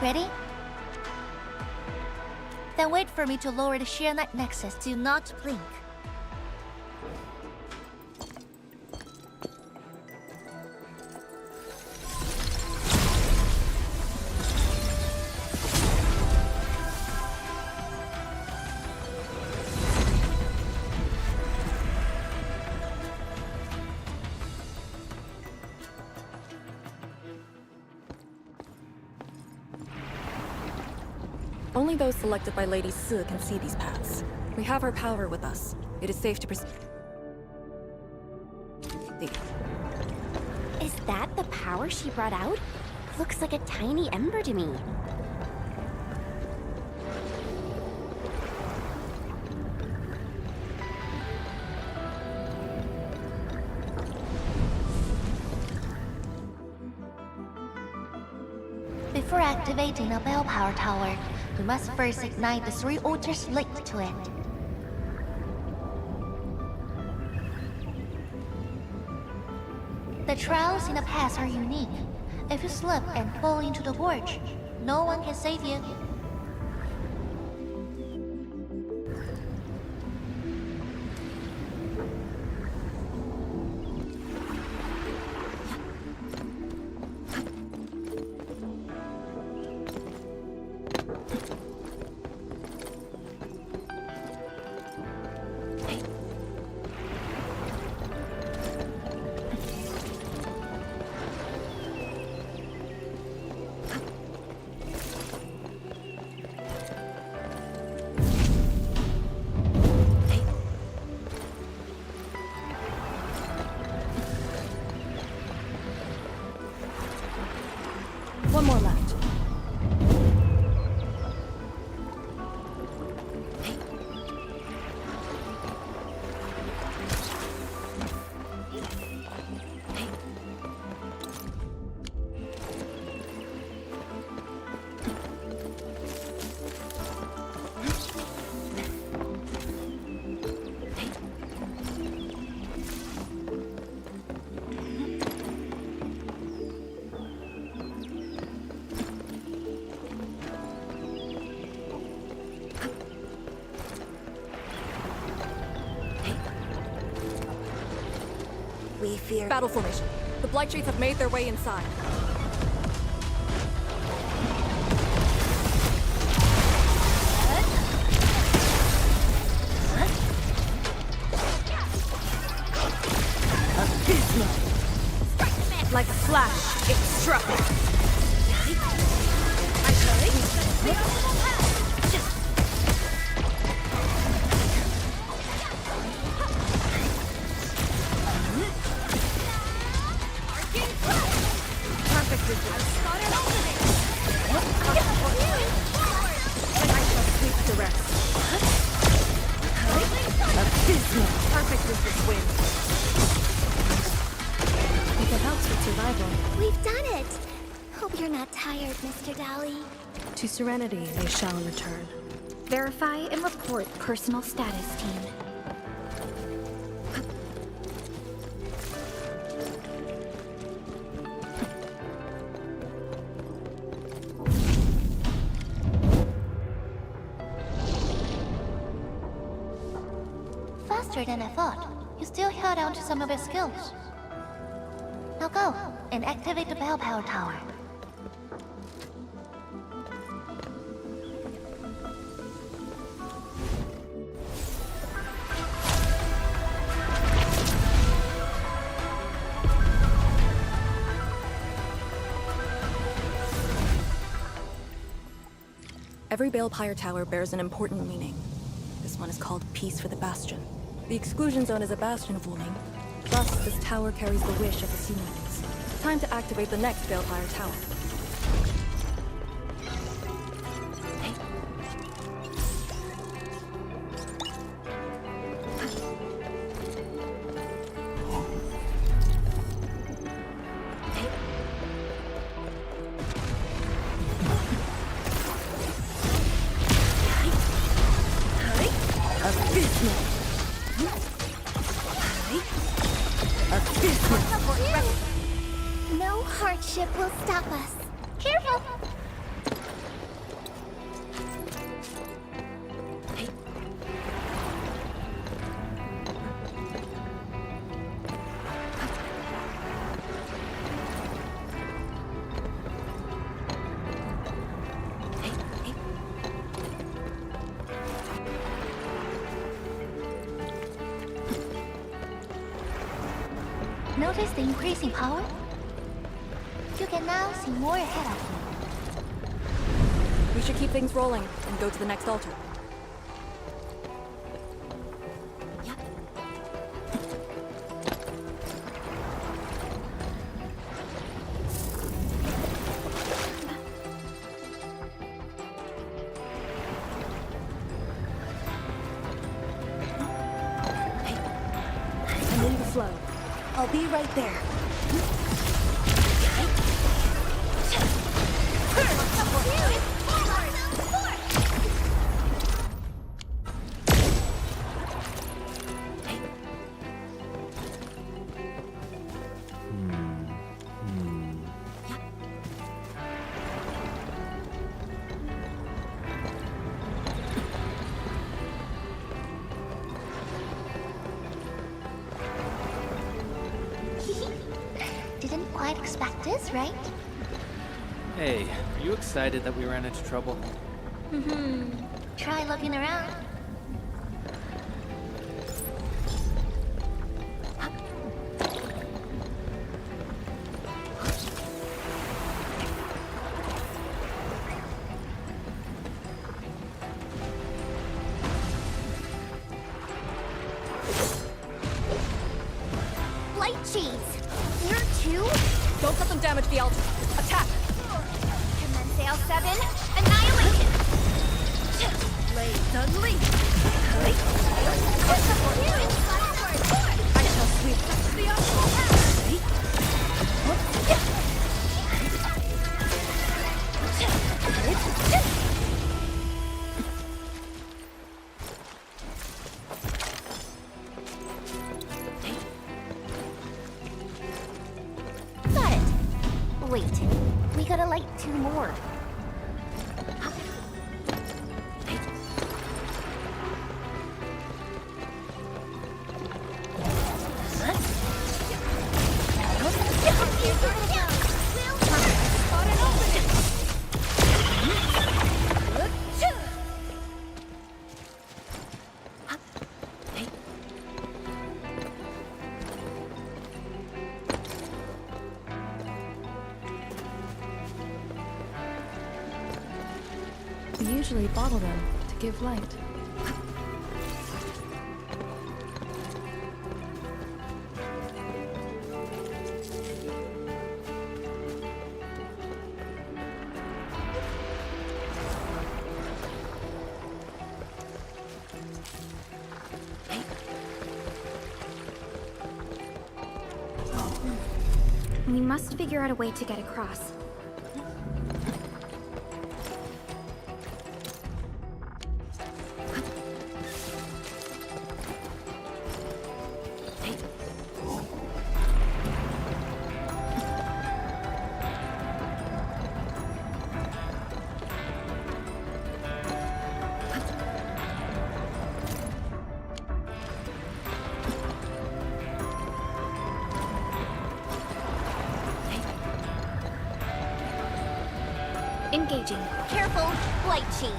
Ready? Then wait for me to lower the sheer night nexus. Do not blink. Only those selected by Lady Si can see these paths. We have her power with us. It is safe to proceed. Is that the power she brought out? Looks like a tiny ember to me. Before activating the bell power tower, we must first ignite the 3 altars linked to it. The trials in the past are unique. If you slip and fall into the gorge, no one can save you. One more left. We fear Battle formation. The Blight Shades have made their way inside. Like a flash, it struck. Perfect distance. And I shall sweep the rest. Abysmal. Perfect is this wind. If it helps with survival. We've done it! Hope you're not tired, Mr. Dali. To Serenity they shall return. Verify and report personal status, team. Faster than I thought. You still held on to some of your skills. Now go and activate the bell power tower. Every Balefire Tower bears an important meaning. This one is called Peace for the Bastion. The exclusion zone is a bastion of warning. Thus, this tower carries the wish of the Sea Maidens. Time to activate the next Balefire Tower. No hardship will stop us. Careful! Notice the increasing power? You can now see more ahead of you. We should keep things rolling and go to the next altar. I'm in the flow. I'll be right there. Didn't quite expect this, right? Hey, are you excited that we ran into trouble? Try looking around. Light cheese! You're two? Don't let them damage the altar. Attack! Commensale 7, annihilation! Blades unleashed. I shall sweep the optimal Got it. Wait, we gotta light two more. We usually bottle them to give light. We must figure out a way to get across. Engaging. Careful, light cheese.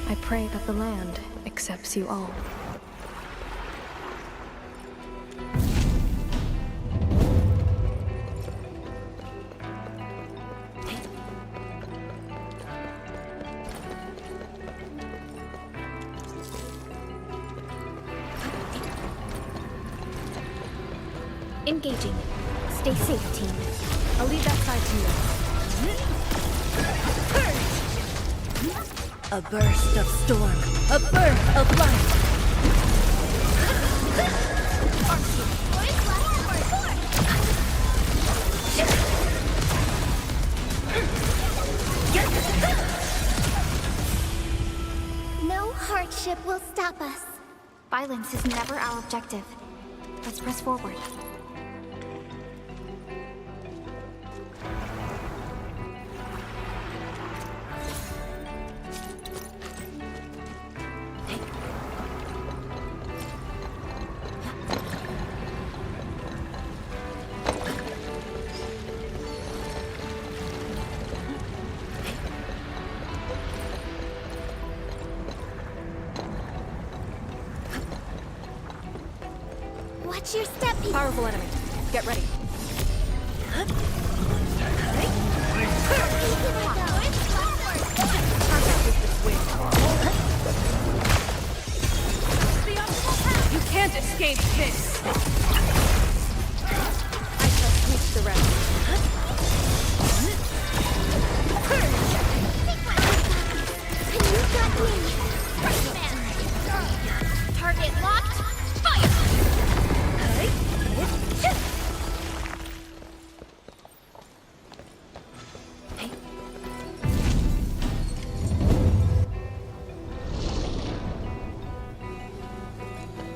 I pray that the land accepts you all. Engaging. Stay safe, team. I'll leave that side to you. A burst of storm. A birth of life. Violence is never our objective. Let's press forward. Watch your step, people. Powerful enemy. Get ready. Contact with this wing. You can't escape this. I shall sweep the rest. And you got me. Target locked. Fire!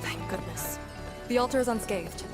Thank goodness. The altar is unscathed.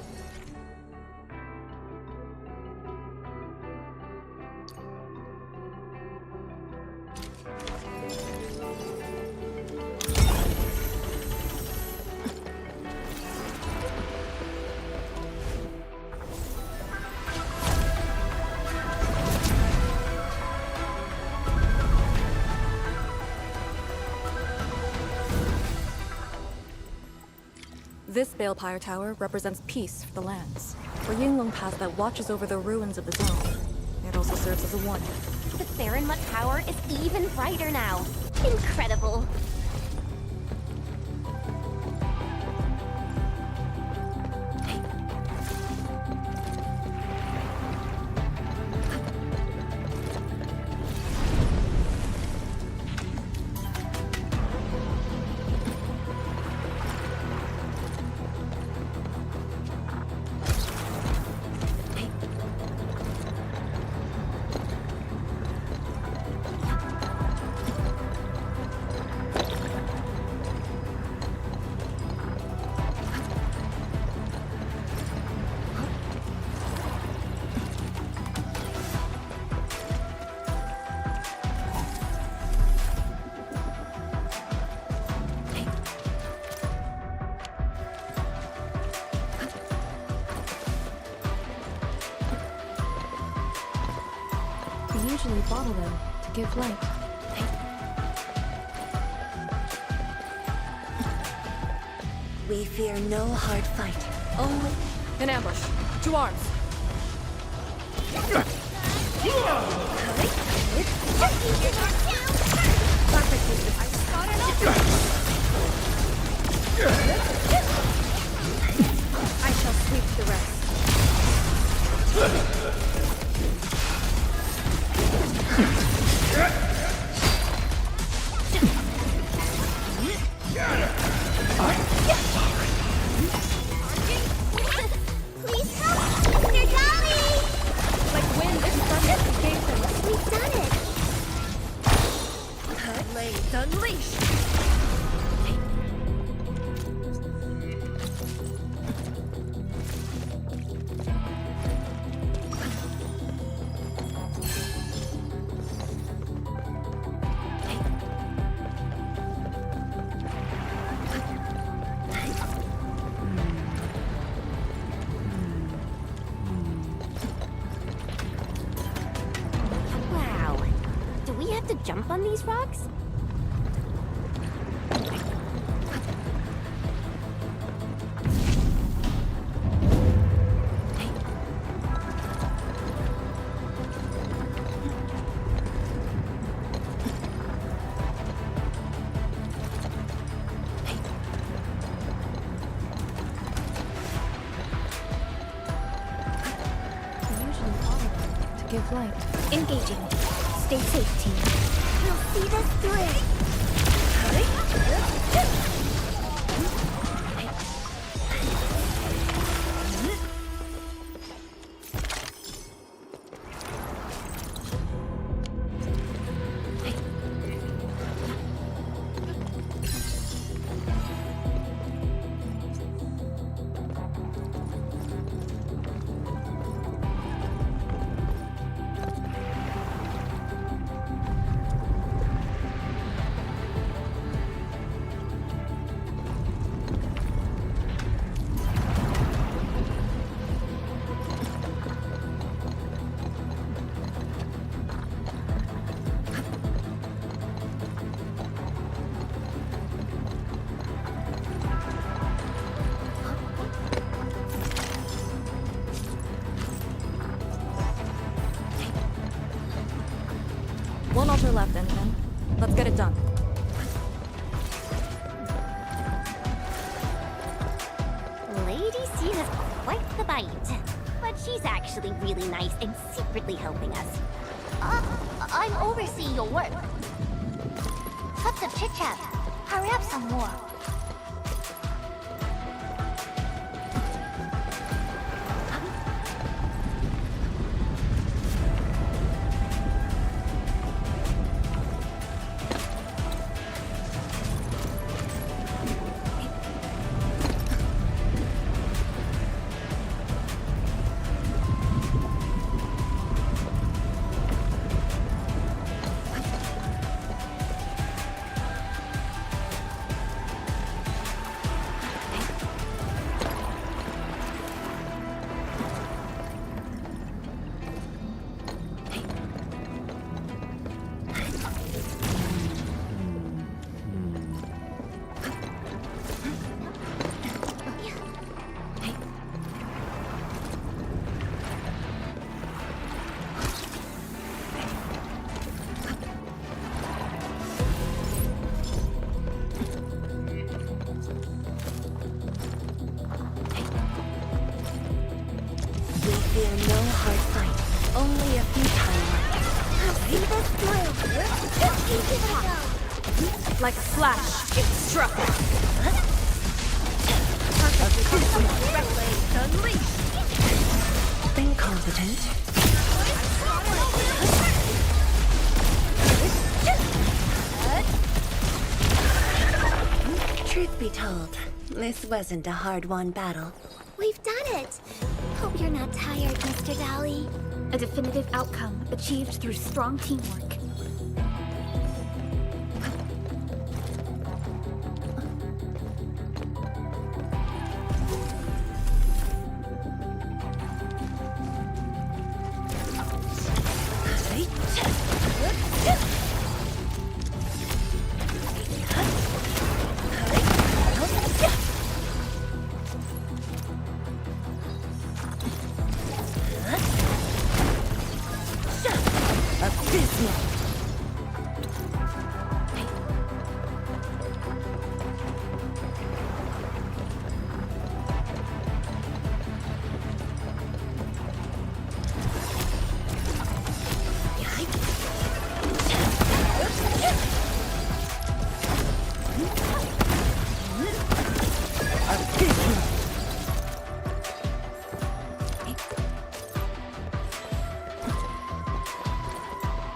This Balefire Tower represents peace for the lands. For Yinglong Pass that watches over the ruins of the zone. It also serves as a warning. The Theronmut Tower is even brighter now. Incredible. We usually bottle them to give light. We fear no hard fight. Only an ambush. To arms. I shall sweep the rest. Please help! Mr. Dolly! Like wind in front of the gate. We've done it! Blades unleashed! Wow. Do we have to jump on these rocks? We usually bottle them to give light. Engaging. Stay safe, team. We'll see this through. pressure left, Endman. Let's get it done. Lady C has quite the bite. But she's actually really nice and secretly helping us. I'm overseeing your work. Cut the chit-chat. Hurry up some more. We fear no hard fight, only a few time Like a flash, it struck us. Incompetent. Truth be told, this wasn't a hard-won battle. We've done it! Hope you're not tired, Mr. Dolly. A definitive outcome achieved through strong teamwork.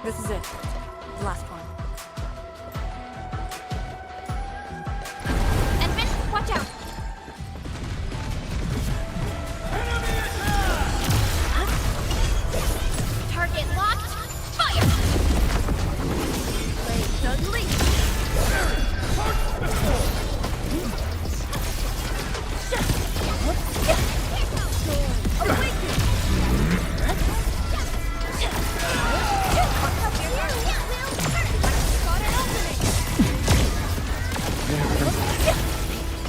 This is it. The last one. Endman, watch out! Target locked, fire! Blade unleashed!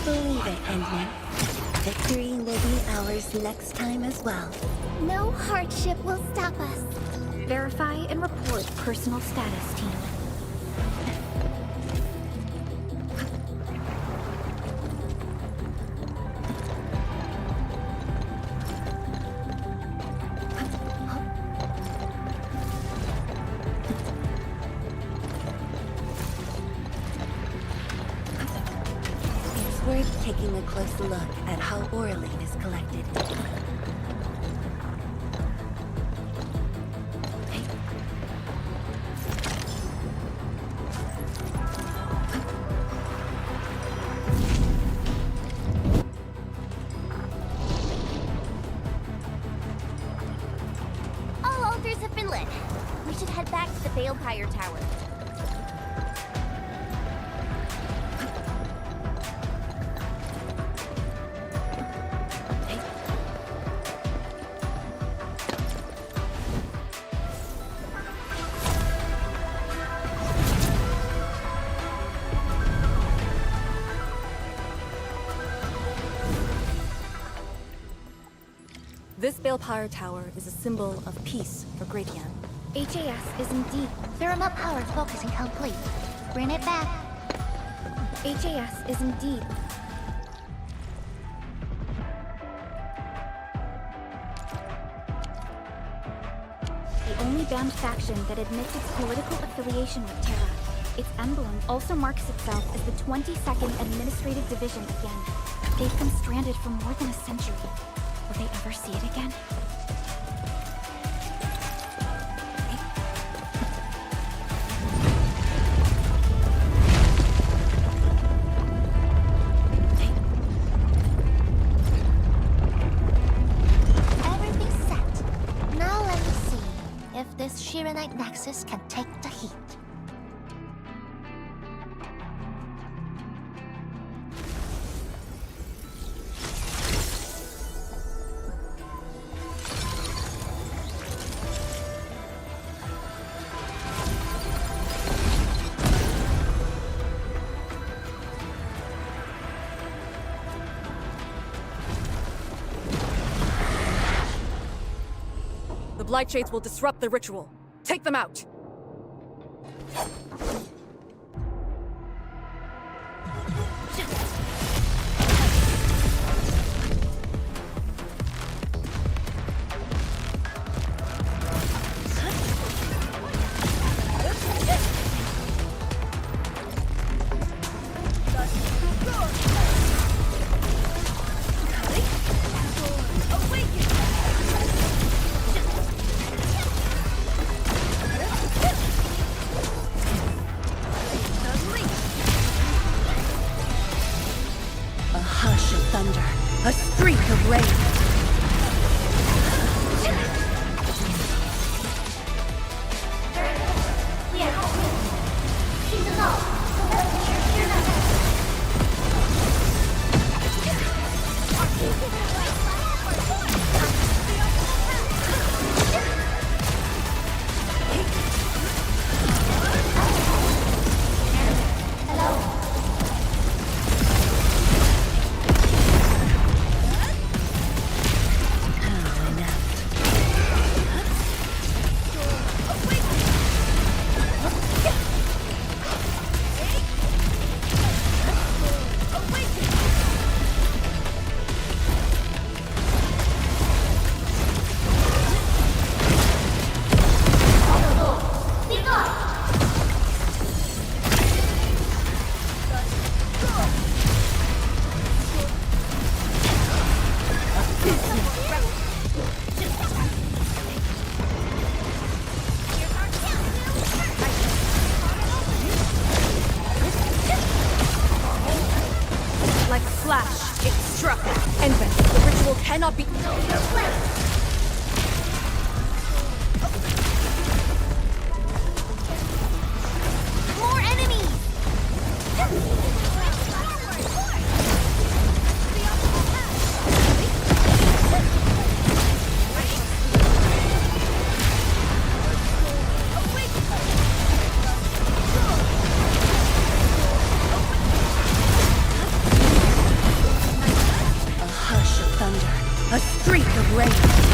Believe it, Endman. Victory will be ours next time as well. No hardship will stop us. Verify and report personal status, team. It's worth taking a close look at how Orlane is collected. All altars have been lit. We should head back to the Balefire Tower. This Balefire Tower is a symbol of peace for Gradian. HAS is indeed. Remote power focusing complete. Bring it back. HAS is indeed. The only banned faction that admits its political affiliation with Terra. Its emblem also marks itself as the 22nd Administrative Division again. They've been stranded for more than a century. Will they ever see it again? Everything's set. Now let me see if this Shiranite Nexus can take the heat. The Blight Shades will disrupt the ritual. Take them out! A hush of thunder, a streak of rain. Like a flash, it struck. Endfield, the ritual cannot be... More enemies! A hush of thunder, a streak of rain.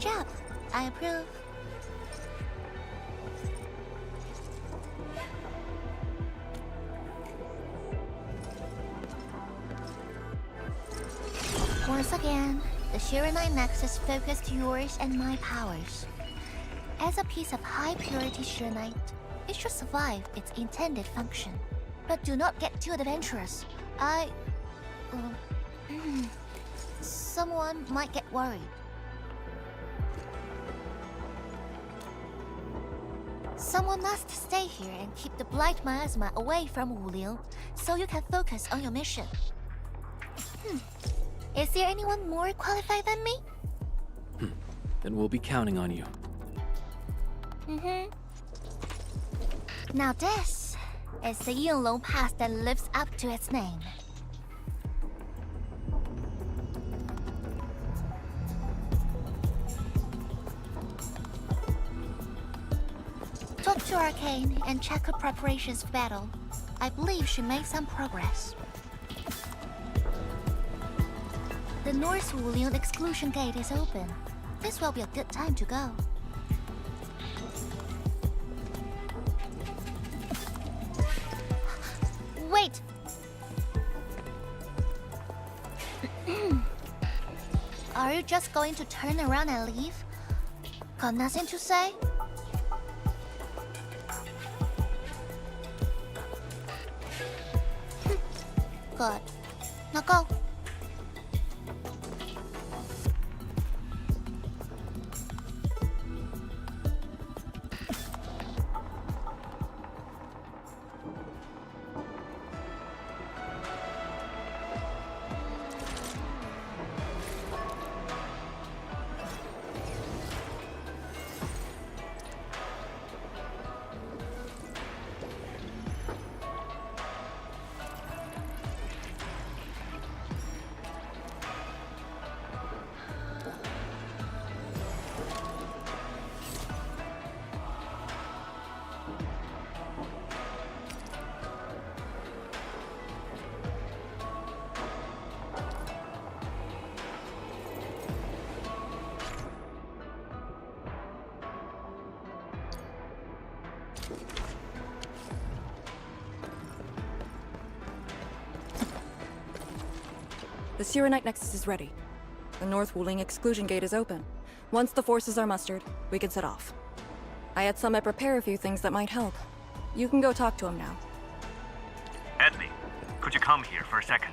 job. I approve. Once again, the Shiranite Nexus focused yours and my powers. As a piece of high-purity Shiranite, it should survive its intended function. But do not get too adventurous. Someone might get worried. Someone must stay here and keep the Blight Miasma away from Wuliu, so you can focus on your mission. Is there anyone more qualified than me? Then we'll be counting on you. Now this is the Yinglong Pass that lives up to its name. Talk to Arcane and check her preparations for battle. I believe she made some progress. The North Wulian exclusion gate is open. This will be a good time to go. Wait! Are you just going to turn around and leave? Got nothing to say? Good. Now go. The Shiranite Nexus is ready. The North Wuling exclusion gate is open. Once the forces are mustered, we can set off. I had Summit prepare a few things that might help. You can go talk to him now. Edley, could you come here for a second?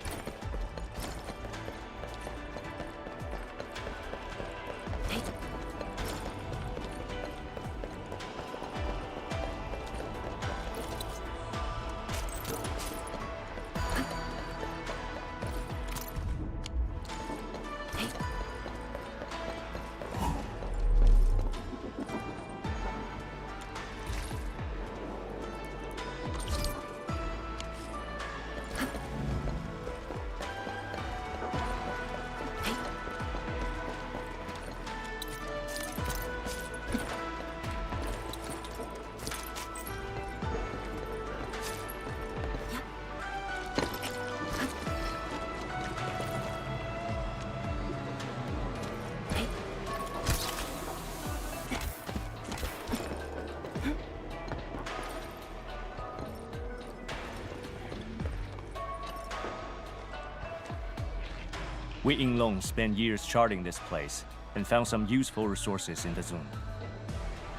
We Yinglong spent years charting this place and found some useful resources in the zone.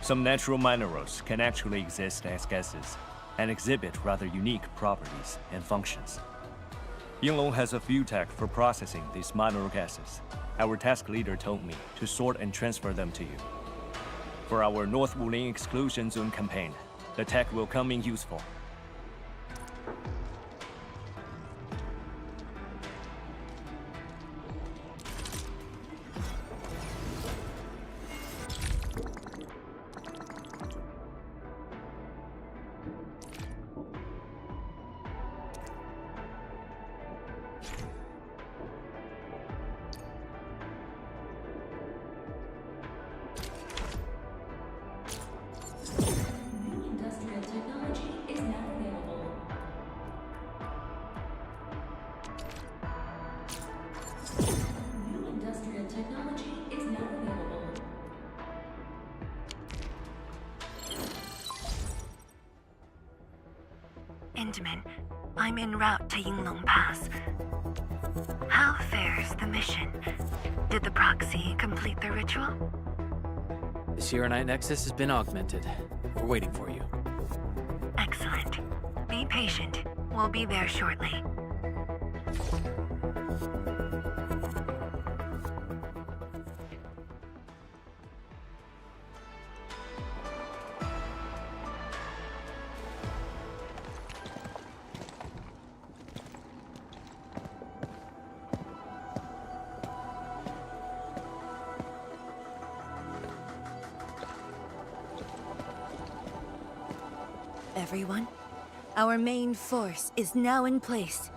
Some natural minerals can actually exist as gases and exhibit rather unique properties and functions. Yinglong has a few tech for processing these mineral gases. Our task leader told me to sort and transfer them to you. For our North Wuling exclusion zone campaign, the tech will come in useful. Endman, I'm en route to Yinglong Pass. How fares the mission? Did the proxy complete the ritual? The Shiranite Nexus has been augmented. We're waiting for you. Excellent. Be patient. We'll be there shortly. Everyone, our main force is now in place.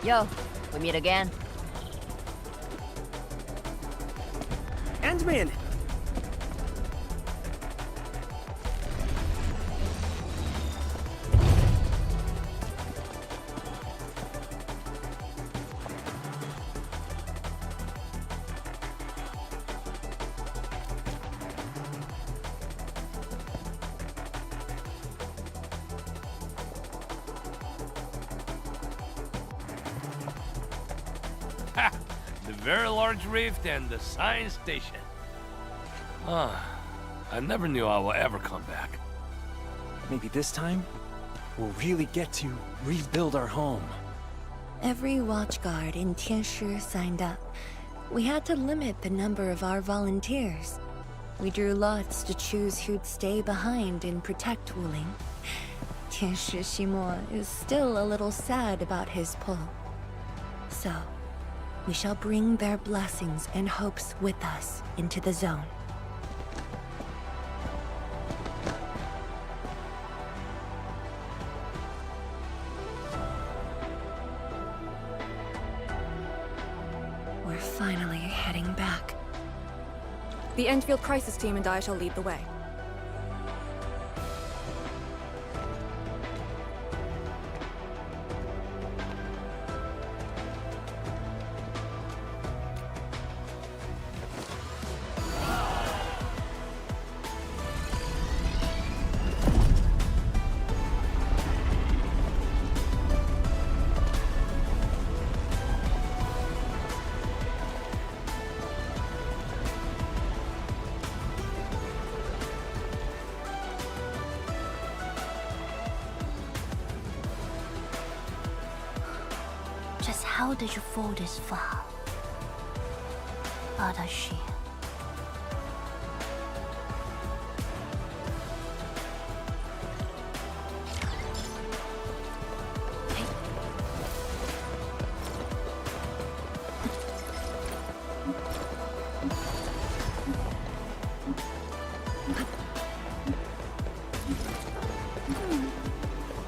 Yo, we meet again. Endman! The very large rift and the science station. I never knew I will ever come back. Maybe this time, we'll really get to rebuild our home. Every watchguard in Tianshi signed up. We had to limit the number of our volunteers. We drew lots to choose who'd stay behind and protect Wuling. Tianshi Ximo is still a little sad about his pull. So, we shall bring their blessings and hopes with us into the zone. We're finally heading back. The Endfield crisis team and I shall lead the way. Just how did you fall this far? Adashi.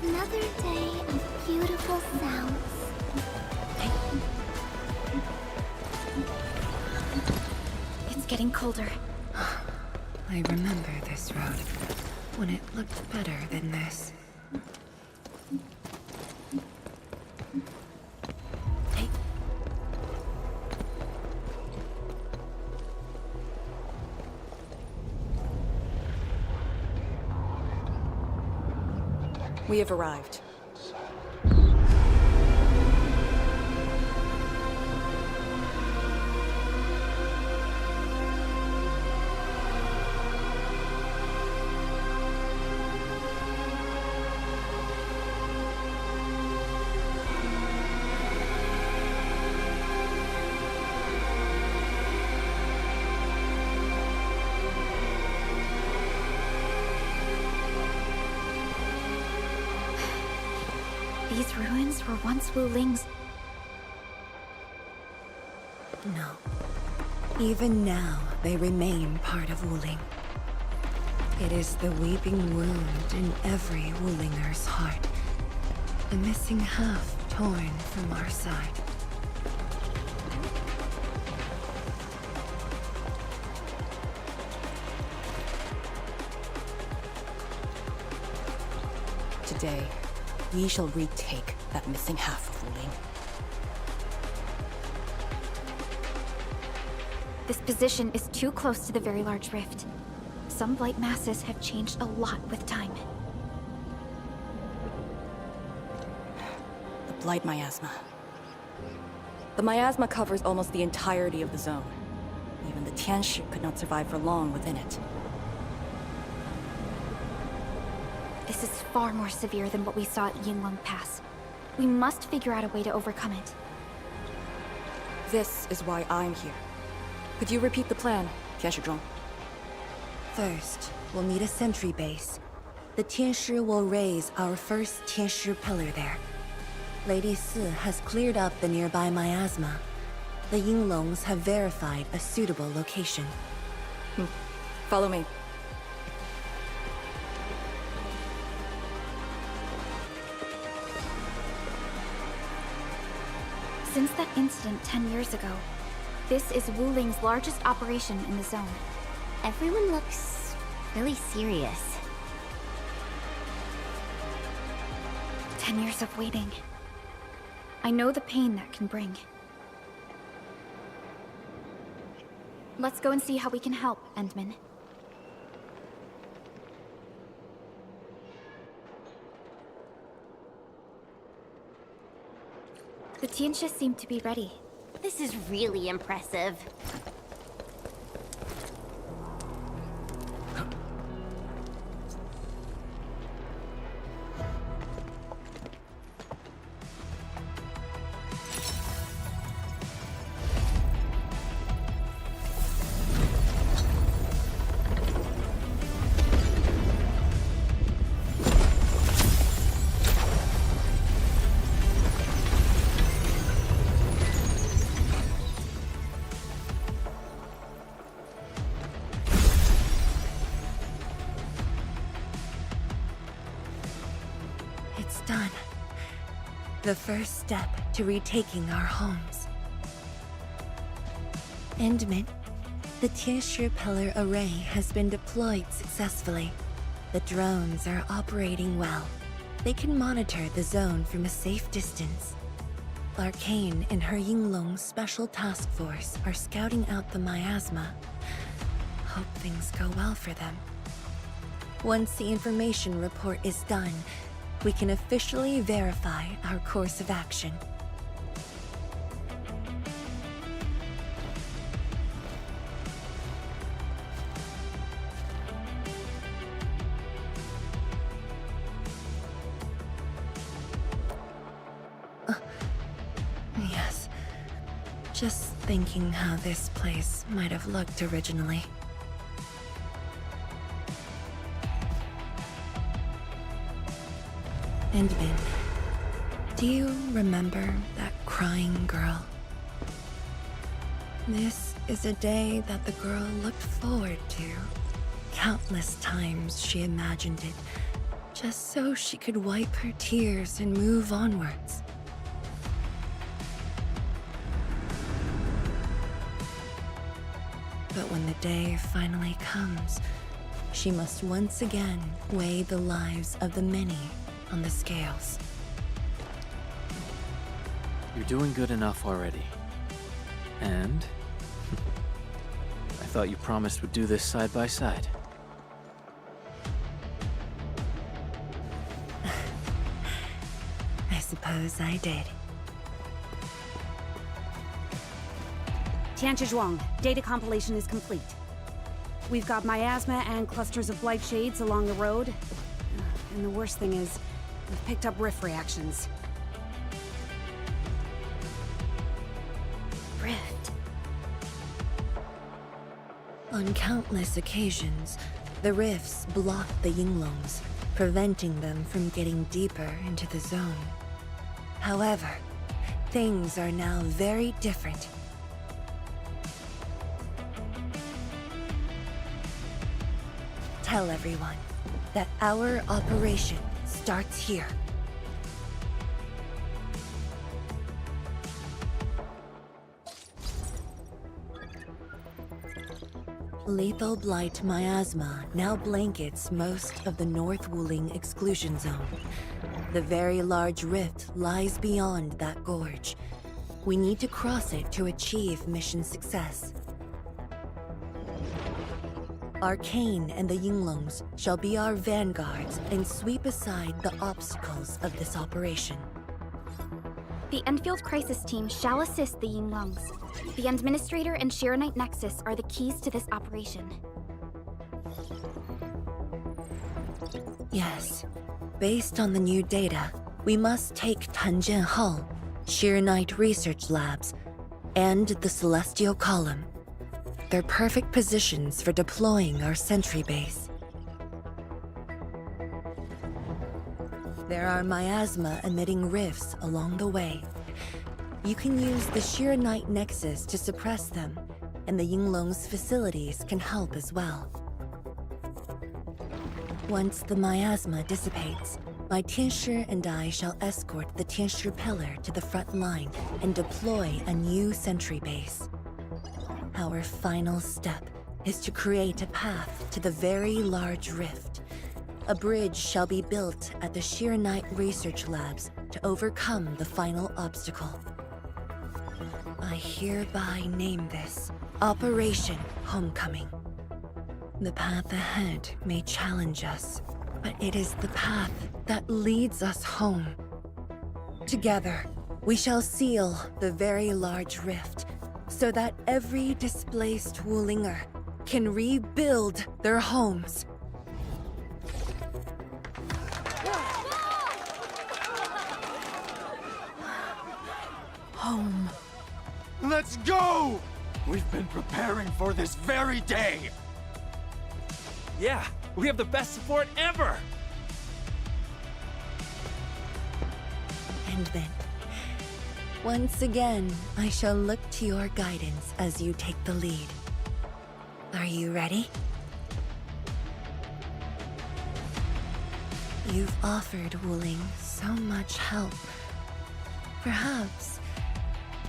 Another day of beautiful sounds. It's getting colder. I remember this road, when it looked better than this. We have arrived. These ruins were once Wuling's. No. Even now, they remain part of Wuling. It is the weeping wound in every Wulinger's heart. The missing half torn from our side. day, we shall retake that missing half of Wuling. This position is too close to the Very Large Rift. Some blight masses have changed a lot with time. The Blight Miasma. The miasma covers almost the entirety of the zone. Even the Tianshi could not survive for long within it. This is far more severe than what we saw at Yinglong Pass. We must figure out a way to overcome it. This is why I'm here. Could you repeat the plan, Tianshi? First, we'll need a sentry base. The Tianshi will raise our first Tianshi pillar there. Lady Si has cleared up the nearby miasma. The Yinglongs have verified a suitable location. Follow me. Since that incident 10 years ago, this is Wuling's largest operation in the zone. Everyone looks really serious. 10 years of waiting. I know the pain that can bring. Let's go and see how we can help, Endman. The Tianshi seem to be ready. This is really impressive. It's done. The first step to retaking our homes. Endman, the Tianshi pillar array has been deployed successfully. The drones are operating well. They can monitor the zone from a safe distance. Arcane and her Yinglong Special Task Force are scouting out the miasma. Hope things go well for them. Once the information report is done, we can officially verify our course of action. Yes. Just thinking how this place might have looked originally. Endman, do you remember that crying girl? This is a day that the girl looked forward to. Countless times she imagined it, just so she could wipe her tears and move onwards. But when the day finally comes, she must once again weigh the lives of the many on the scales. You're doing good enough already. And I thought you promised we'd do this side by side. I suppose I did. Tianshi, data compilation is complete. We've got miasma and clusters of blight shades along the road. And the worst thing is, we've picked up rift reactions. Rift. On countless occasions, the rifts block the Yinglongs, preventing them from getting deeper into the zone. However, things are now very different. Tell everyone that our operation starts here. Lethal blight miasma now blankets most of the North Wuling exclusion zone. The very large rift lies beyond that gorge. We need to cross it to achieve mission success. Arcane and the Yinglongs shall be our vanguards and sweep aside the obstacles of this operation. The Endfield Crisis Team shall assist the Yinglongs. The Administrator and Shiranite Nexus are the keys to this operation. Yes. Based on the new data, we must take Tanjian Hall, Shiranite Research Labs, and the Celestial Column. They're perfect positions for deploying our sentry base. There are miasma-emitting rifts along the way. You can use the Shiranite Nexus to suppress them, and the Yinglong's facilities can help as well. Once the miasma dissipates, my Tianshi and I shall escort the Tianshi Pillar to the front line and deploy a new sentry base. Our final step is to create a path to the very large rift. A bridge shall be built at the Shiranite Research Labs to overcome the final obstacle. I hereby name this Operation Homecoming. The path ahead may challenge us, but it is the path that leads us home. Together, we shall seal the very large rift so that every displaced Wulinger can rebuild their homes. Home. Let's go! We've been preparing for this very day! Yeah, we have the best support ever! And then, once again, I shall look to your guidance as you take the lead. Are you ready? You've offered Wuling so much help. Perhaps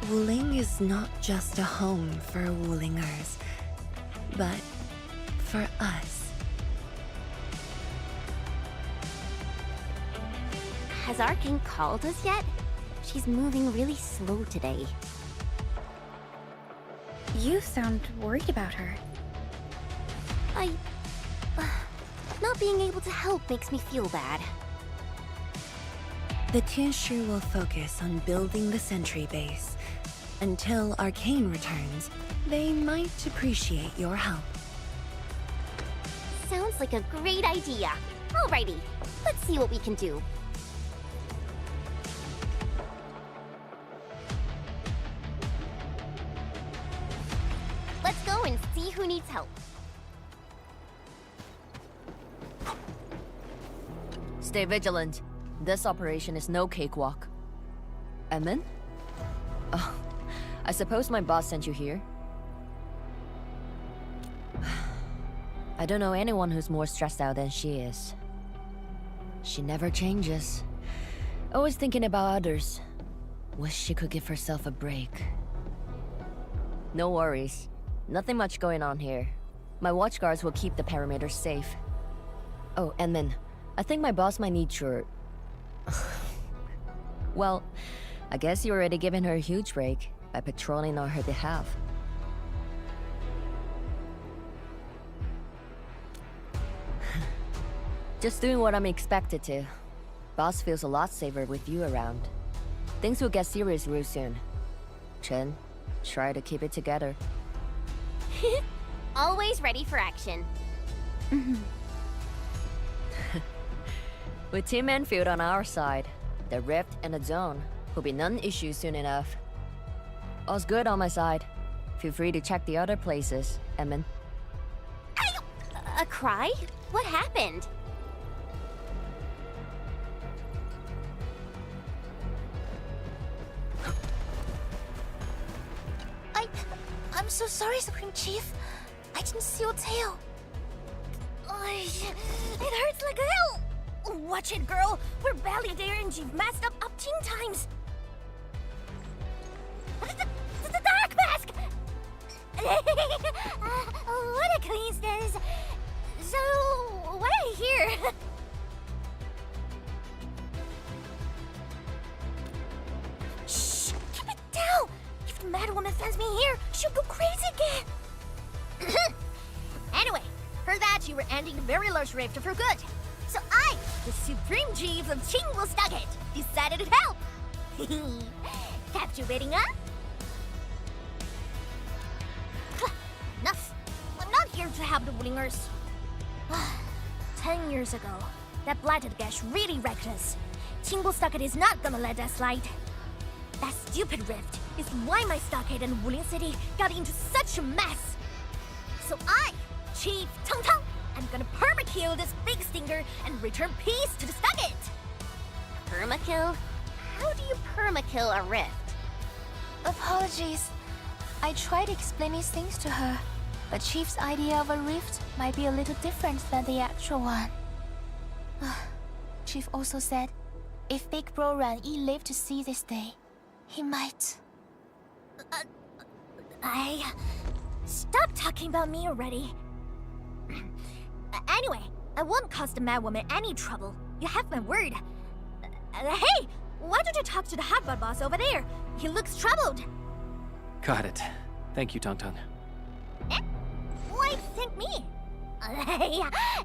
Wuling is not just a home for Wulingers, but for us. Has Arcane called us yet? She's moving really slow today. You sound worried about her. Not being able to help makes me feel bad. The Tianshi will focus on building the sentry base. Until Arcane returns, they might appreciate your help. Sounds like a great idea. Alrighty, let's see what we can do. Let's go and see who needs help. Stay vigilant. This operation is no cakewalk. Emin? Oh, I suppose my boss sent you here? I don't know anyone who's more stressed out than she is. She never changes. Always thinking about others. Wish she could give herself a break. No worries. Nothing much going on here. My watchguards will keep the perimeter safe. Oh, Edmund, I think my boss might need your... Well, I guess you're already giving her a huge break by patrolling on her behalf. Just doing what I'm expected to. Boss feels a lot safer with you around. Things will get serious real soon. Chen, try to keep it together. Always ready for action. With Team Endfield on our side, the rift and the zone will be non-issue soon enough. All's good on my side. Feel free to check the other places, Emin. A cry? What happened? I'm so sorry, Supreme Chief. I didn't see your tail. It hurts like hell. Watch it, girl. We're barely there and you've messed up 10 times. The dark mask! What a coincidence. So, why are you here? madwoman finds me here, she'll go crazy again. Anyway, heard that you were ending the very large rift for good. So I, the Supreme Chief of Chingwellstockett, decided to help. Captivating, huh? Enough. I'm not here to help the Wulingers. 10 years ago, that blighted gash really wrecked us. Chingwellstockett is not gonna let that slide. That stupid rift is why my stockade and Wuling City got into such a mess. So I, Chief Tong Tong, am gonna permakill this big stinker and return peace to the stockade. Permakill? How do you permakill a rift? Apologies. I tried explaining things to her, but Chief's idea of a rift might be a little different than the actual one. Chief also said, if Big Bro Ran Yi lived to see this day, he might... Stop talking about me already. Anyway, I won't cause the madwoman any trouble. You have my word. Hey! Why don't you talk to the hotbot boss over there? He looks troubled. Got it. Thank you, Tong Tong. Eh? Why thank me?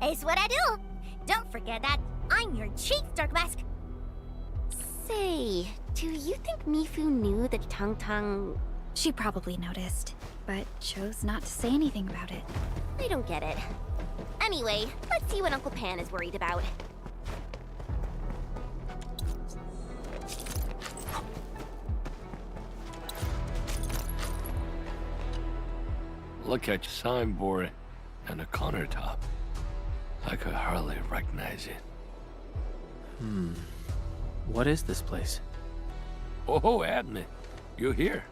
It's what I do. Don't forget that I'm your chief, Dark Mask. Say, do you think Mifu knew that Tang Tang... She probably noticed, but chose not to say anything about it. I don't get it. Anyway, let's see what Uncle Pan is worried about. Look at your signboard and the countertop. I could hardly recognize it. What is this place? Oh, Admin, you're here.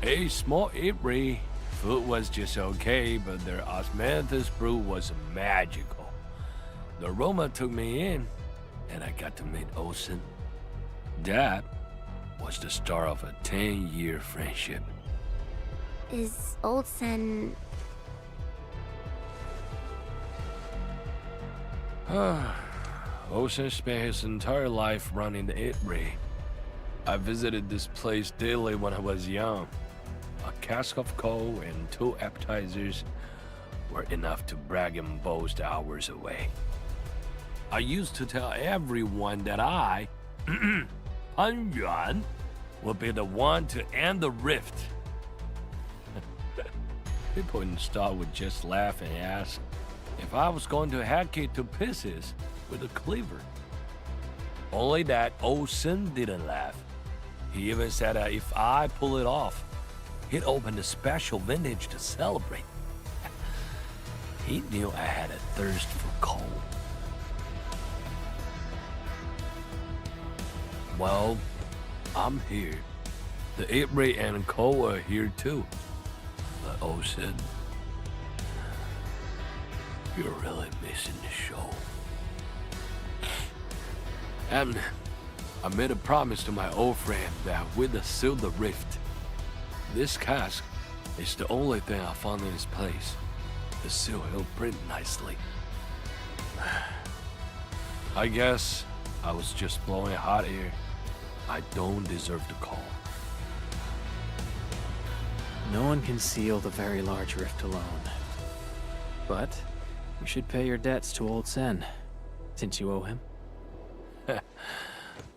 A small apiary. Food was just okay, but their osmanthus brew was magical. The aroma took me in, and I got to meet Olsen. That was the start of a 10-year friendship. Is Olsen... Olsen spent his entire life running the apiary. I visited this place daily when I was young. A cask of coal and 2 appetizers were enough to brag and boast hours away. I used to tell everyone that I, Pan Yuan, would be the one to end the rift. People in Star would just laugh and ask if I was going to hack it to pieces with a cleaver. Only that Olsen didn't laugh. He even said that if I pull it off, he'd open a special vintage to celebrate. He knew I had a thirst for coal. Well, I'm here. The apiary and coal are here too. But Olsen, you're really missing the show. And I made a promise to my old friend that we'd seal the rift. This cask is the only thing I found in this place. The seal he'll print nicely. I guess I was just blowing hot air. I don't deserve the call. No one can seal the very large rift alone. But you should pay your debts to old Sen, since you owe him.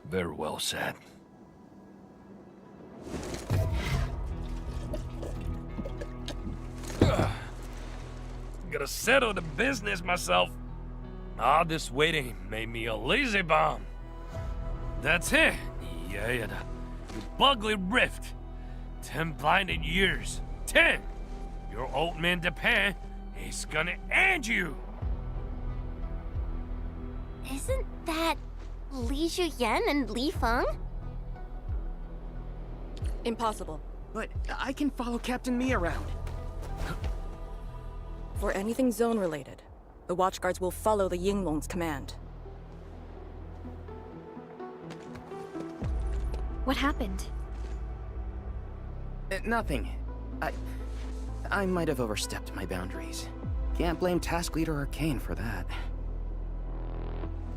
Very well said. Gotta settle the business myself. All this waiting made me a lazy bum. That's it. Yeah, the bugly rift. 10 blinded years. 10! Your old man Japan is gonna end you. Isn't that Li Juyen and Li Feng? Impossible. But I can follow Captain Mi around. For anything zone-related, the Watchguards will follow the Yinglong's command. What happened? Nothing. I might have overstepped my boundaries. Can't blame Task Leader Arcane for that.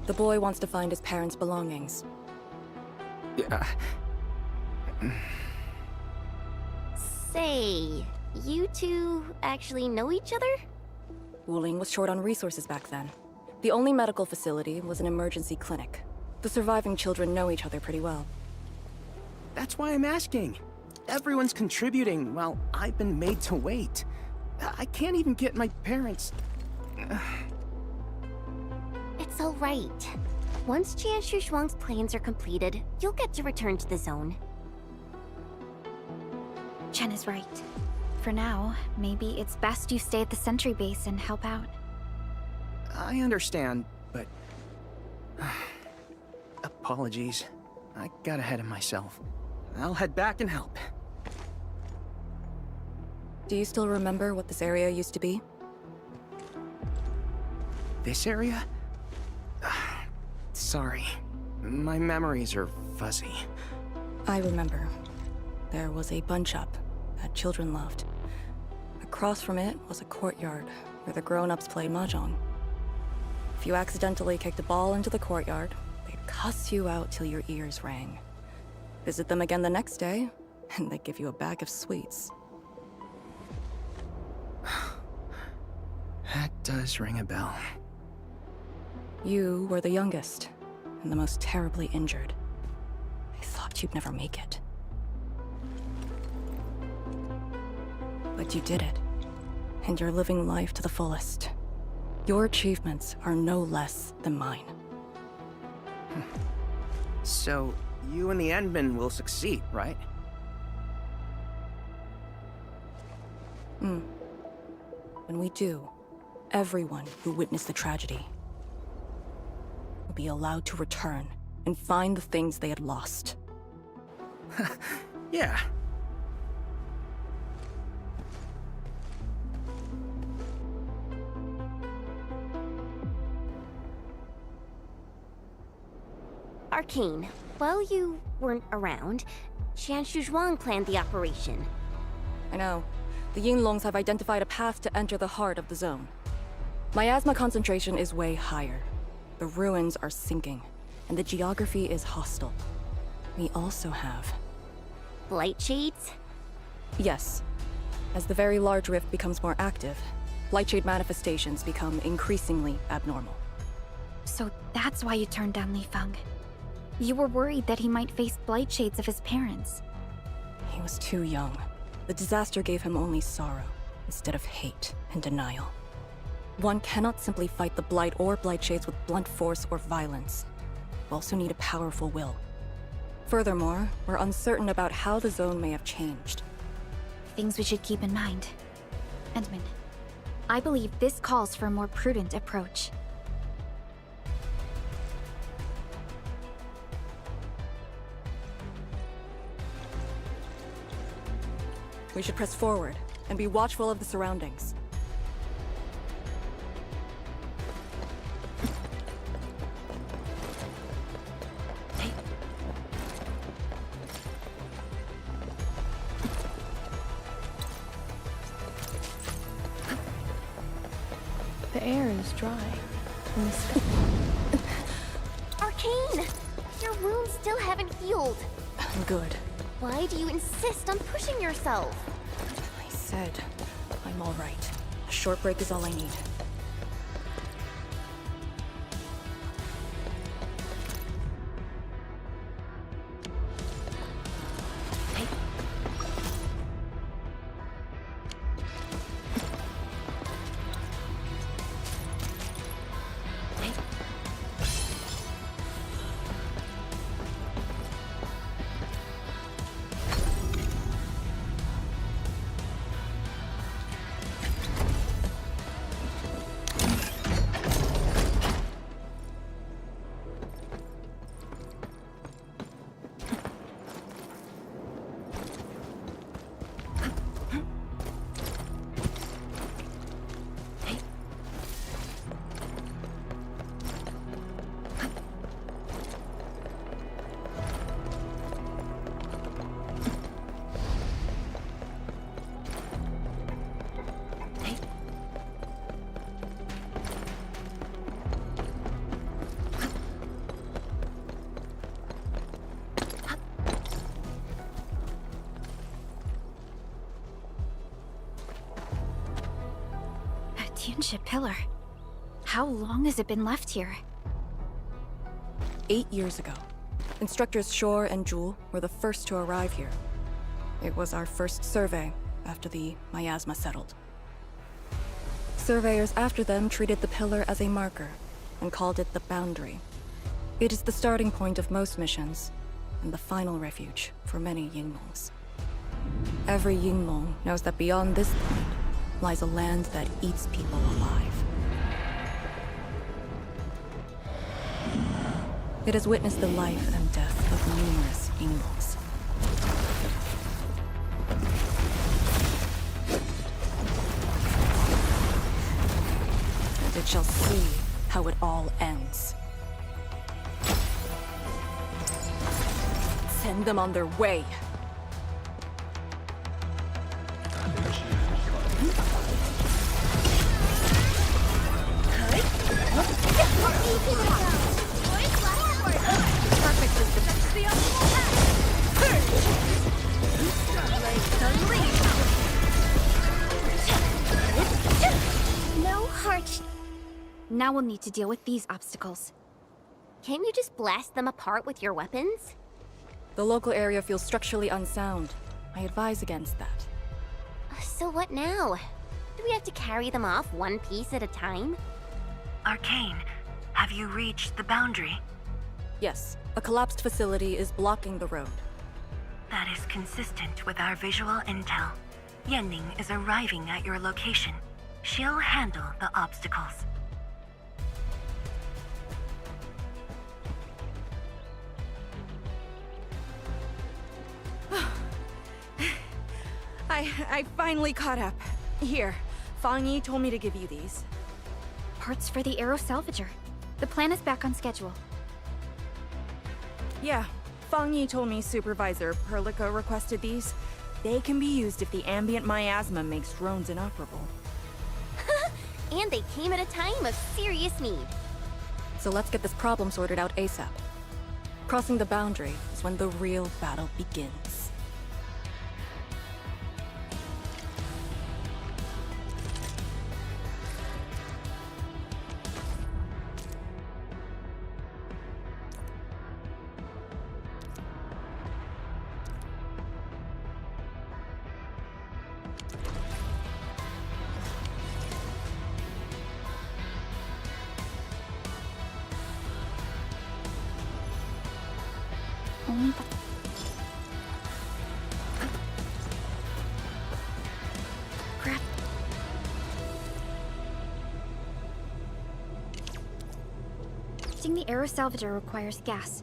The boy wants to find his parents' belongings. Say, you two actually know each other? Wuling was short on resources back then. The only medical facility was an emergency clinic. The surviving children know each other pretty well. That's why I'm asking. Everyone's contributing while I've been made to wait. I can't even get my parents... It's all right. Once Jianshu Zhuang's plans are completed, you'll get to return to the zone. Chen is right. For now, maybe it's best you stay at the sentry base and help out. I understand, but... Apologies. I got ahead of myself. I'll head back and help. Do you still remember what this area used to be? This area? Sorry. My memories are fuzzy. I remember. There was a bun shop that children loved. Across from it was a courtyard where the grown-ups played mahjong. If you accidentally kicked a ball into the courtyard, they'd cuss you out till your ears rang. Visit them again the next day, and they'd give you a bag of sweets. That does ring a bell. You were the youngest, and the most terribly injured. I thought you'd never make it. But you did it, and you're living life to the fullest. Your achievements are no less than mine. So, you and the Endmen will succeed, right? When we do, everyone who witnessed the tragedy will be allowed to return and find the things they had lost. Yeah. Arcane, while you weren't around, Jianshu Zhuang planned the operation. I know. The Yinlongs have identified a path to enter the heart of the zone. Miasma concentration is way higher. The ruins are sinking, and the geography is hostile. We also have... Blight shades? Yes. As the very large rift becomes more active, Blightshade manifestations become increasingly abnormal. So that's why you turned down Li Feng. You were worried that he might face blight shades of his parents. He was too young. The disaster gave him only sorrow, instead of hate and denial. One cannot simply fight the Blight or Blightshades with blunt force or violence. You also need a powerful will. Furthermore, we're uncertain about how the zone may have changed. Things we should keep in mind. Endman, I believe this calls for a more prudent approach. We should press forward and be watchful of the surroundings. The air is dry. And the sky... Arcane! Your wounds still haven't healed. Good. Why do you insist on pushing yourself? I said, I'm all right. A short break is all I need. Tianxia pillar. How long has it been left here? 8 years ago, instructors Shore and Jewel were the first to arrive here. It was our first survey after the miasma settled. Surveyors after them treated the pillar as a marker and called it the boundary. It is the starting point of most missions and the final refuge for many Yingmongs. Every Yingmong knows that beyond this point lies a land that eats people alive. It has witnessed the life and death of numerous Yingmongs. And it shall see how it all ends. Send them on their way. No heart. Now we'll need to deal with these obstacles. Can't you just blast them apart with your weapons? The local area feels structurally unsound. I advise against that. So what now? Do we have to carry them off one piece at a time? Arcane, have you reached the boundary? Yes, a collapsed facility is blocking the road. That is consistent with our visual intel. Yenning is arriving at your location. She'll handle the obstacles. I finally caught up. Here, Fang Yi told me to give you these. Parts for the Aero Salvager. The plan is back on schedule. Yeah, Fang Yi told me Supervisor Perlica requested these. They can be used if the ambient miasma makes drones inoperable. And they came at a time of serious need. So let's get this problem sorted out ASAP. Crossing the boundary is when the real battle begins. Only the... Crap. Lifting the Aero Salvager requires gas.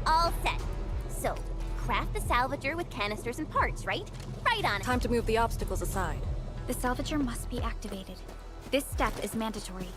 All set. So, craft the salvager with canisters and parts, right? Right on it. Time to move the obstacles aside. The Salvager must be activated. This step is mandatory.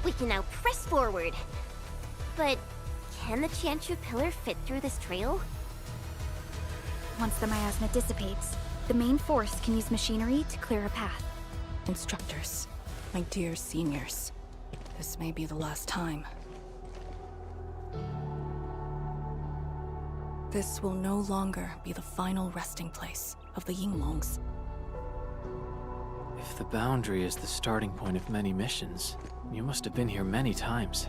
We can now press forward. But can the Chantru pillar fit through this trail? Once the miasma dissipates, the main force can use machinery to clear a path. Instructors, my dear seniors, this may be the last time. This will no longer be the final resting place of the Yinglongs. If the boundary is the starting point of many missions, you must have been here many times.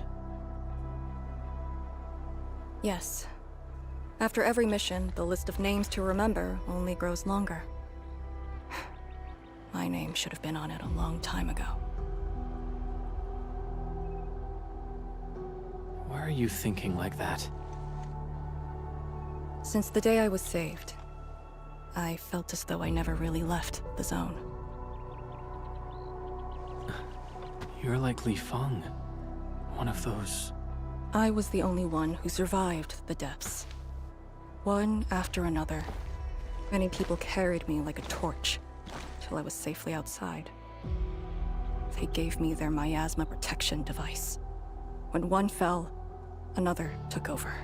Yes. After every mission, the list of names to remember only grows longer. My name should have been on it a long time ago. Why are you thinking like that? Since the day I was saved, I felt as though I never really left the zone. You're like Li Feng, one of those... I was the only one who survived the depths. One after another, many people carried me like a torch till I was safely outside. They gave me their miasma protection device. When one fell, another took over.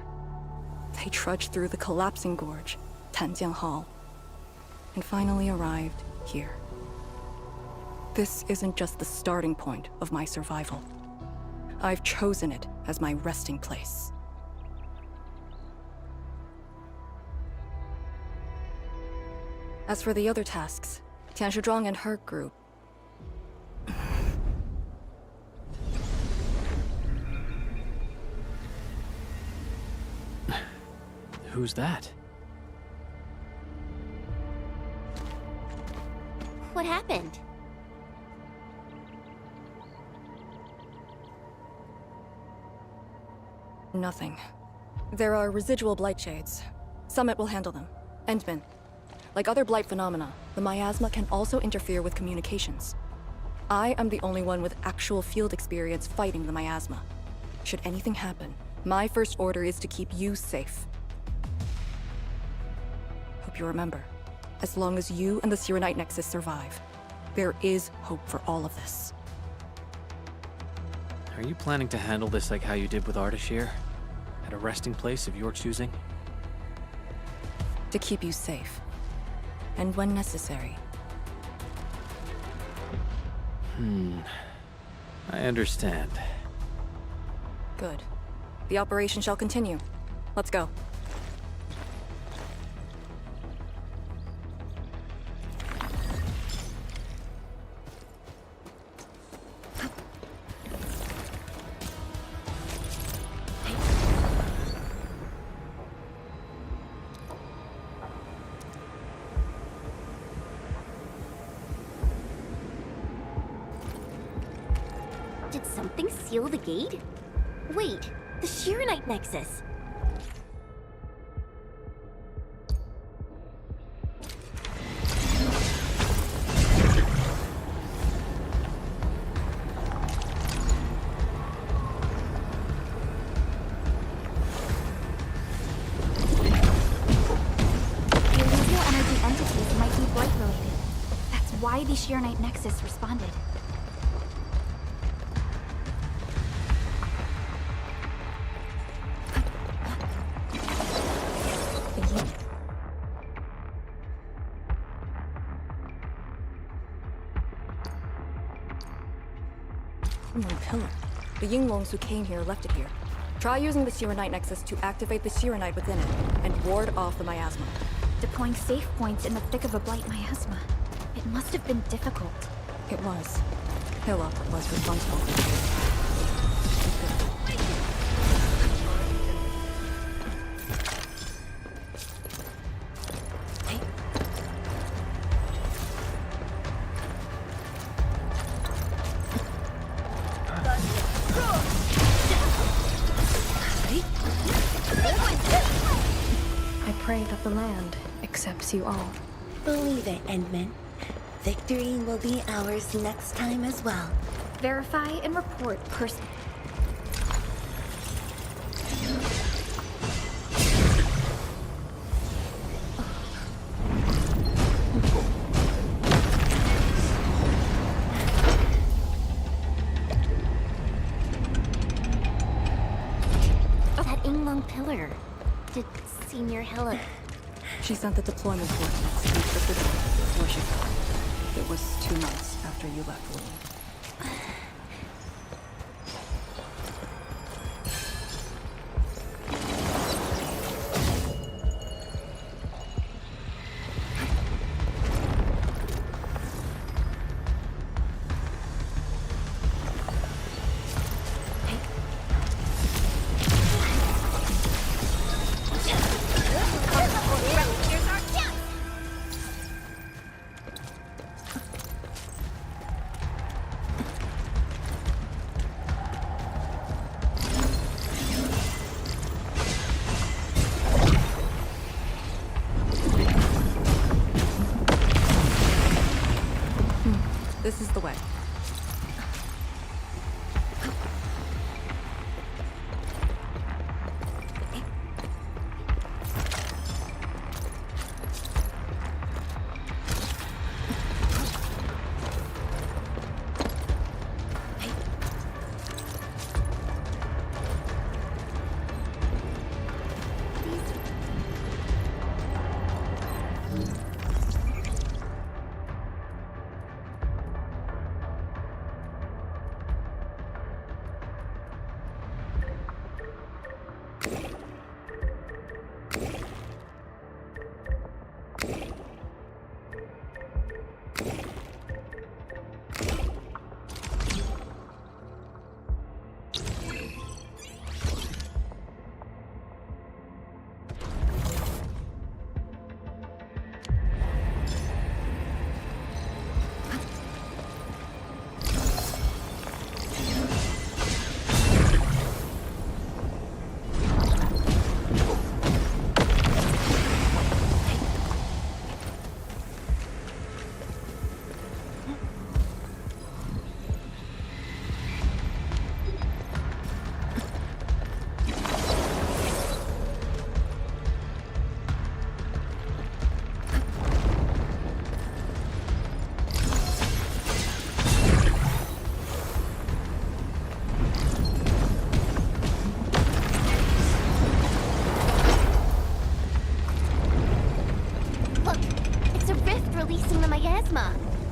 They trudged through the collapsing gorge, Tanjian Hall, and finally arrived here. This isn't just the starting point of my survival. I've chosen it as my resting place. As for the other tasks, Tian Shizhuang and her group... Who's that? What happened? Nothing. There are residual blight shades. Summit will handle them. Endman. Like other blight phenomena, the miasma can also interfere with communications. I am the only one with actual field experience fighting the miasma. Should anything happen, my first order is to keep you safe. Hope you remember, as long as you and the Sirenite Nexus survive, there is hope for all of this. Are you planning to handle this like how you did with Ardashir? At a resting place of your choosing? To keep you safe. And when necessary. I understand. Good. The operation shall continue. Let's go. Did something seal the gate? Wait, the Shirenite Nexus. Why the Shirenite Nexus responded. Pillar. The Yinglongs who came here left it here. Try using the Shirenite Nexus to activate the Shirenite within it and ward off the miasma. Deploying safe points in the thick of a blight miasma. It must have been difficult. It was. Hillock was responsible. I pray that the land accepts you all. Believe it, Endman. Victory will be ours next time as well. Verify and report person. long pillar. Did Senior Hilla... She sent the deployment coordinates to encrypt the door before she fell. It was 2 months after you left Wooling. This is the way.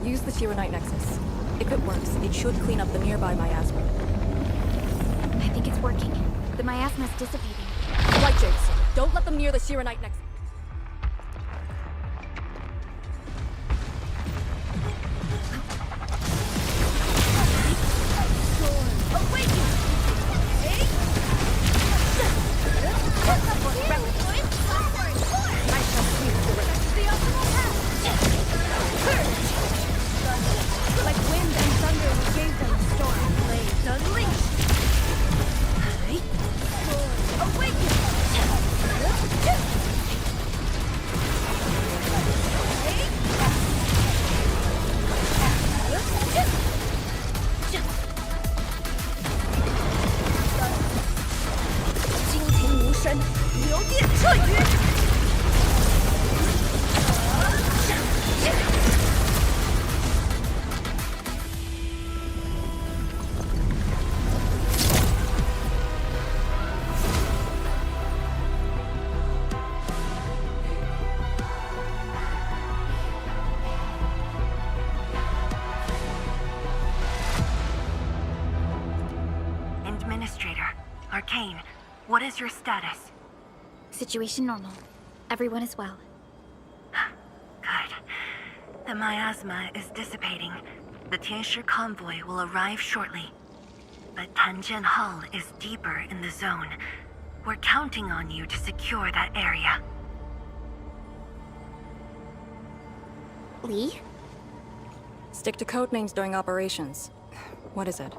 Use the Tyranite Nexus. If it works, it should clean up the nearby miasma. I think it's working. The miasma's dissipating. Light Shades, don't let them near the Tyranite Nexus. Arcane, what is your status? Situation normal. Everyone is well. Good. The miasma is dissipating. The Tianshi convoy will arrive shortly. But Tanjian Hall is deeper in the zone. We're counting on you to secure that area. Lee? Stick to code names during operations. What is it?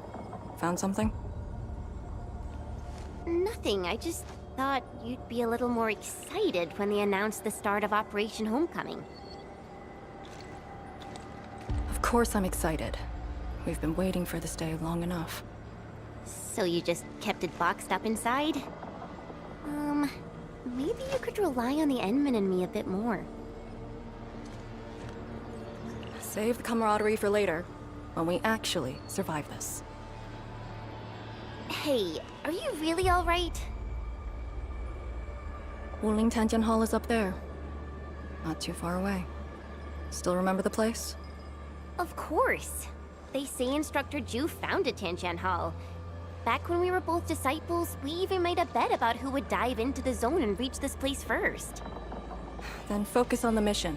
Found something? Nothing. I just thought you'd be a little more excited when they announced the start of Operation Homecoming. Of course I'm excited. We've been waiting for this day long enough. So you just kept it boxed up inside? Maybe you could rely on the Endman and me a bit more. Save the camaraderie for later, when we actually survive this. Hey, are you really alright? Wuling Tantian Hall is up there. Not too far away. Still remember the place? Of course. They say Instructor Ju founded Tiantian Hall. Back when we were both disciples, we even made a bet about who would dive into the zone and reach this place first. Then focus on the mission.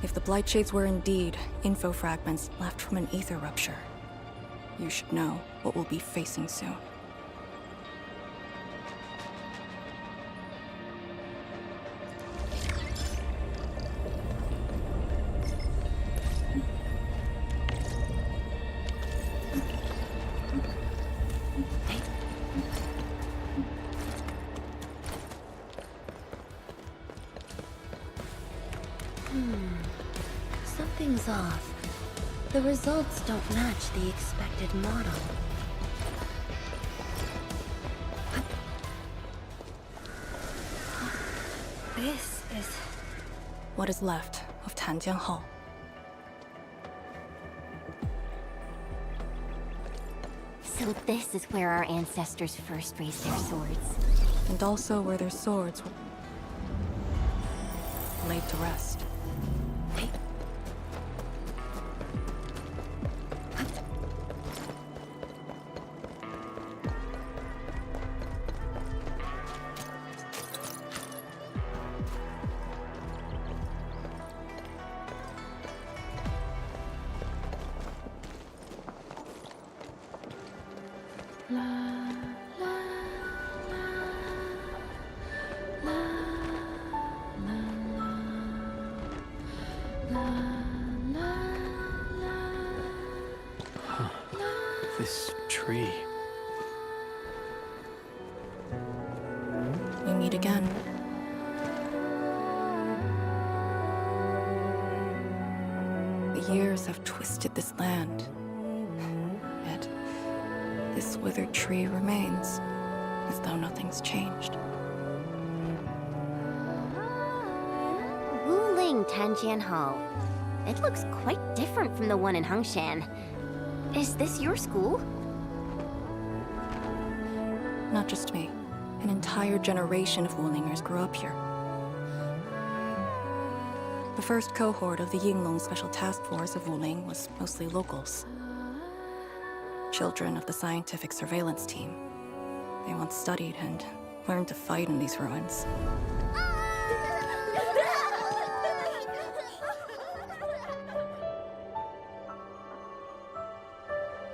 If the Blight Shades were indeed info fragments left from an ether rupture, you should know what we'll be facing soon. Something's off. The results don't match the expected model. This is... What is left of Tanjiang Hall. So this is where our ancestors first raised their swords. And also where their swords were laid to rest. This tree. We meet again. The years have twisted this land. Yet, this withered tree remains, as though nothing's changed. Wuling Tanjian Hall. It looks quite different from the one in Hengshan. Is this your school? Not just me. An entire generation of Wulingers grew up here. The first cohort of the Yinglong Special Task Force of Wuling was mostly locals. Children of the scientific surveillance team. They once studied and learned to fight in these ruins.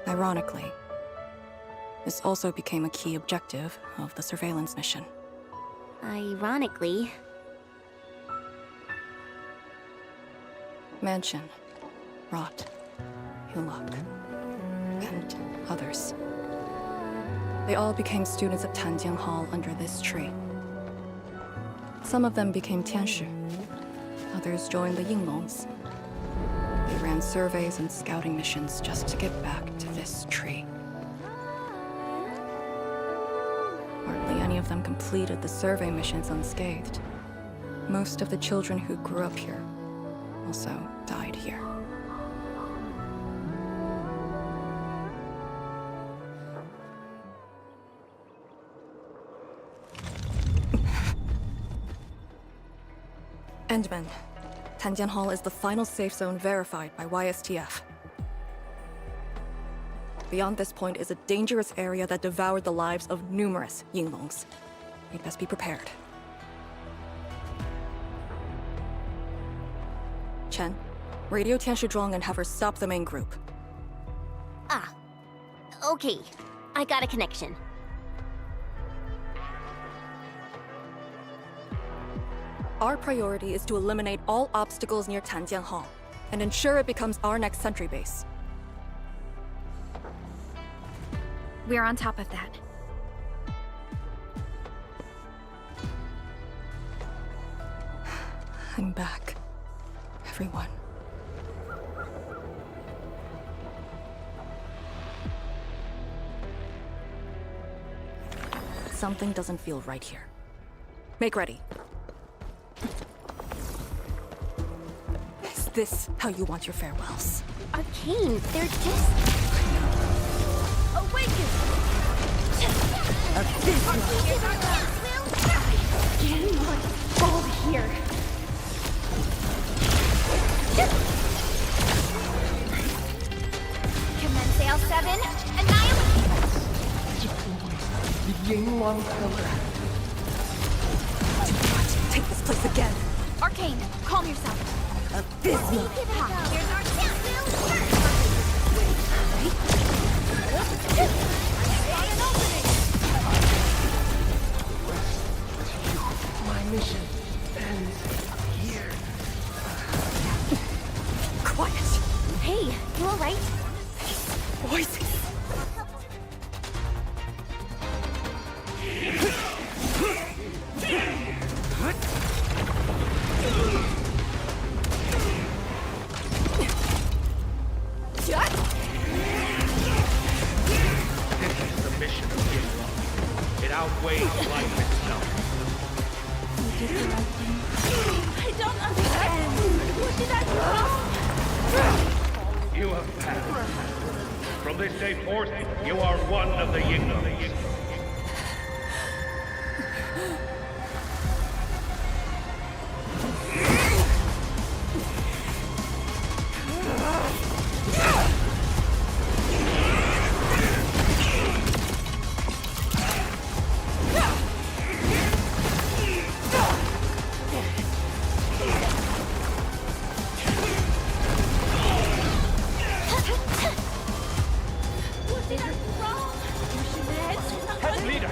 Ironically, this also became a key objective of the surveillance mission. Ironically. Mansion, Rot, Hulok, and others. They all became students at Tanjiang Hall under this tree. Some of them became Tianshi. Others joined the Yinglongs. They ran surveys and scouting missions just to get back to this tree. Hardly any of them completed the survey missions unscathed. Most of the children who grew up here also died here. Endman. Tanjian Hall is the final safe zone verified by YSTF. Beyond this point is a dangerous area that devoured the lives of numerous Yinglongs. We'd best be prepared. Chen, radio Tian Shizhuang and have her stop the main group. Ah. Okay. I got a connection. Our priority is to eliminate all obstacles near Tanjian Hall and ensure it becomes our next sentry base. We're on top of that. I'm back. Everyone. Something doesn't feel right here. Make ready. Is this how you want your farewells? Arcane, they're just... Awaken! Abysmal! Gold here. Commence L7. Annihilate. Take this place again. Arcane, calm yourself. Abysmal. Here's our chance. My mission ends here. Quiet. Hey, you alright? Voices. The mission of Yingluo. It outweighs life itself. I don't understand. What did I do? You have passed. From this day forth, you are one of the Yingluo. What did I do wrong? You should have Head leader!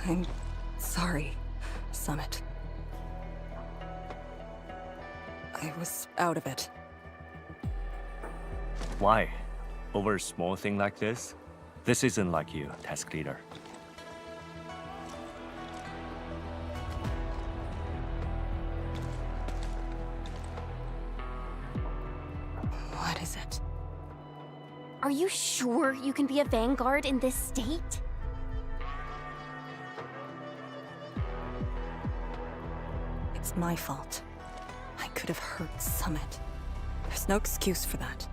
I'm sorry, Summit. I was out of it. Why? Over a small thing like this? This isn't like you, task leader. What is it? Are you sure you can be a vanguard in this state? It's my fault. I could have hurt Summit. There's no excuse for that.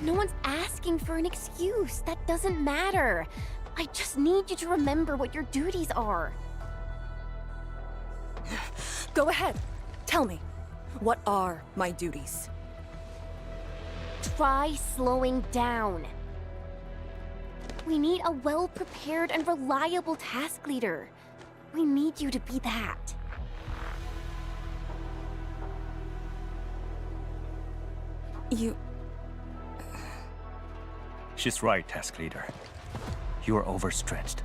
No one's asking for an excuse. That doesn't matter. I just need you to remember what your duties are. Go ahead. Tell me. What are my duties? Try slowing down. We need a well-prepared and reliable task leader. We need you to be that. You... She's right, task leader. You are overstretched.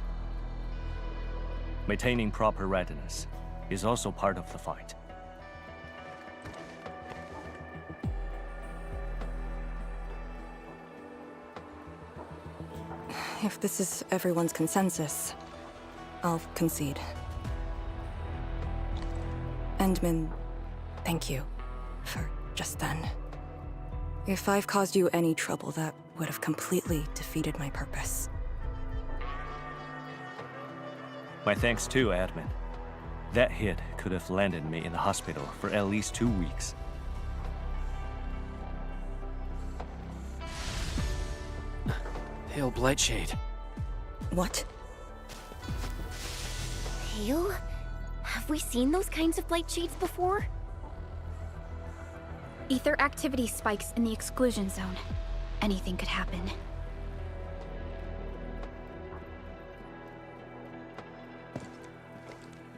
Maintaining proper readiness is also part of the fight. If this is everyone's consensus, I'll concede. Endman, thank you for just then. If I've caused you any trouble, that would have completely defeated my purpose. My thanks too, admin. That hit could have landed me in the hospital for at least 2 weeks. Hail Blightshade. What? Pale? Have we seen those kinds of blight shades before? Ether activity spikes in the exclusion zone. Anything could happen.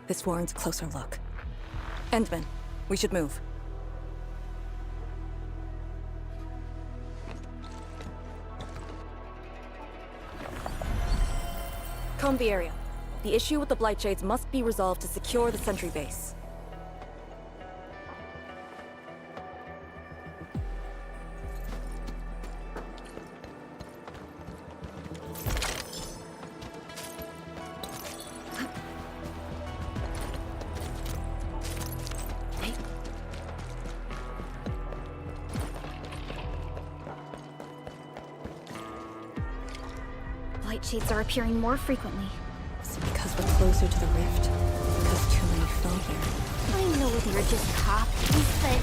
This warrants a closer look. Endman, we should move. Comb the area. The issue with the Blightshades must be resolved to secure the sentry base. Blightshades are appearing more frequently. Is it because we're closer to the rift? Because too many fell here? I know they're just copies, but...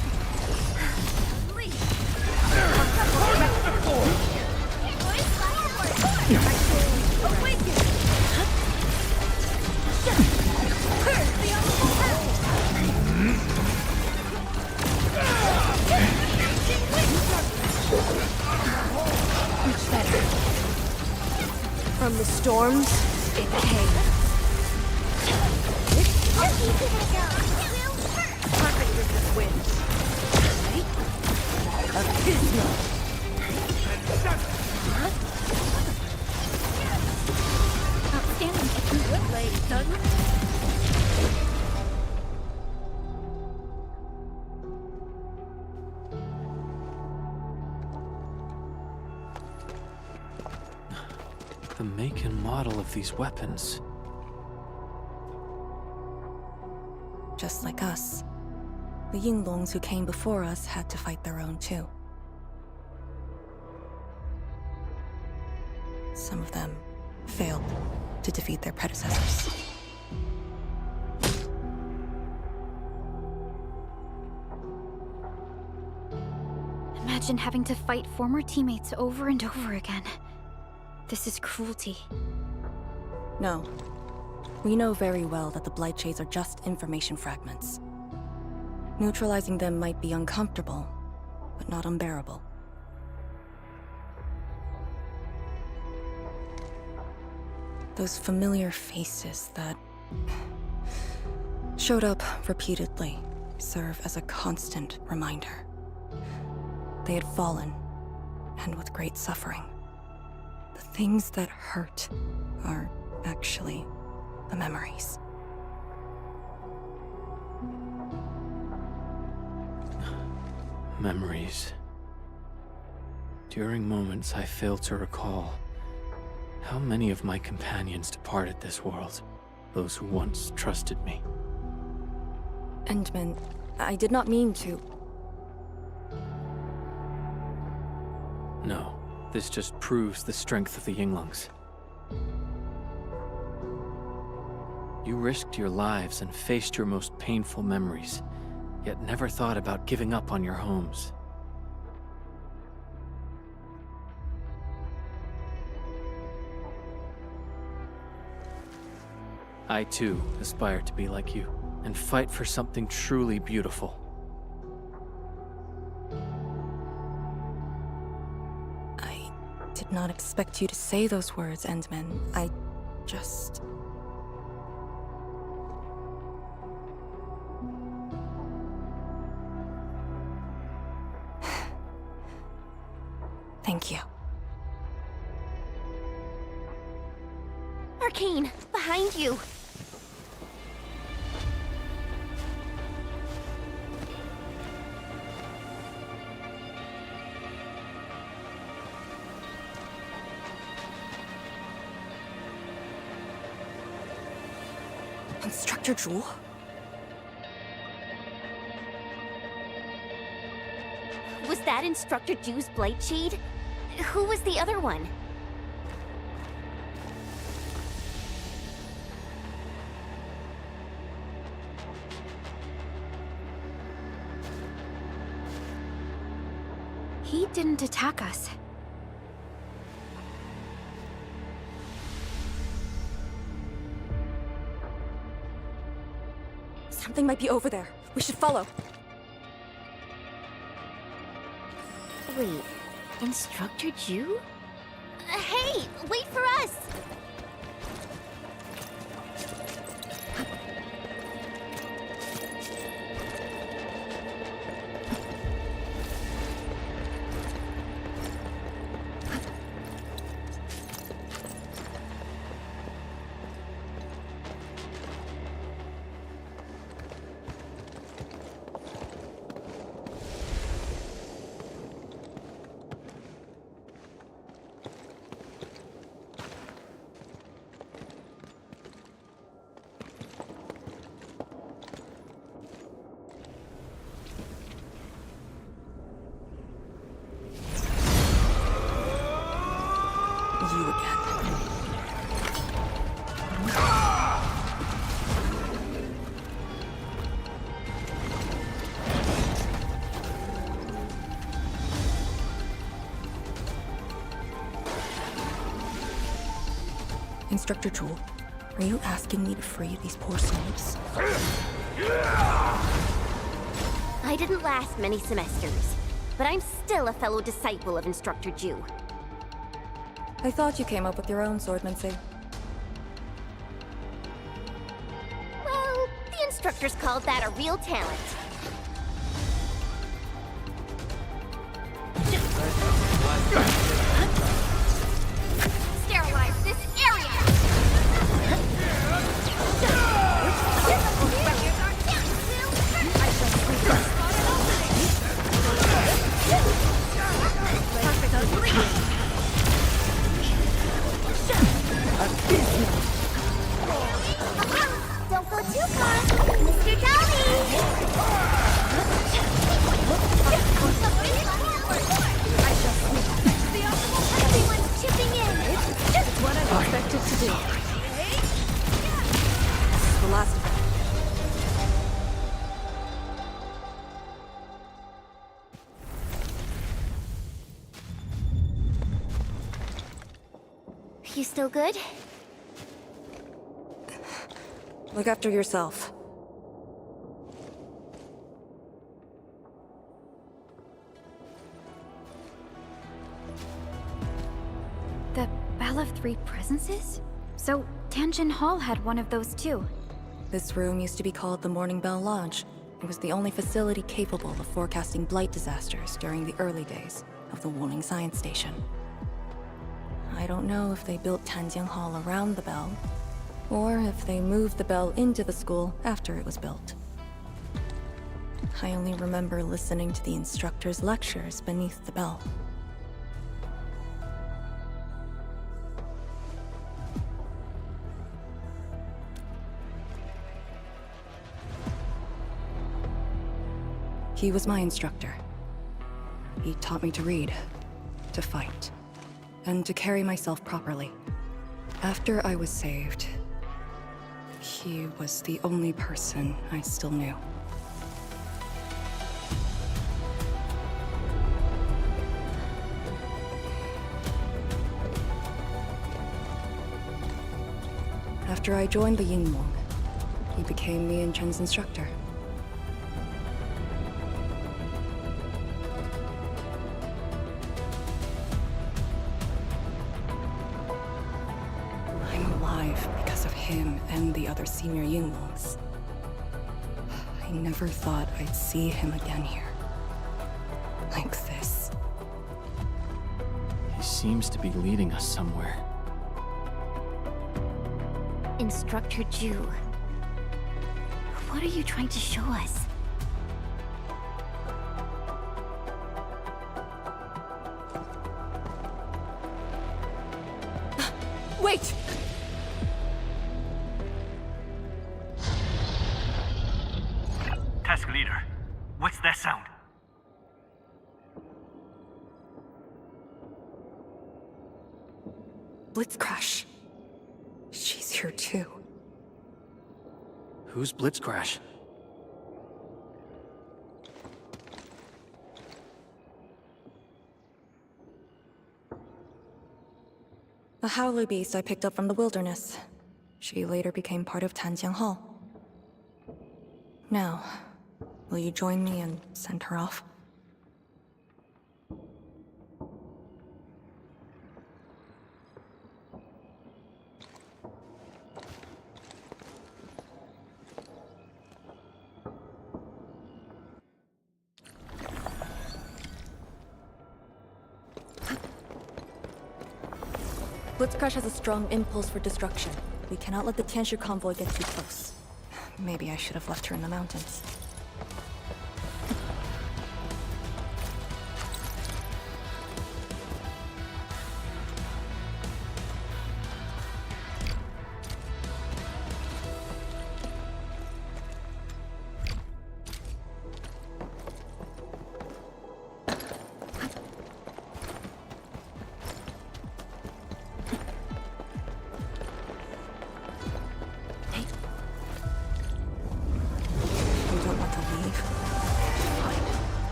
Much better. From the storms, it came. Perfect with wind. Abysmal. Outstanding. Good lady, son. The make and model of these weapons. Just like us, the Yinglongs who came before us had to fight their own too. Some of them failed to defeat their predecessors. Imagine having to fight former teammates over and over again. This is cruelty. No. We know very well that the Blightshades are just information fragments. Neutralizing them might be uncomfortable, but not unbearable. Those familiar faces that showed up repeatedly serve as a constant reminder. They had fallen, and with great suffering. The things that hurt are actually the memories. Memories. During moments I fail to recall, how many of my companions departed this world, those who once trusted me. Endman, I did not mean to. No, this just proves the strength of the Yinglongs. You risked your lives and faced your most painful memories, yet never thought about giving up on your homes. I too aspire to be like you, and fight for something truly beautiful. I did not expect you to say those words, Endman. I just... Thank you. Arcane, behind you! Instructor Jewel? Was that Instructor Jew's Blightshade? Who was the other one? He didn't attack us. Something might be over there. We should follow. Wait, Instructor Jew? Hey, wait for us! Instructor Jewel, are you asking me to free these poor souls? I didn't last many semesters, but I'm still a fellow disciple of Instructor Jew. I thought you came up with your own swordmancy. Well, the instructors called that a real talent. Sterilize this area! Don't go too far, Mr. Dolly! Everyone's chipping in! It's what I'm expected to do. The last of it. You still good? Look after yourself. The Bell of Three Presences? So, Tanjin Hall had one of those too. This room used to be called the Morning Bell Lodge. It was the only facility capable of forecasting blight disasters during the early days of the Wuling Science Station. I don't know if they built Tanjin Hall around the bell, or if they moved the bell into the school after it was built. I only remember listening to the instructor's lectures beneath the bell. He was my instructor. He taught me to read, to fight, and to carry myself properly. After I was saved, he was the only person I still knew. After I joined the Yingwang, he became me and Chen's instructor. Him and the other senior Yingwangs. I never thought I'd see him again here. Like this. He seems to be leading us somewhere. Instructor Jew. What are you trying to show us? Wait! Task leader, what's that sound? Blitzcrash. She's here too. Who's Blitzcrash? A howler beast I picked up from the wilderness. She later became part of Tanjiang Hall. Now, will you join me and send her off? Blitzcrash has a strong impulse for destruction. We cannot let the Tianshi convoy get too close. Maybe I should have left her in the mountains.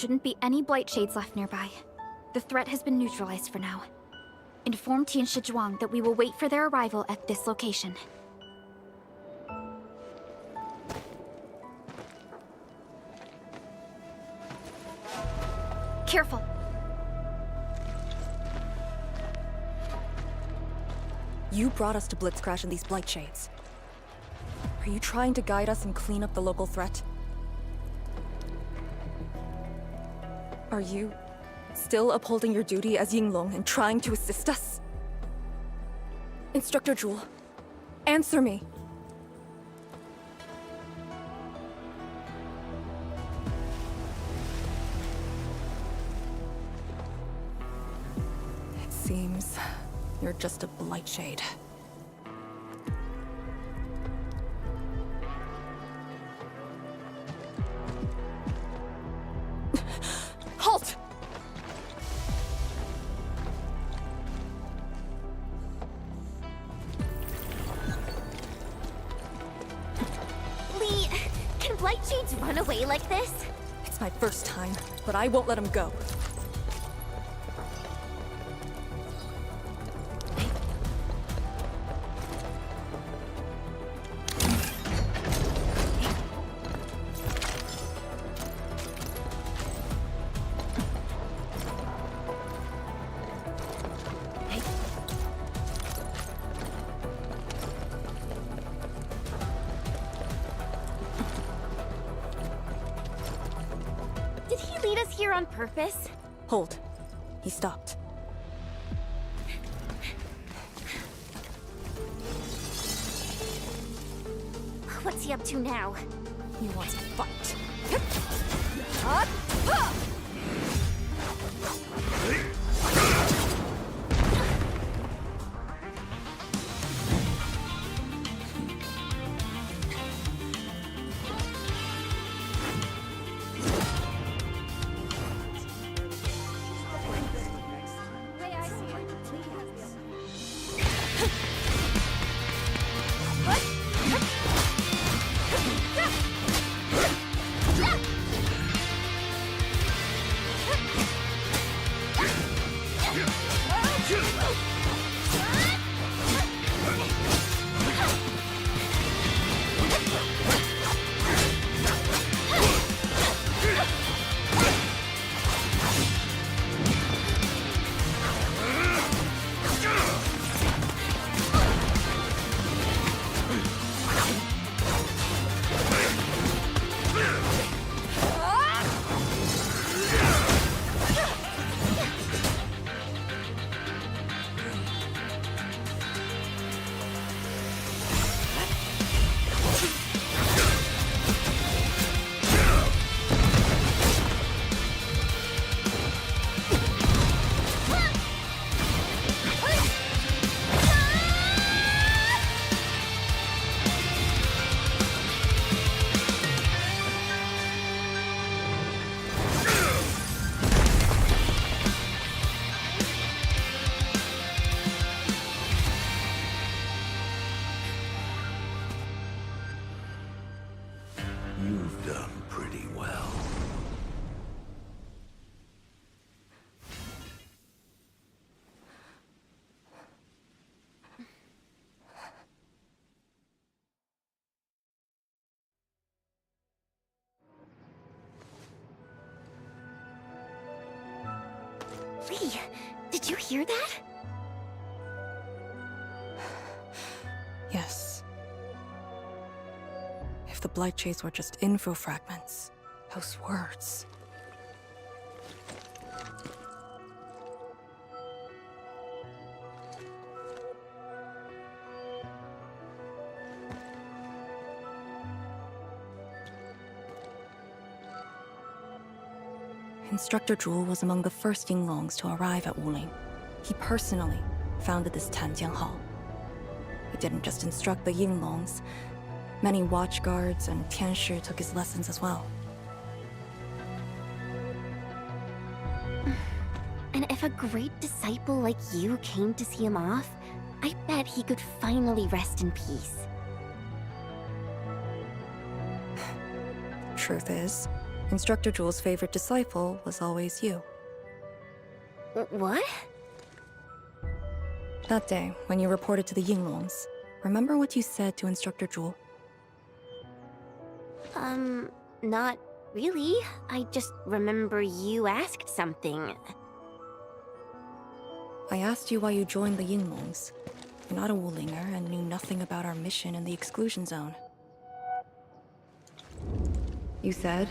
shouldn't be any Blight Shades left nearby. The threat has been neutralized for now. Inform Tianshi Zhuang that we will wait for their arrival at this location. Careful! You brought us to Blitzcrash in these Blight Shades. Are you trying to guide us and clean up the local threat? Are you still upholding your duty as Yinglong and trying to assist us? Instructor Jewel, answer me! It seems you're just a Blight Shade. Halt! Lee, can Blight Shades run away like this? It's my first time, but I won't let him go. Did he lead us here on purpose? Hold. He stopped. What's he up to now? He wants to fight. You've done pretty well. Lee, did you hear that? Yes. If the Blight Shades were just info fragments, those words. Instructor Zhuo was among the first Yinglongs to arrive at Wuling. He personally founded this Tanjiang Hall. He didn't just instruct the Yinglongs. Many watchguards and Tianshi took his lessons as well. And if a great disciple like you came to see him off, I bet he could finally rest in peace. Truth is, Instructor Jewel's favorite disciple was always you. What? That day, when you reported to the Yinglongs, remember what you said to Instructor Jewel? Not really. I just remember you asked something. I asked you why you joined the Yinglongs. You're not a Wulinger and knew nothing about our mission in the exclusion zone. You said,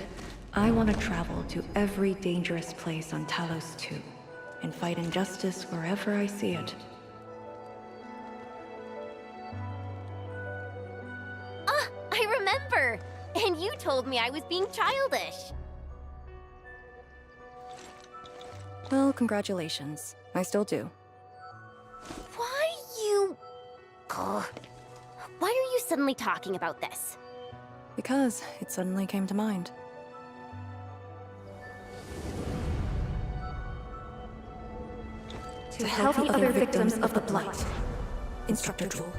I want to travel to every dangerous place on Talos 2 and fight injustice wherever I see it. Ah, I remember! And you told me I was being childish. Well, congratulations. I still do. Why you... Ugh. Why are you suddenly talking about this? Because it suddenly came to mind. To help the other victims of the Blight. Instructor Jewel.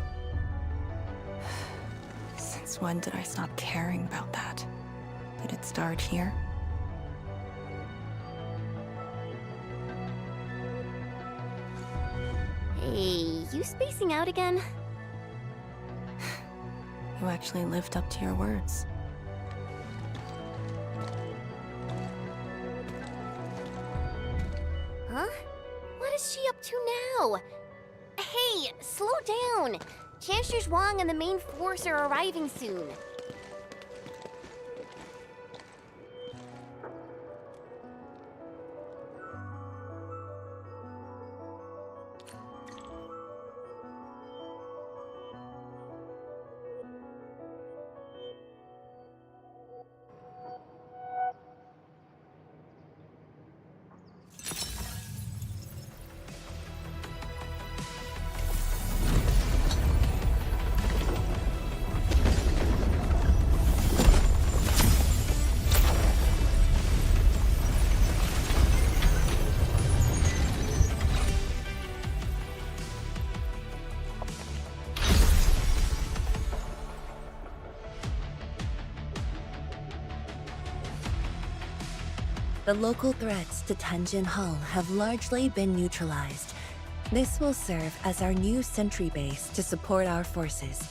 Since when did I stop caring about that? Did it start here? Hey, you spacing out again? You actually lived up to your words. Huh? What is she up to now? Hey, slow down! Chancellor Zhuang and the main force are arriving soon. The local threats to Tanjin Hall have largely been neutralized. This will serve as our new sentry base to support our forces.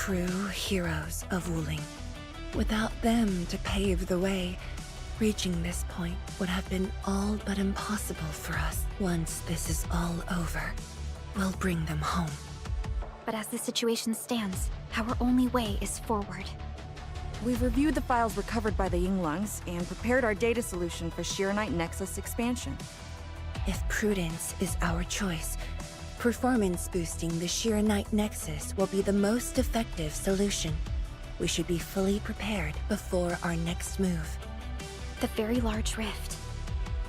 true heroes of Wuling. Without them to pave the way, reaching this point would have been all but impossible for us. Once this is all over, we'll bring them home. But as the situation stands, our only way is forward. We've reviewed the files recovered by the Yinglungs and prepared our data solution for Shiranite Nexus expansion. If prudence is our choice, performance boosting the Shiranite Nexus will be the most effective solution. We should be fully prepared before our next move. The very large rift.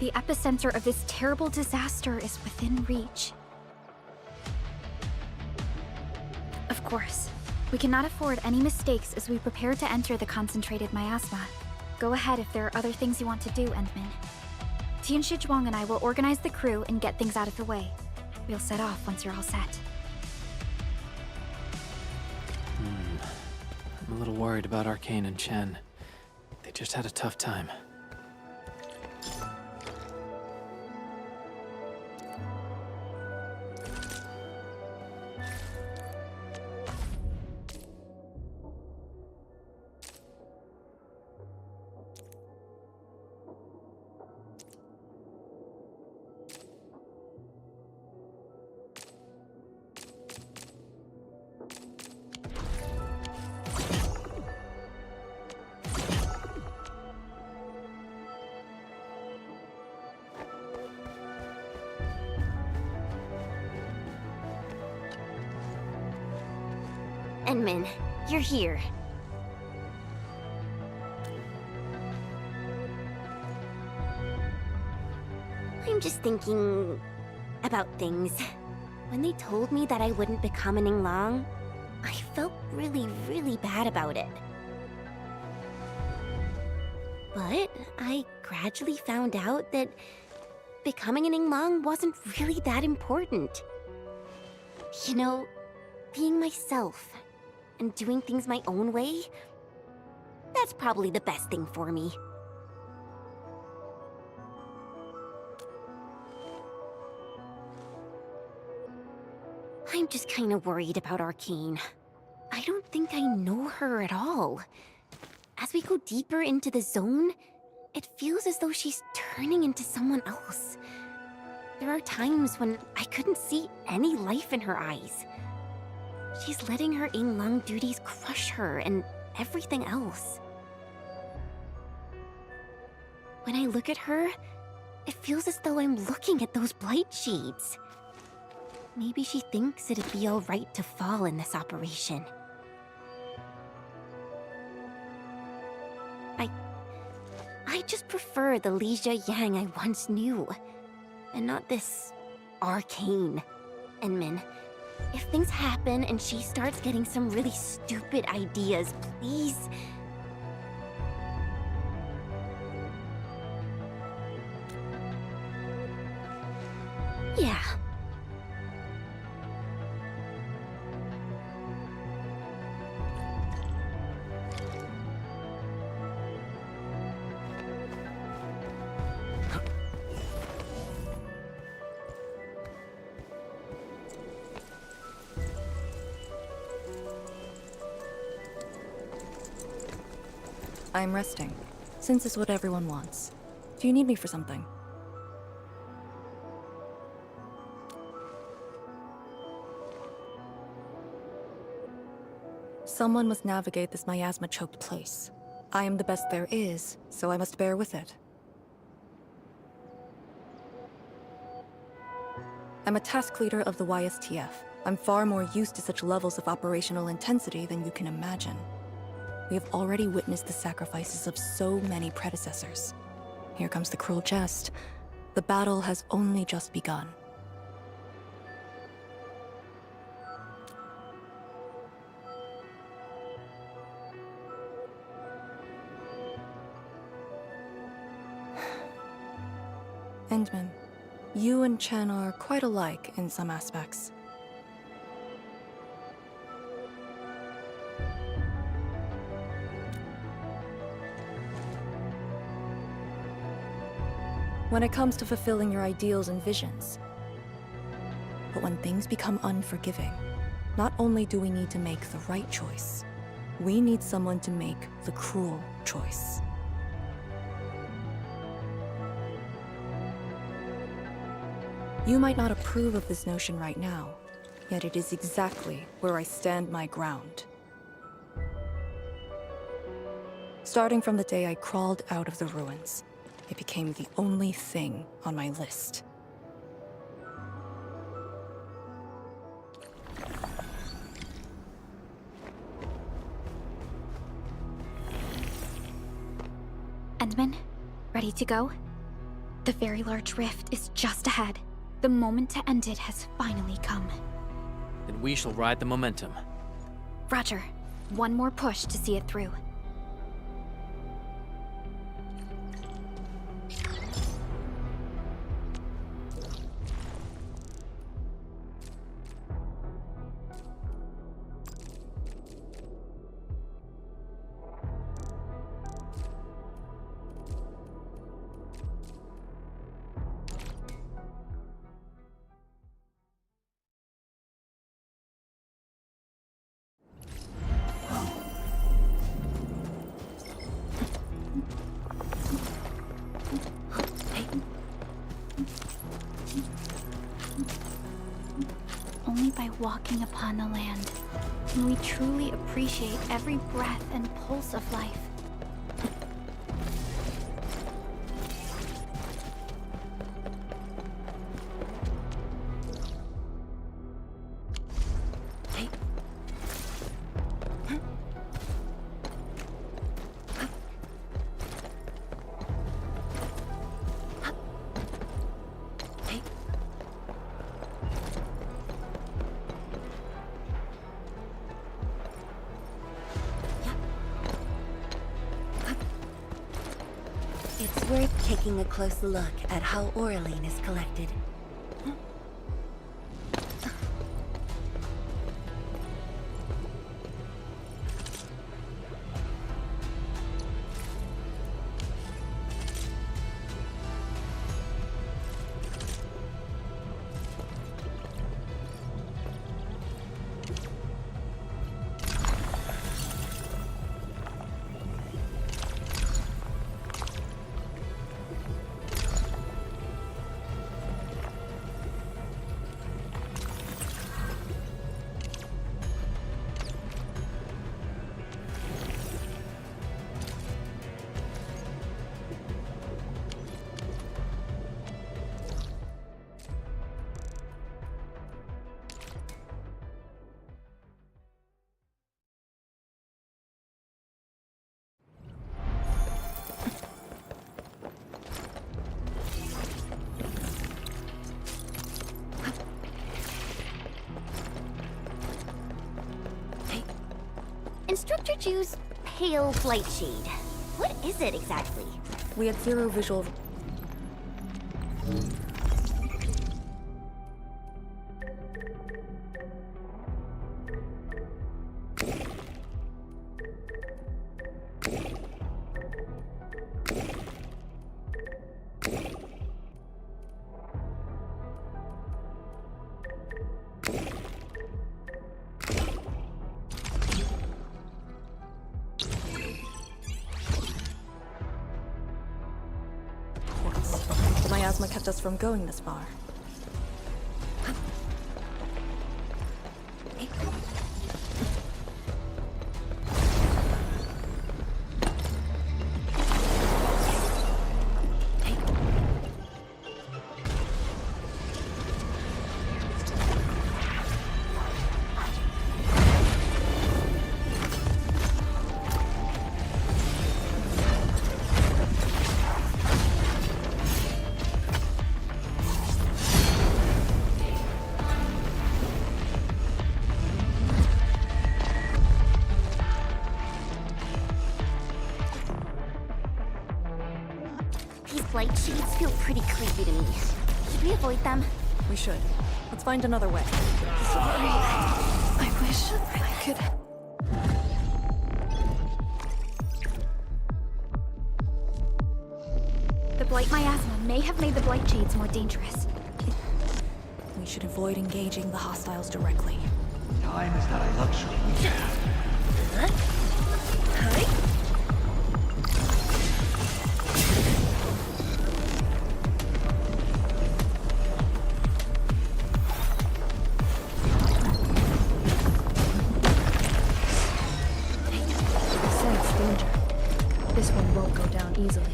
The epicenter of this terrible disaster is within reach. Of course, we cannot afford any mistakes as we prepare to enter the concentrated miasma. Go ahead if there are other things you want to do, Endman. Tian Shizhuang and I will organize the crew and get things out of the way. We'll set off once you're all set. I'm a little worried about Arcane and Chen. They just had a tough time. Endman, you're here. I'm just thinking about things. When they told me that I wouldn't become an Yinglong, I felt really, really bad about it. But I gradually found out that becoming an Yinglong wasn't really that important. You know, being myself and doing things my own way, that's probably the best thing for me. I'm just kind of worried about Arcane. I don't think I know her at all. As we go deeper into the zone, it feels as though she's turning into someone else. There are times when I couldn't see any life in her eyes. She's letting her Yinglong duties crush her and everything else. When I look at her, it feels as though I'm looking at those blight shades. Maybe she thinks it'd be alright to fall in this operation. I just prefer the Li Yang I once knew, and not this Arcane. Endman, if things happen and she starts getting some really stupid ideas, please... Yeah. I'm resting, since it's what everyone wants. Do you need me for something? Someone must navigate this miasma-choked place. I am the best there is, so I must bear with it. I'm a task leader of the YSTF. I'm far more used to such levels of operational intensity than you can imagine. We have already witnessed the sacrifices of so many predecessors. Here comes the cruel jest. The battle has only just begun. Endman, you and Chen are quite alike in some aspects. When it comes to fulfilling your ideals and visions. But when things become unforgiving, Not only do we need to make the right choice, we need someone to make the cruel choice. You might not approve of this notion right now, yet it is exactly where I stand my ground. Starting from the day I crawled out of the ruins, it became the only thing on my list. Endman, ready to go? The very large rift is just ahead. The moment to end it has finally come. Then we shall ride the momentum. Roger. One more push to see it through. Only by walking upon the land can we truly appreciate every breath and pulse of life. It's worth taking a close look at how Oraline is collected. Instructor Ju's pale flight shade. What is it exactly? We had zero visual... The miasma kept us from going this far. Light shades feel pretty creepy to me. Should we avoid them? We should. Let's find another way. Sorry. I wish I could... The blight miasma may have made the blight shades more dangerous. We should avoid engaging the hostiles directly. Time is not a luxury we have. Sense danger. This one won't go down easily.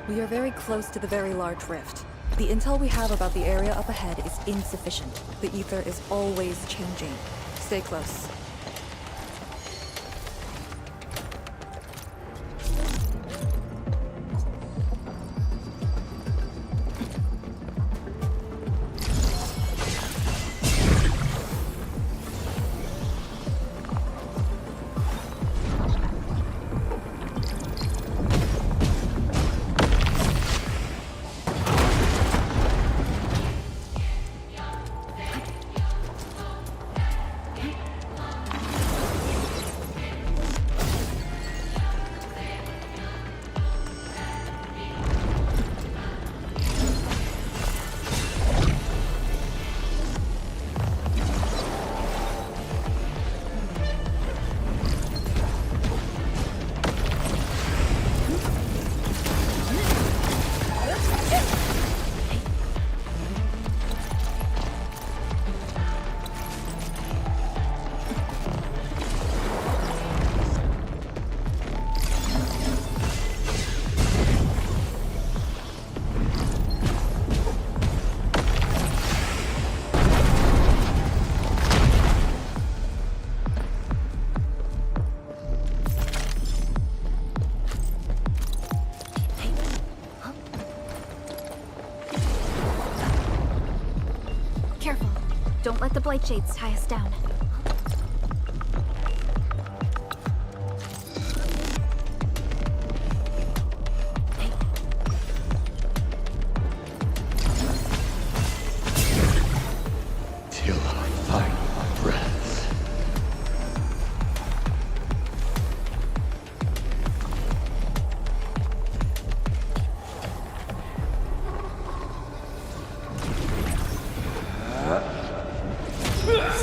We are very close to the very large rift. The intel we have about the area up ahead is insufficient. The ether is always changing. Stay close. Careful. Don't let the Blight Shades tie us down. Till our final breaths.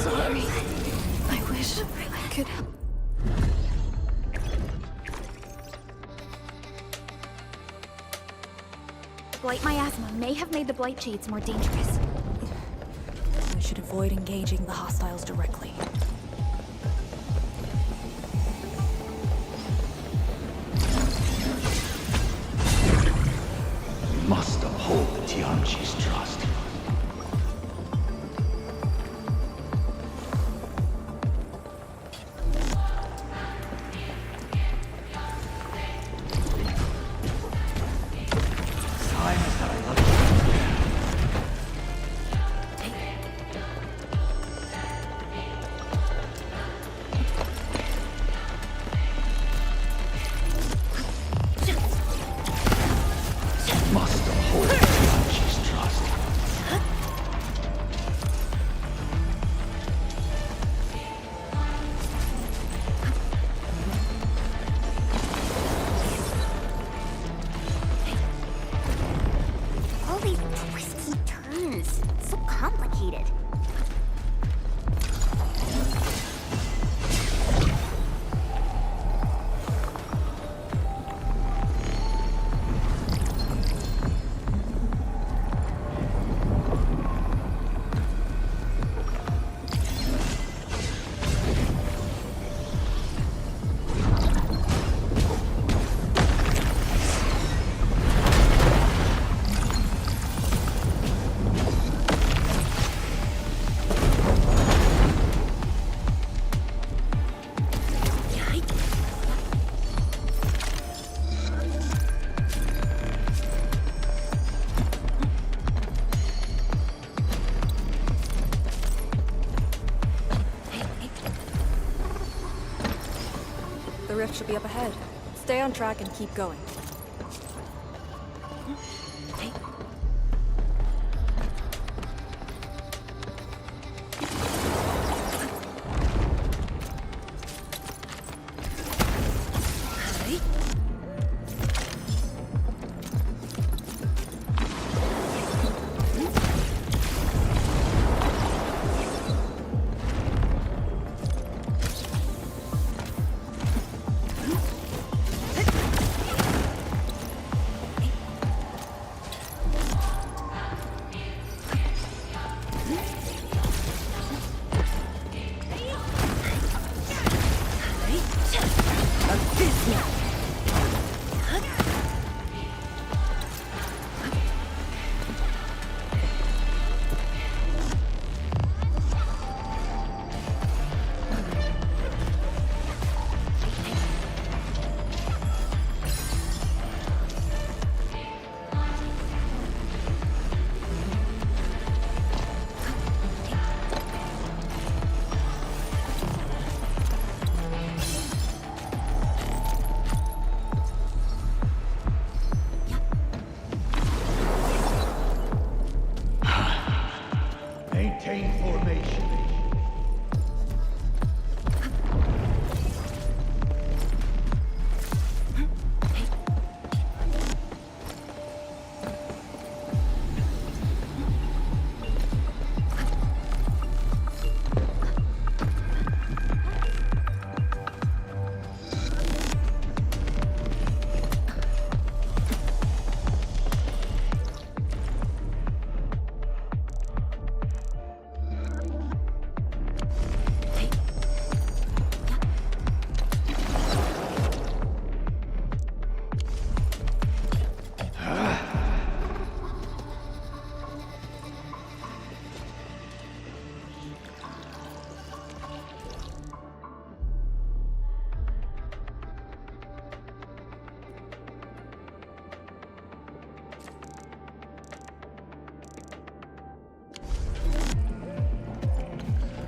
Sorry. I wish I could help. Blight miasma may have made the Blight Shades more dangerous. We should avoid engaging the hostiles directly. We must uphold the Tianqi's trust. Time is not a luxury we have. Must uphold the Tianqi's trust. All these twists and turns. So complicated. The rift should be up ahead. Stay on track and keep going. Maintain formation.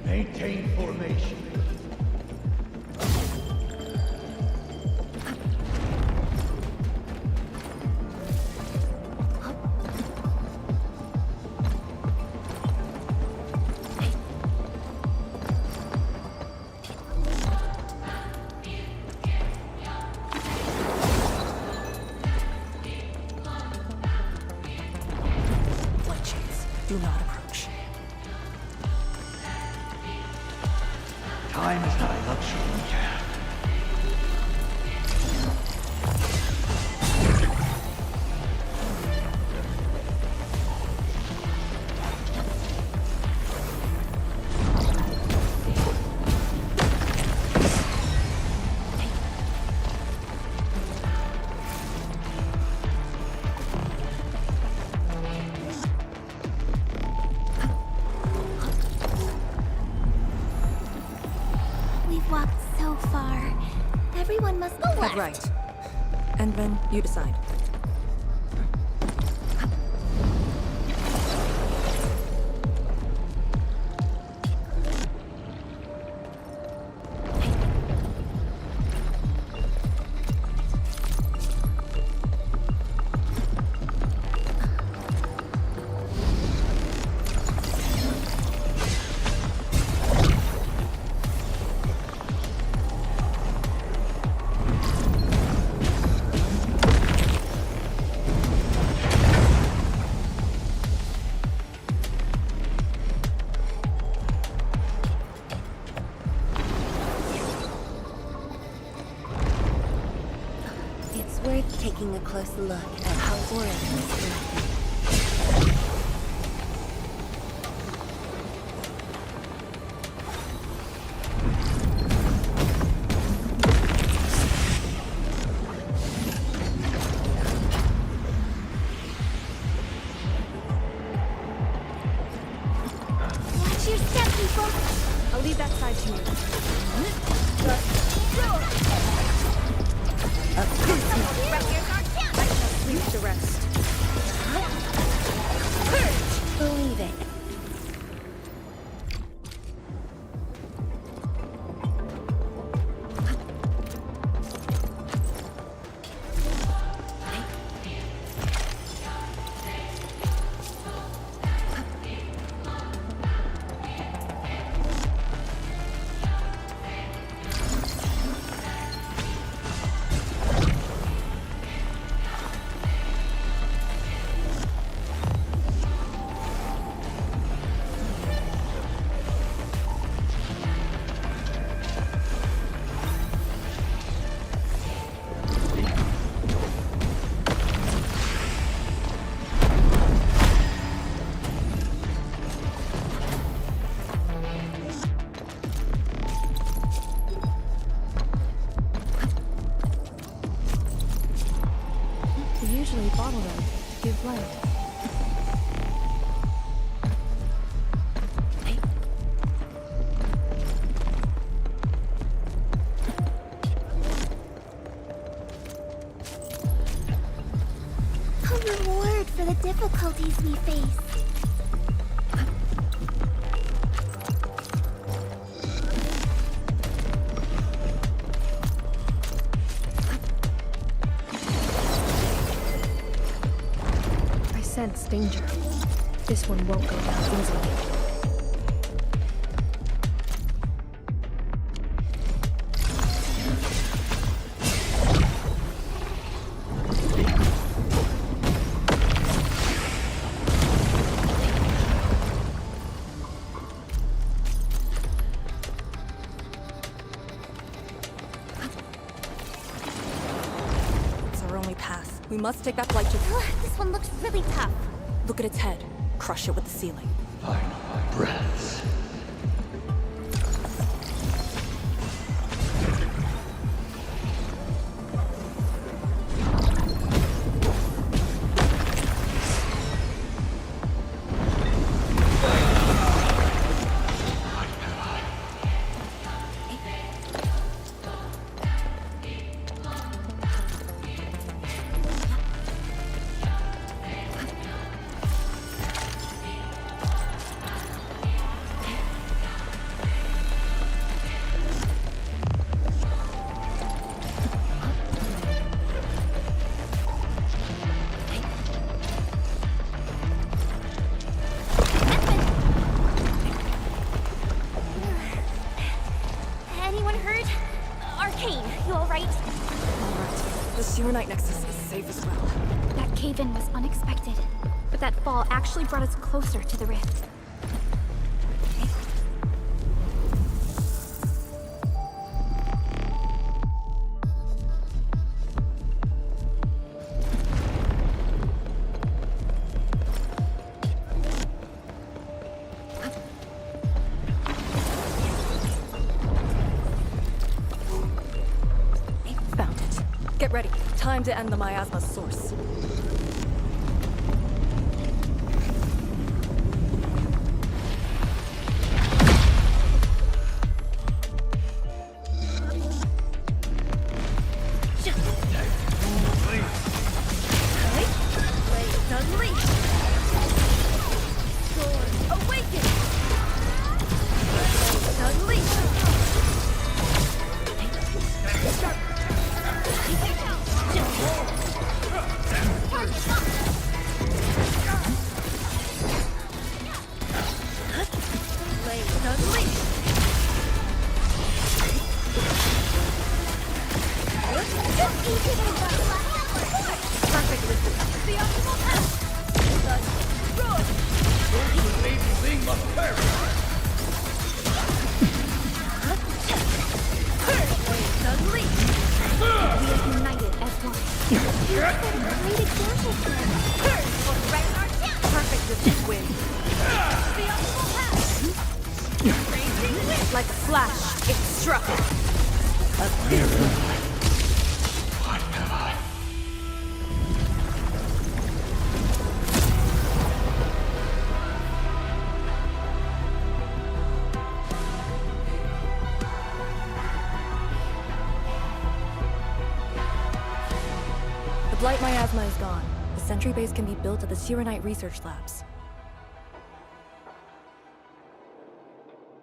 Maintain formation. Do not approach. Time is not a luxury. We've walked so far. Everyone must go left. Right. And then you decide. It's worth taking a close look at how Aura is collected. Watch your step, people. I'll leave that side to you. Rapiers are down. I shall sleep the rest. usually bottle them to give light. A reward for the difficulties we face. I sense danger. This one won't go down easily. It's our only path. We must take that blight to... This one looks really tough. Look at its head. Crush it with the ceiling. Final breaths. Anyone hurt? Arcane, you alright? Alright. The Serenite Nexus is safe as well. That cave-in was unexpected, but that fall actually brought us closer to the rift. Found it. Get ready. Time to end the miasma's source. United as one. Great example, Perfect with this wind. Like a flash, it struck. What have I? The blight miasma is gone. The sentry base can be built at the Serenite research labs.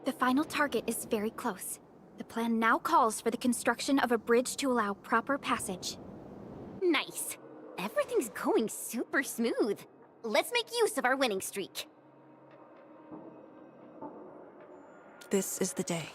The final target is very close. The plan now calls for the construction of a bridge to allow proper passage. Nice. Everything's going super smooth. Let's make use of our winning streak. This is the day.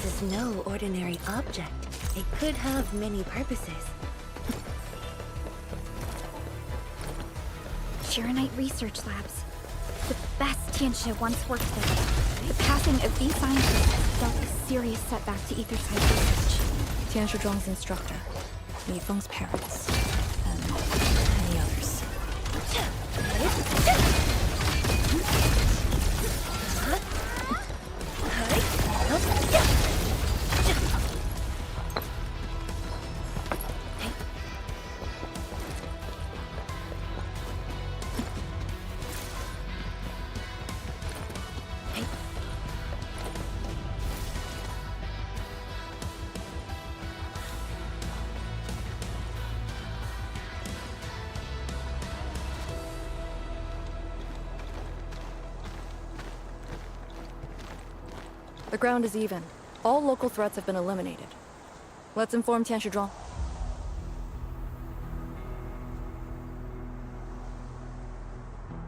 This is no ordinary object. It could have many purposes. Shiranite Research Labs. The best Tianxia once worked there. The passing of these scientists dealt a serious setback to Etherside research. Tianxia Zhuang's instructor, Mi Feng's parents, and many others. The ground is even. All local threats have been eliminated. Let's inform Tianxia Zhuang.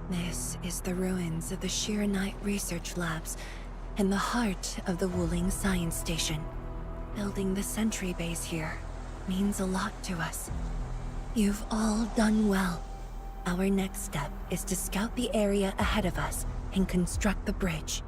This is the ruins of the Shiranite Research Labs, in the heart of the Wuling Science Station. Building the sentry base here means a lot to us. You've all done well. Our next step is to scout the area ahead of us and construct the bridge.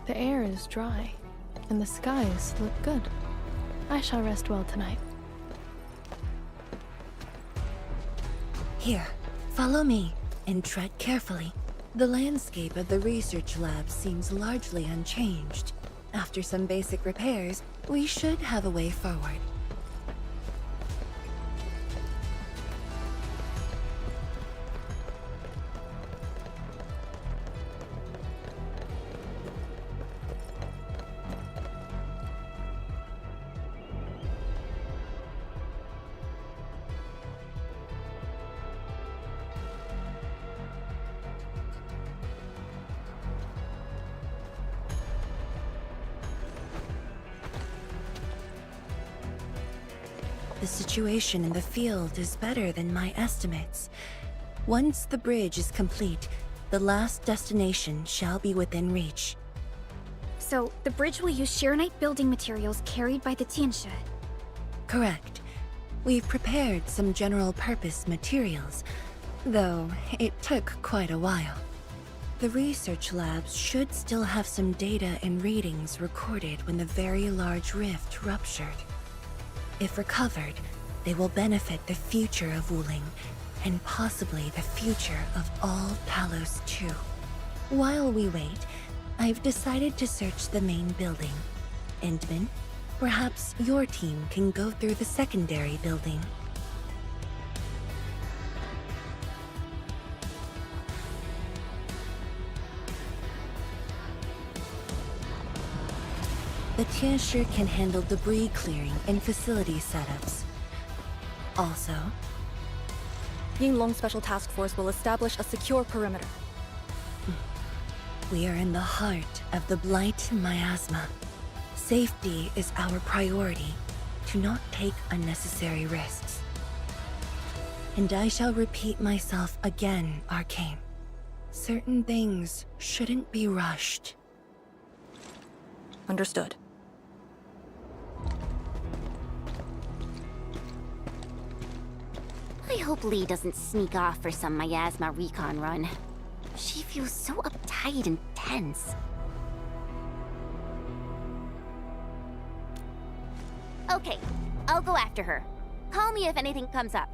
The air is dry, and the skies look good. I shall rest well tonight. Here, follow me, and tread carefully. The landscape of the research lab seems largely unchanged. After some basic repairs, we should have a way forward. The situation in the field is better than my estimates. Once the bridge is complete, the last destination shall be within reach. So, the bridge will use Shiranite building materials carried by the Tianxia. Correct. We've prepared some general-purpose materials, though it took quite a while. The research labs should still have some data and readings recorded when the very large rift ruptured. If recovered, they will benefit the future of Wuling, and possibly the future of all Talos too. While we wait, I've decided to search the main building. Endman, perhaps your team can go through the secondary building. The Tianxia can handle debris clearing and facility setups. Also, Yinglong Special Task Force will establish a secure perimeter. We are in the heart of the Blight miasma. Safety is our priority. Do not take unnecessary risks. And I shall repeat myself again, Arcane. Certain things shouldn't be rushed. Understood. I hope Lee doesn't sneak off for some miasma recon run. She feels so uptight and tense. Okay, I'll go after her. Call me if anything comes up.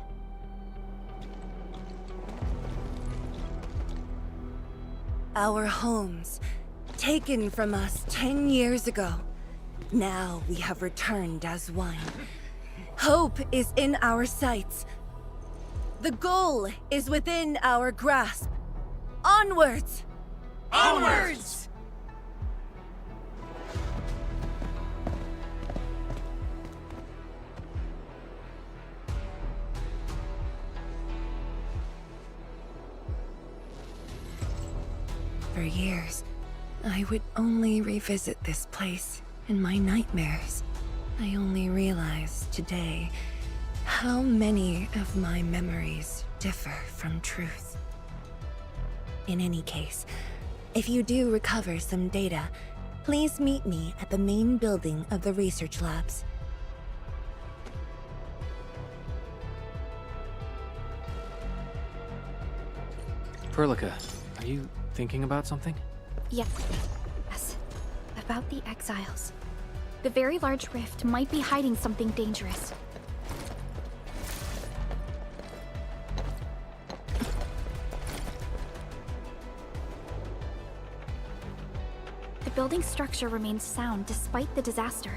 Our homes, taken from us 10 years ago. Now we have returned as one. Hope is in our sights. The goal is within our grasp. Onwards! Onwards! For years, I would only revisit this place in my nightmares. I only realized today how many of my memories differ from truth. In any case, if you do recover some data, please meet me at the main building of the research labs. Perlica, are you thinking about something? Yes. About the exiles. The very large rift might be hiding something dangerous. The building's structure remains sound despite the disaster.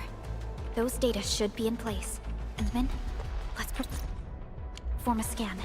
Those data should be in place. And then, let's perform a scan.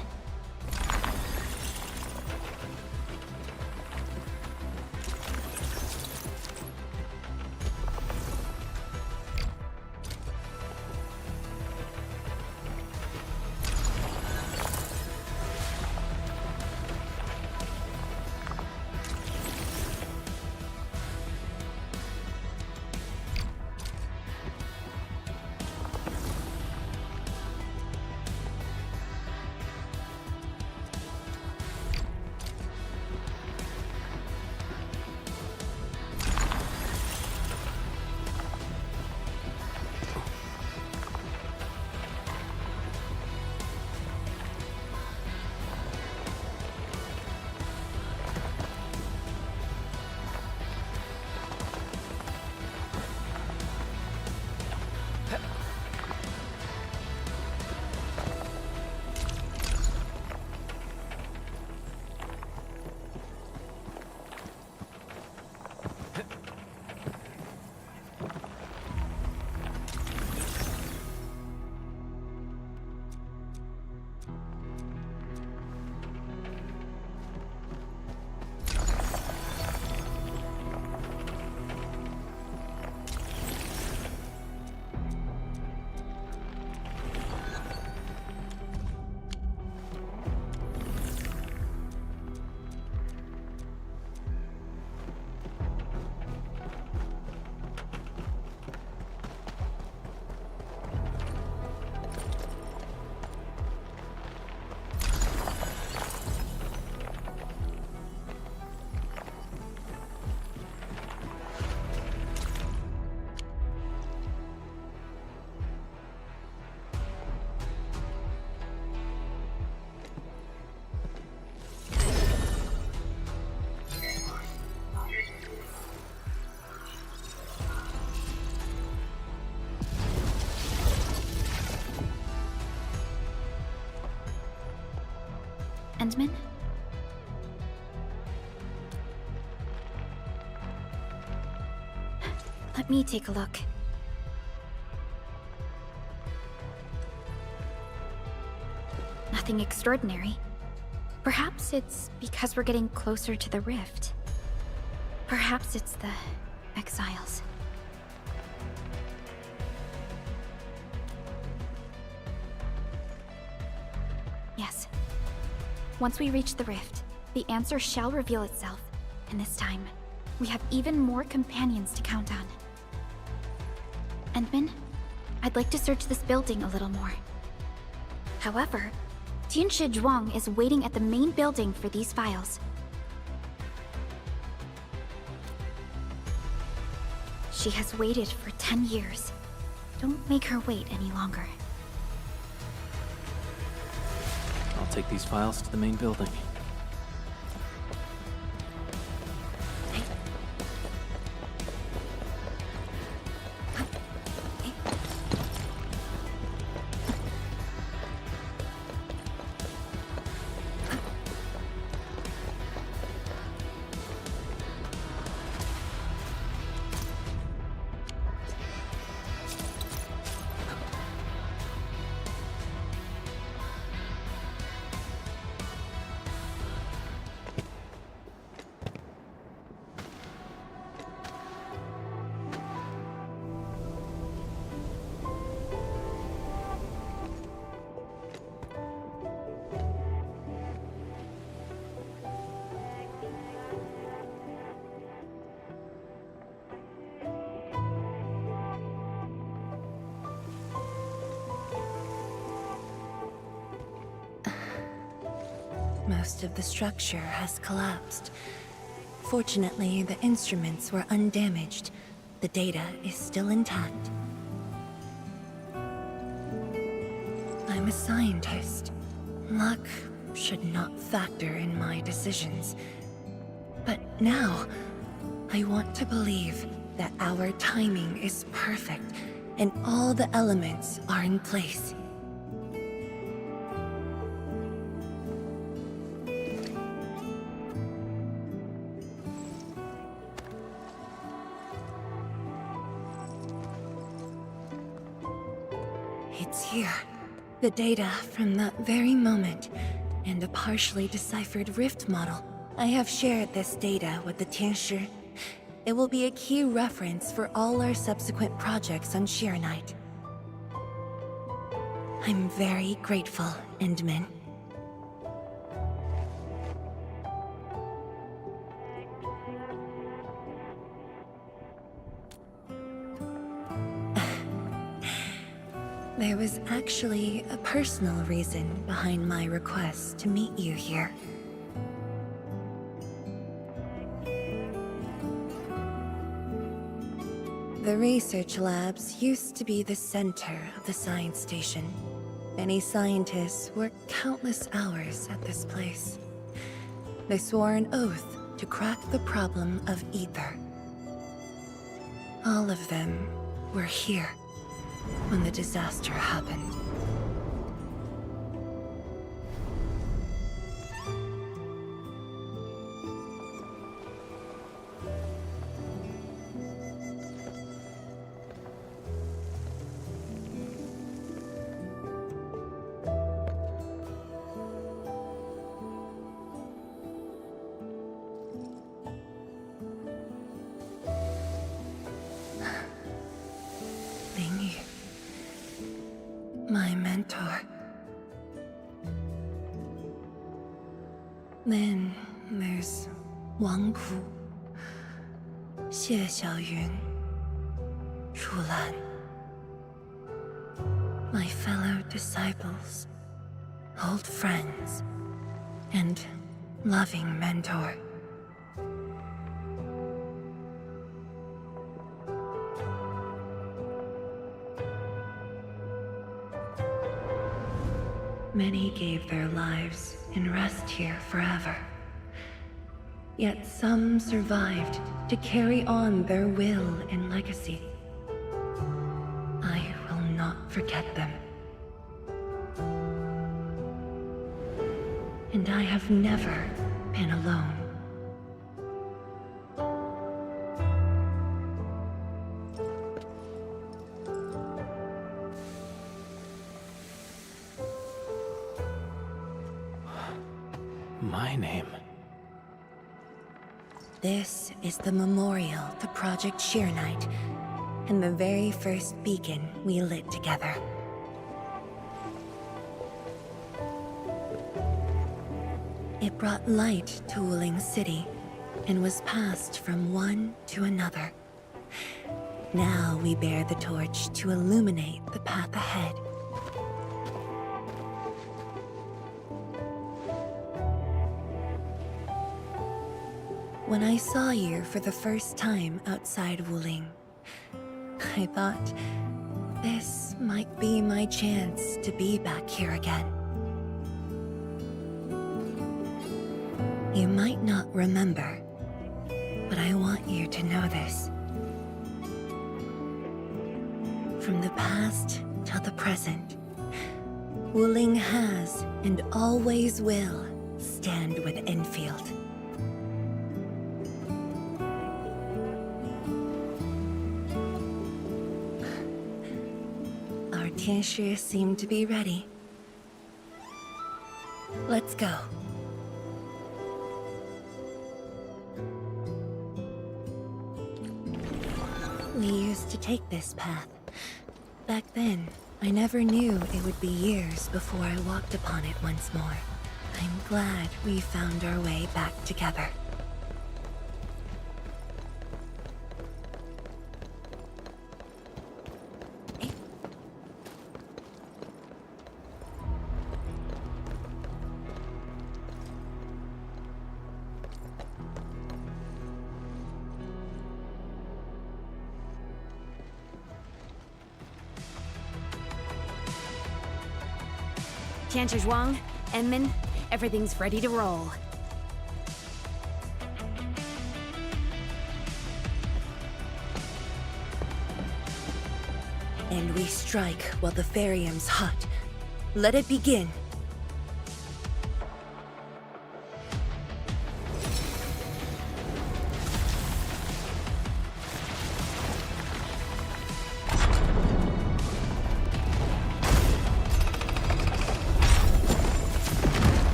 Endman? Let me take a look. Nothing extraordinary. Perhaps it's because we're getting closer to the rift. Perhaps it's the exiles. Yes. Once we reach the rift, the answer shall reveal itself, and this time, we have even more companions to count on. Endman, I'd like to search this building a little more. However, Tianshi Zhuang is waiting at the main building for these files. She has waited for 10 years. Don't make her wait any longer. I'll take these files to the main building. most of the structure has collapsed. Fortunately, the instruments were undamaged. The data is still intact. I'm a scientist. Luck should not factor in my decisions. But now, I want to believe that our timing is perfect and all the elements are in place. It's here. The data from that very moment, and a partially deciphered rift model. I have shared this data with the Tianshi. It will be a key reference for all our subsequent projects on Shirenite. I'm very grateful, Endman. There was actually a personal reason behind my request to meet you here. The research labs used to be the center of the science station. Many scientists worked countless hours at this place. They swore an oath to crack the problem of ether. All of them were here when the disaster happened. My mentor. Then there's Wang Ku, Xie Xiaoyun, Shu Lan. My fellow disciples, old friends, and loving mentor. Many gave their lives and rest here forever. Yet some survived to carry on their will and legacy. I will not forget them. And I have never been alone. My name. This is the memorial to Project Shirenite, and the very first beacon we lit together. It brought light to Wuling City, and was passed from one to another. Now we bear the torch to illuminate the path ahead. When I saw you for the first time outside Wuling, I thought this might be my chance to be back here again. You might not remember, but I want you to know this. From the past till the present, Wuling has and always will stand with Endfield. Our Tianshi seem to be ready. Let's go. We used to take this path. Back then, I never knew it would be years before I walked upon it once more. I'm glad we found our way back together. Tianzhuang, Enman, everything's ready to roll. And we strike while the Therium's hot. Let it begin.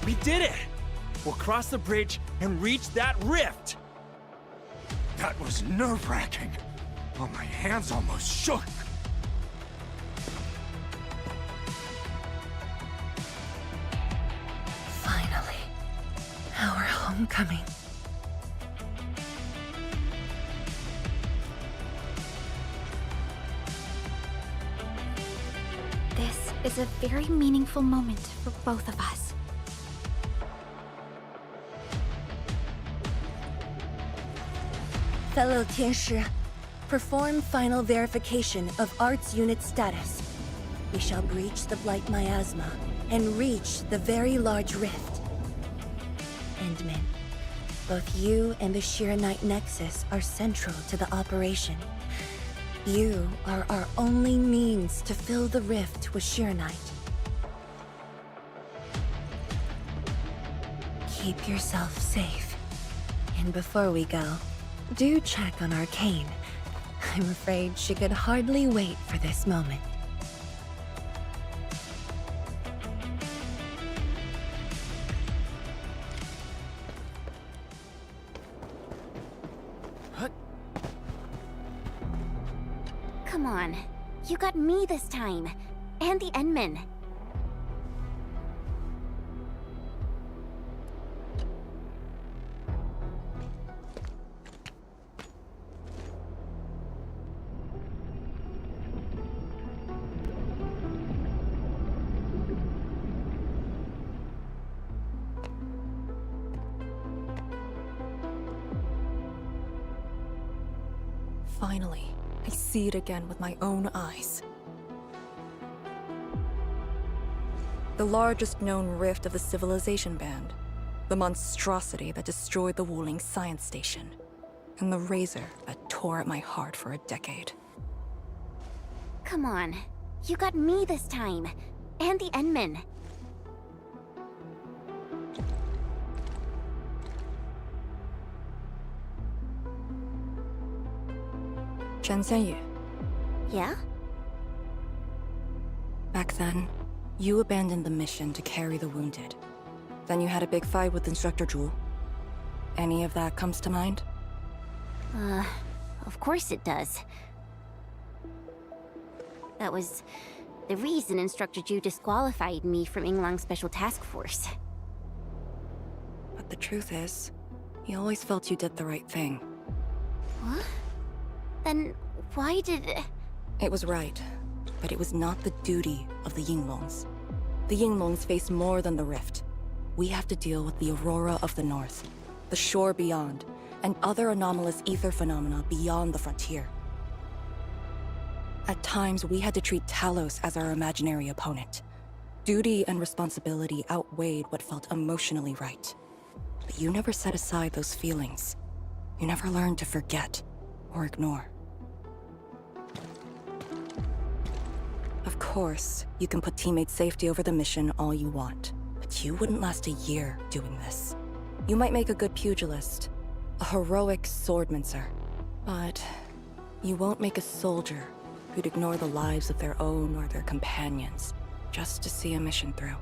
We did it! We'll cross the bridge and reach that rift! That was nerve-wracking. Oh, my hands almost shook. Finally. Our homecoming. This is a very meaningful moment for both of us. Fellow Tianshi, perform final verification of Arts Unit status. We shall breach the Blight Miasma and reach the very large rift. Endman, both you and the Shiranite Nexus are central to the operation. You are our only means to fill the rift with Shiranite. Keep yourself safe. And before we go, do check on Arcane. I'm afraid she could hardly wait for this moment. Come on. You got me this time. And the Enman. Finally, I see it again with my own eyes. The largest known rift of the Civilization Band. The monstrosity that destroyed the Wuling Science Station. And the razor that tore at my heart for a decade. Come on. You got me this time. And the Enman. Chen Xianyu. Yeah? Back then, you abandoned the mission to carry the wounded. Then you had a big fight with Instructor Zhu. Any of that comes to mind? Of course it does. That was the reason Instructor Zhu disqualified me from Yinglang's Special Task Force. But the truth is, he always felt you did the right thing. What? Then why did... It was right, but it was not the duty of the Yinglongs. The Yinglongs face more than the rift. We have to deal with the Aurora of the North, the shore beyond, and other anomalous ether phenomena beyond the frontier. At times, we had to treat Talos as our imaginary opponent. Duty and responsibility outweighed what felt emotionally right. But you never set aside those feelings. You never learned to forget or ignore. Of course, you can put teammate safety over the mission all you want, but you wouldn't last a year doing this. You might make a good pugilist, a heroic swordmancer, but you won't make a soldier who'd ignore the lives of their own or their companions just to see a mission through.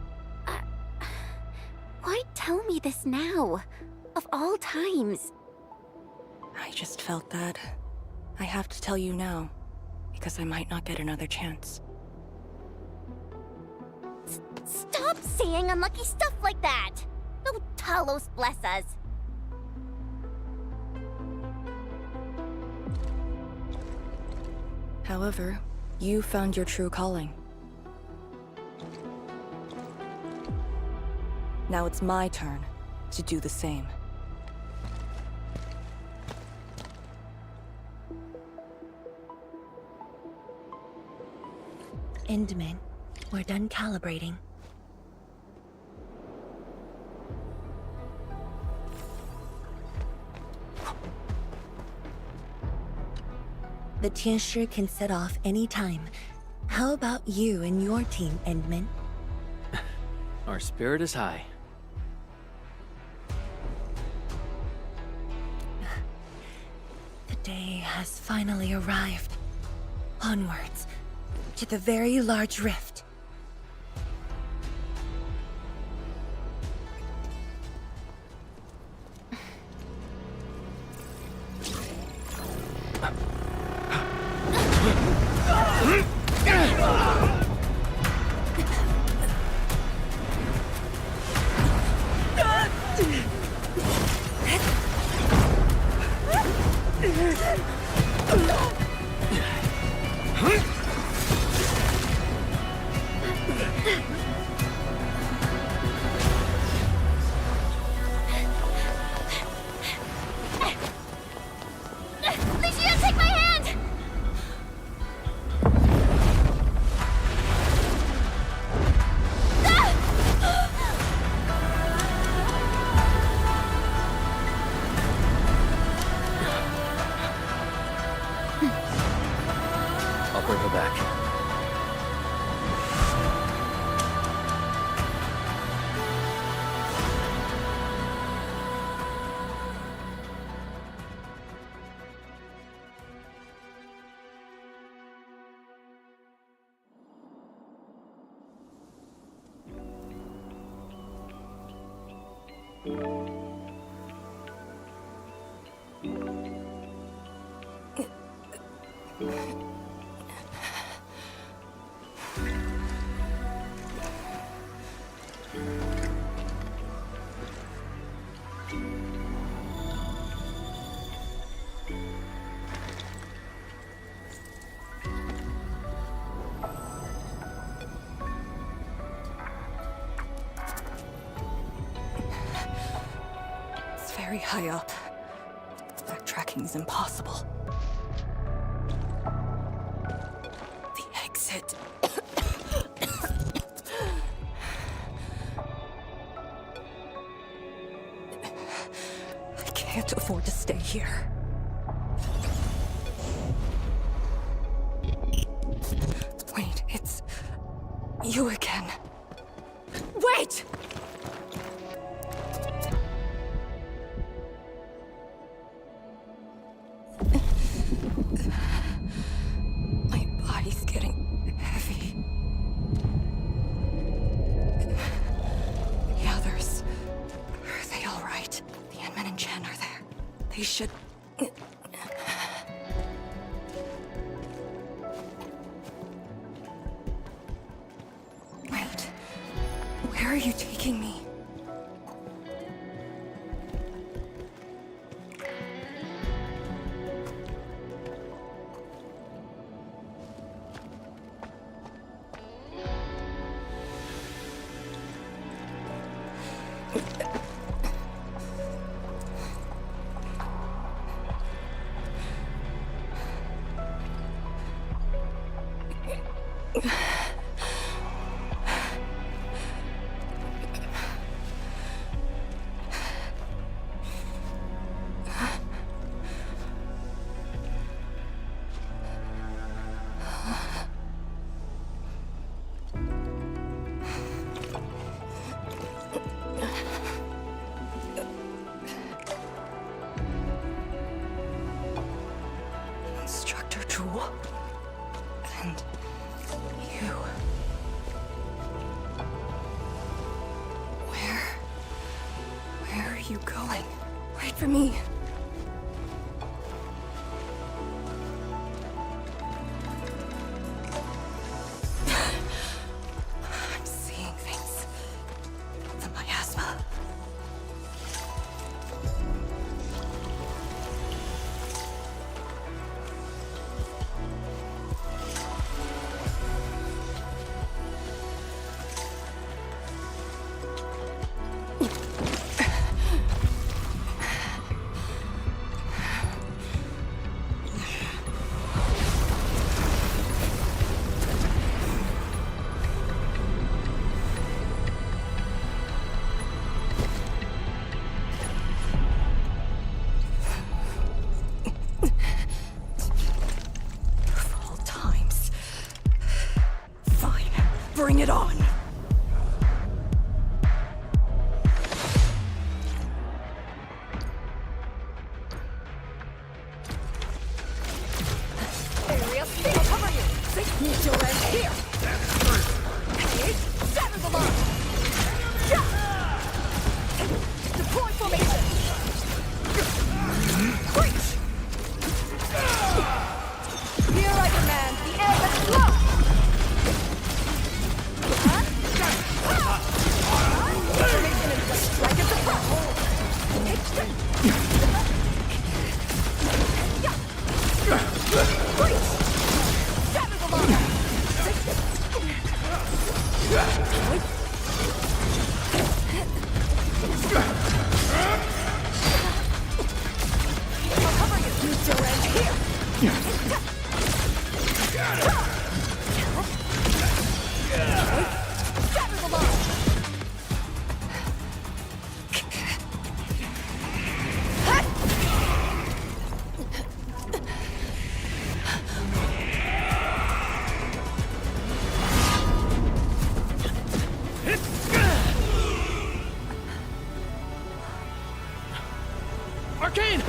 Why tell me this now? Of all times. I just felt that I have to tell you now, because I might not get another chance. Stop saying unlucky stuff like that! No Talos bless us! However, you found your true calling. Now it's my turn to do the same. Endman. We're done calibrating. The Tianshi can set off any time. How about you and your team, Endman? Our spirit is high. The day has finally arrived. Onwards, to the very large rift. Licia, take my hand! I'll bring her back. It's very high up. Backtracking is impossible. The exit. I can't afford to stay here. Wait, it's you again. Wait! My body's getting heavy. The others, are they all right? The Endman and Chen are there. They should... Wait, where are you taking me? Instructor Jewel. And you. Where are you going? Wait for me. I'm seeing things. The miasma. it on! Area speed! I'll cover you! Need to land here! Shatter the line! Deploy formation! Breach! Here I command the air that's low! Formation in place. Strike at the front! Breach! Shatter the line! I'll cover you! You still end here! Shatter the line! Arcane!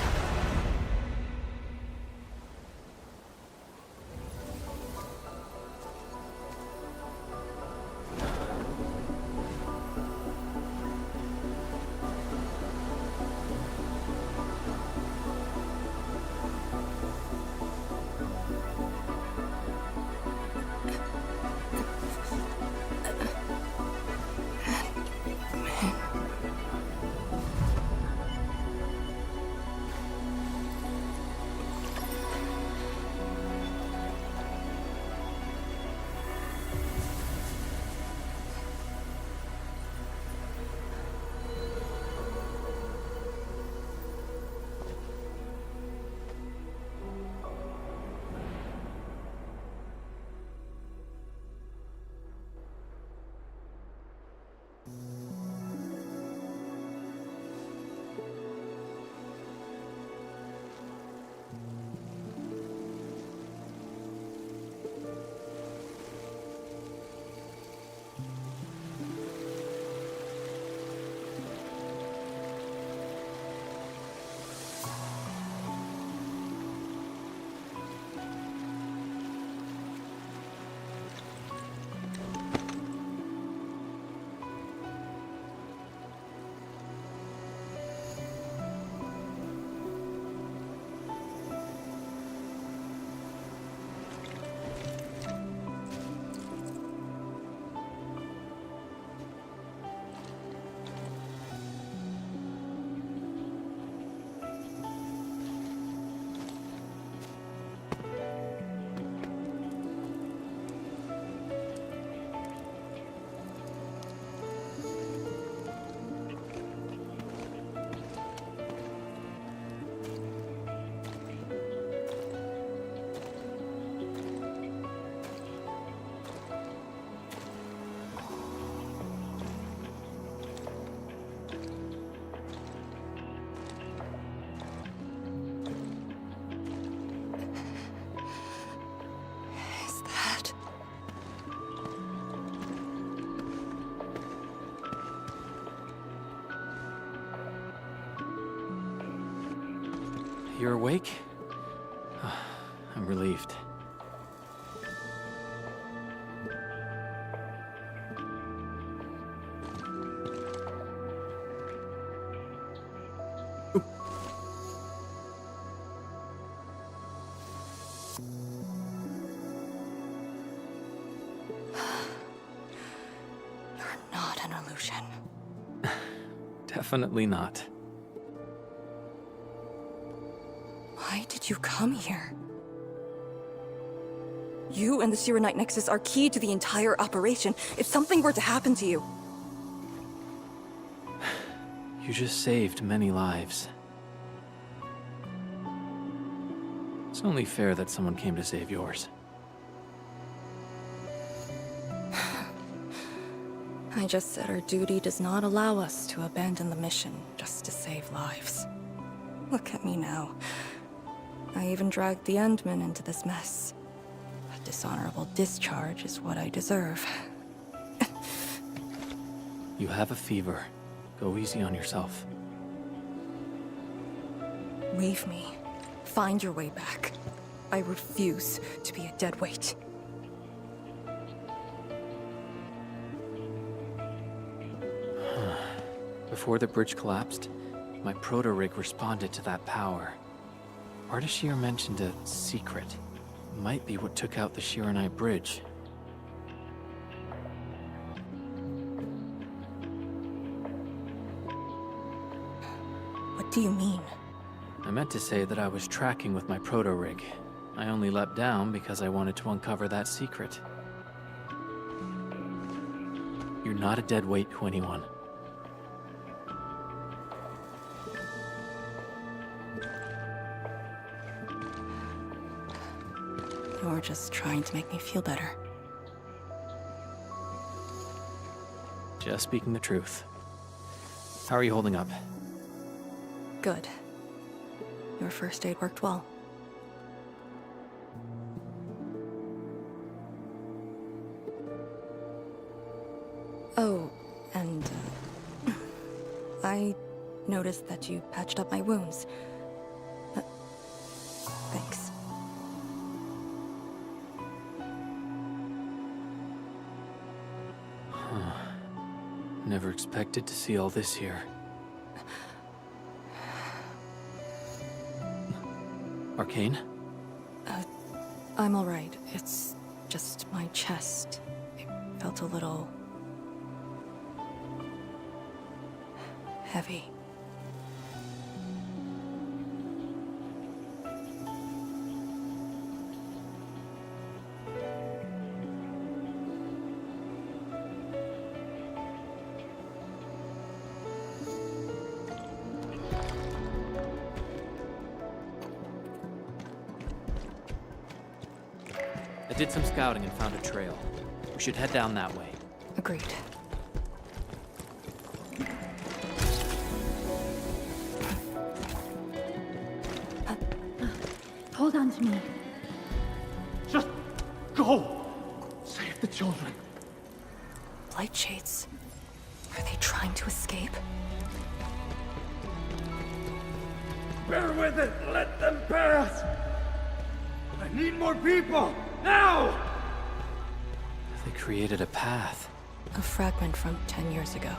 You're awake? I'm relieved. Not an illusion. Definitely not. Why did you come here? You and the Sirenite Nexus are key to the entire operation. If something were to happen to you... You just saved many lives. It's only fair that someone came to save yours. I just said our duty does not allow us to abandon the mission just to save lives. Look at me now. I even dragged the Endmen into this mess. A dishonorable discharge is what I deserve. You have a fever. Go easy on yourself. Leave me. Find your way back. I refuse to be a deadweight. Before the bridge collapsed, my proto-rig responded to that power. Ardashir mentioned a secret. Might be what took out the Shiranite bridge. What do you mean? I meant to say that I was tracking with my proto-rig. I only leapt down because I wanted to uncover that secret. You're not a dead weight to anyone. You're just trying to make me feel better. Just speaking the truth. How are you holding up? Good. Your first aid worked well. Oh, and I noticed that you patched up my wounds. Thanks. Never expected to see all this here. Arcane? I'm alright. It's just my chest. It felt a little... heavy. I did some scouting and found a trail. We should head down that way. Agreed. Hold on to me. Just go! Save the children. Light shades. Are they trying to escape? Bear with it! Let them pass! I need more people! Now! They created a path. A fragment from 10 years ago.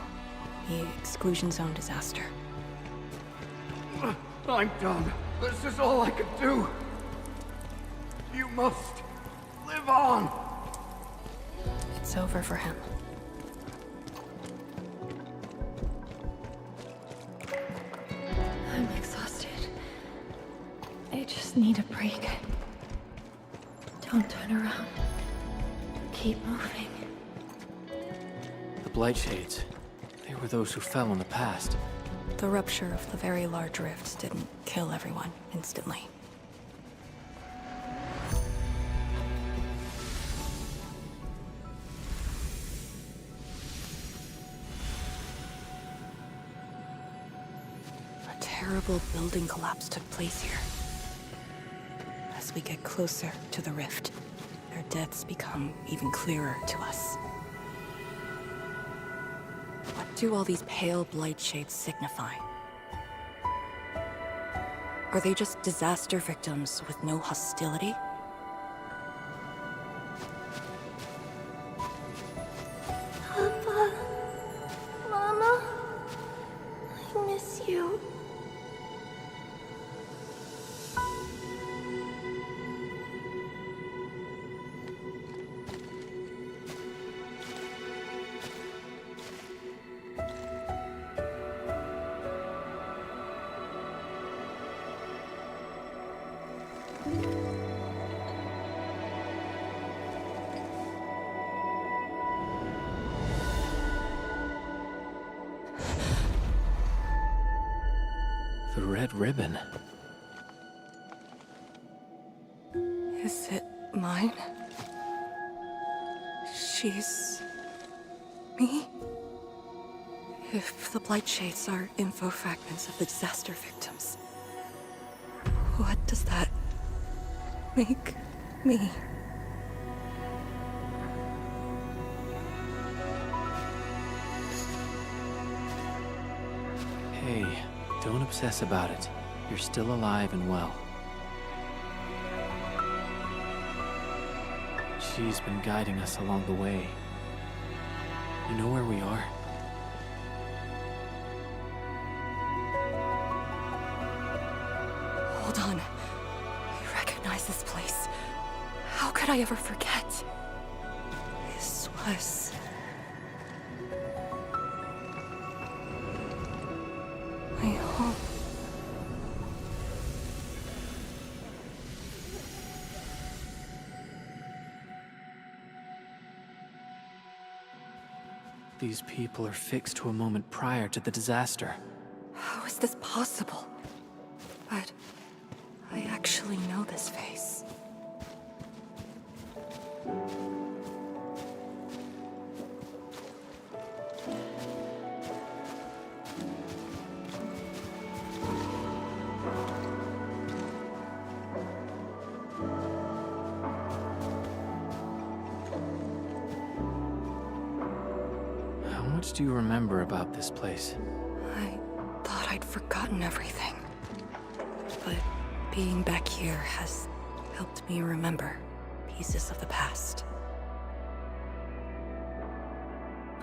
The exclusion zone disaster. I'm done. This is all I can do. You must live on. It's over for him. I'm exhausted. I just need a break. Don't turn around. Keep moving. The Blightshades. They were those who fell in the past. The rupture of the very large rifts didn't kill everyone instantly. A terrible building collapse took place here. As we get closer to the rift, their deaths become even clearer to us. What do all these pale blight shades signify? Are they just disaster victims with no hostility? Papa, Mama, I miss you. The red ribbon. Is it mine? She's... me? If the blight shades are info fragments of the disaster victims, what does that make me? obsess about it. You're still alive and well. She's been guiding us along the way. You know where we are? Hold on. I recognize this place. How could I ever forget? This was... my home. These people are fixed to a moment prior to the disaster. How is this possible? But I actually know this face. How much do you remember about this place? I thought I'd forgotten everything. But being back here has helped me remember pieces of the past.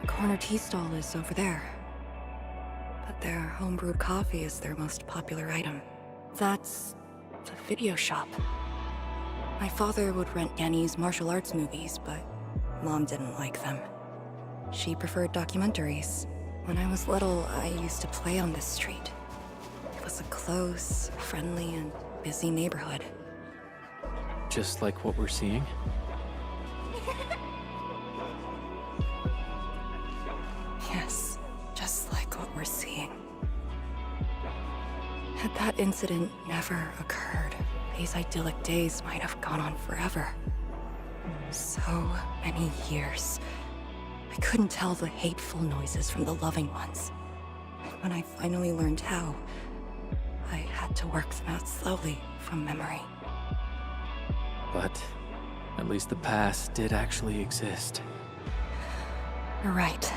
The corner tea stall is over there. But their homebrewed coffee is their most popular item. That's the video shop. My father would rent Yanni's martial arts movies, but Mom didn't like them. She preferred documentaries. When I was little, I used to play on this street. It was a close, friendly, and busy neighborhood. Just like what we're seeing? Yes, just like what we're seeing. Had that incident never occurred, these idyllic days might have gone on forever. So many years. I couldn't tell the hateful noises from the loving ones. And when I finally learned how, I had to work them out slowly from memory. But at least the past did actually exist. You're right.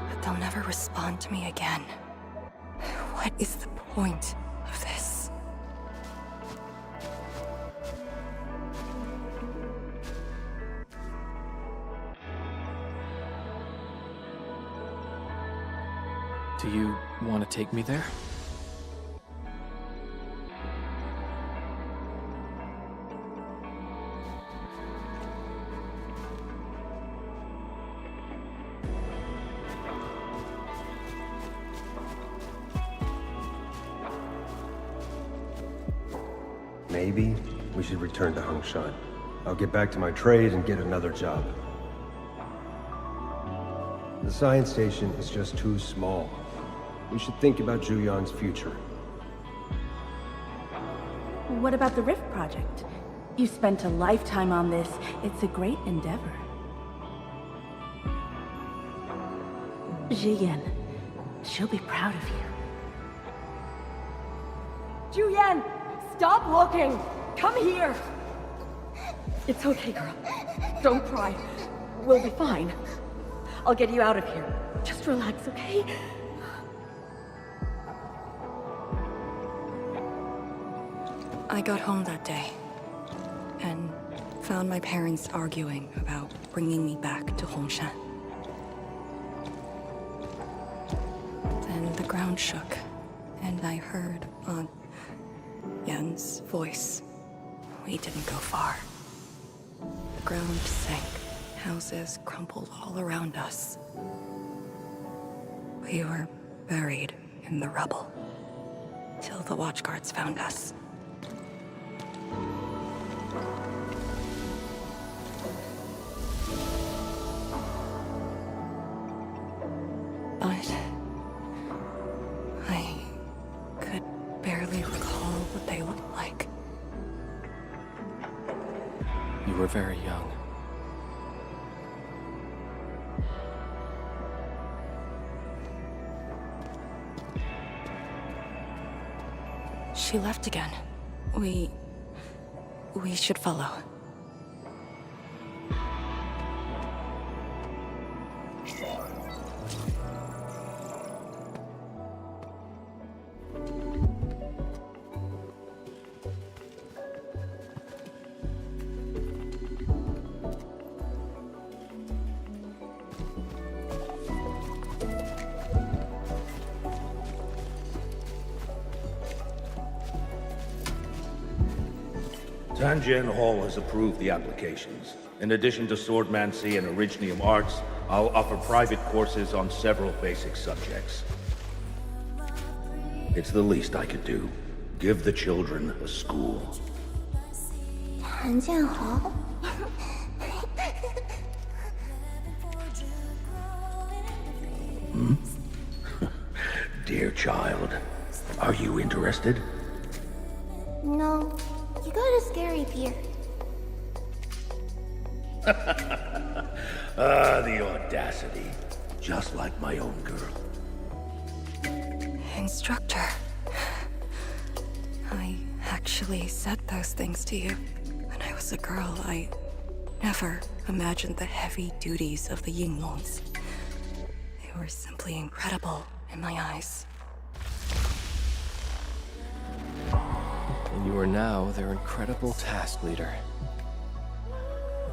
But they'll never respond to me again. What is the point of this? Do you want to take me there? Maybe we should return to Hongshan. I'll get back to my trade and get another job. The science station is just too small. We should think about Juyan's future. What about the Rift Project? You spent a lifetime on this. It's a great endeavor. Jiyan, she'll be proud of you. Juyan! Stop looking! Come here! It's okay, girl. Don't cry. We'll be fine. I'll get you out of here. Just relax, okay? I got home that day, and found my parents arguing about bringing me back to Hongshan. Then the ground shook, and I heard Aunt Yen's voice. We didn't go far. The ground sank, houses crumpled all around us. We were buried in the rubble, till the watchguards found us. But I could barely recall what they looked like. You were very young. She left again. We should follow. Tanjian Hall has approved the applications. In addition to swordmancy and originium arts, I'll offer private courses on several basic subjects. It's the least I could do. Give the children a school. 谭建豪 Dear child, are you interested? No, you got a scary peer. The audacity. Just like my own girl. Instructor. I actually said those things to you. When I was a girl, I never imagined the heavy duties of the Yinglongs. They were simply incredible in my eyes. And you are now their incredible task leader.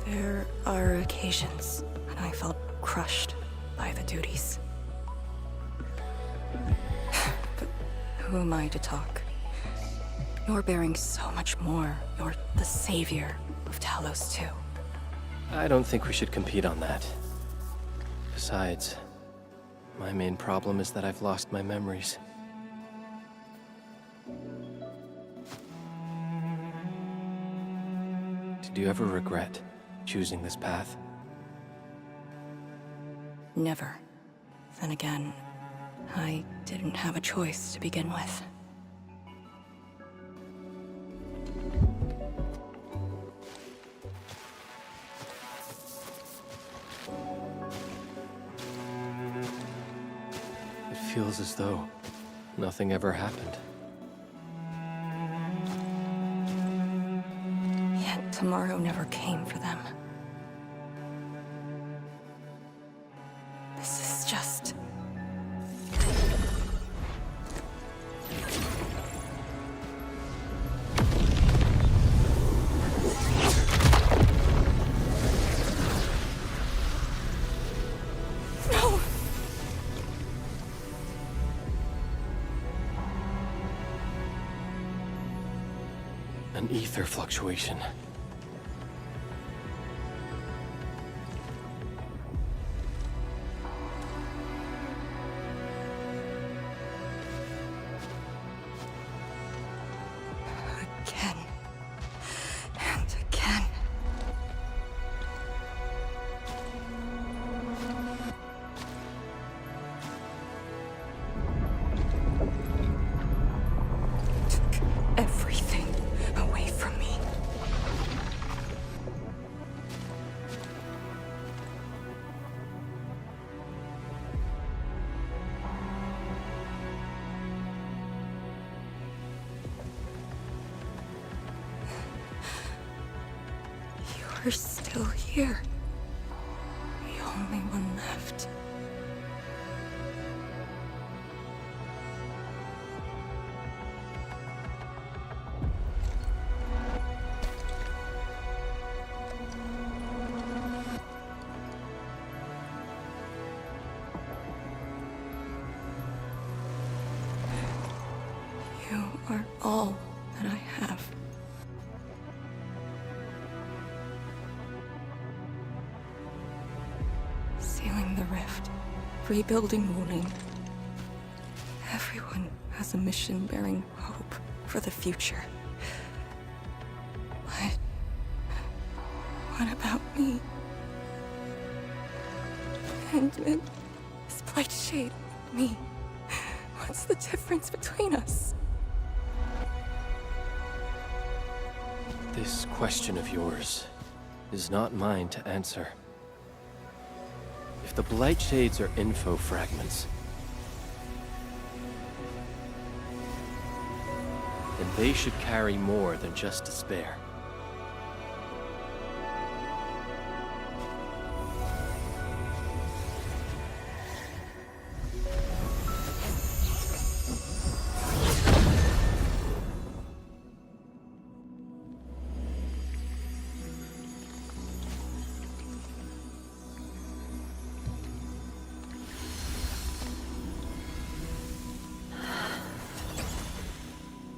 There are occasions when I felt crushed by the duties. But who am I to talk? You're bearing so much more. You're the savior of Talos too. I don't think we should compete on that. Besides, my main problem is that I've lost my memories. Did you ever regret choosing this path? Never. Then again, I didn't have a choice to begin with. It feels as though nothing ever happened. Yet tomorrow never came for them. This is just... No! An ether fluctuation. Again. And again. Took everything away from me. You're still here. The only one left. You are all that I have. Sealing the rift, rebuilding Wuling. Everyone has a mission bearing hope for the future. But what about me? And this blight shade, me. What's the difference between us? This question of yours is not mine to answer. If the Blight Shades are info fragments, then they should carry more than just despair.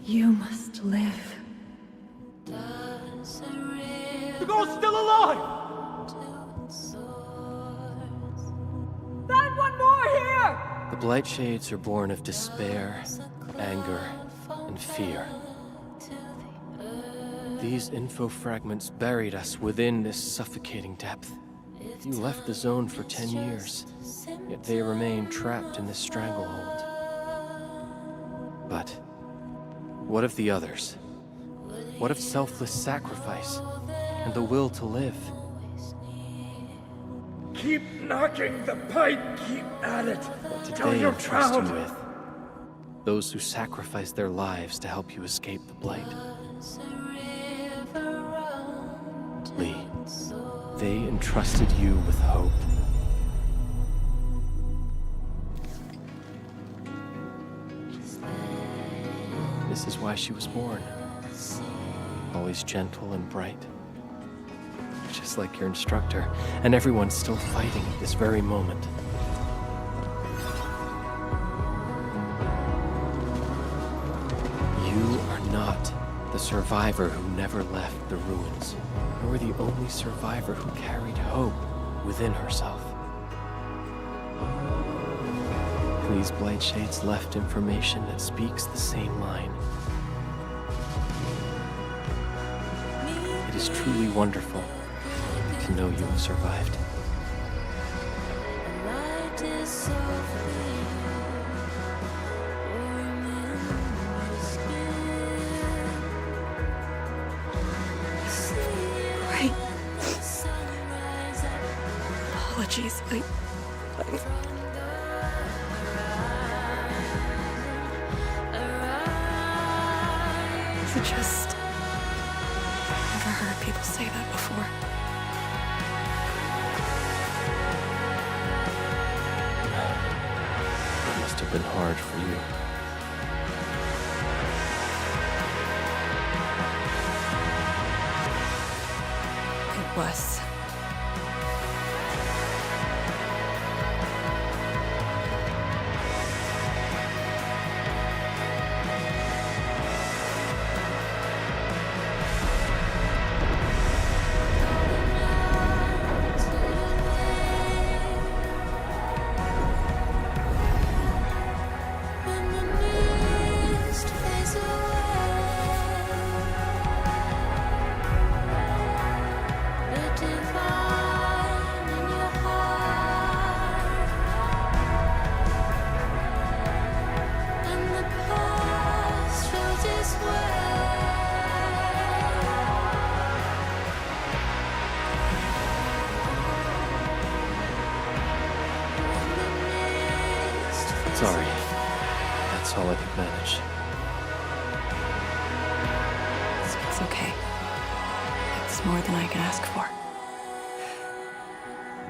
You must live. Hugo's still alive! Find one more here! The Blight Shades are born of despair, anger, and fear. These info fragments buried us within this suffocating depth. You left the zone for 10 years, yet they remain trapped in this stranglehold. But what of the others? What of selfless sacrifice and the will to live? Keep knocking the pipe, keep at it. What did Till they you're entrust you proud. with? Those who sacrificed their lives to help you escape the Blight. Lee, they entrusted you with hope. This is why she was born. Always gentle and bright. Just like your instructor, and everyone's still fighting at this very moment. You are not the survivor who never left the ruins. You were the only survivor who carried hope within herself. These Blight Shades left information that speaks the same line. It is truly wonderful to know you have survived. Right. Apologies, I've never heard people say that before. It must have been hard for you. It was. Sorry. That's all I could manage. It's okay. It's more than I can ask for.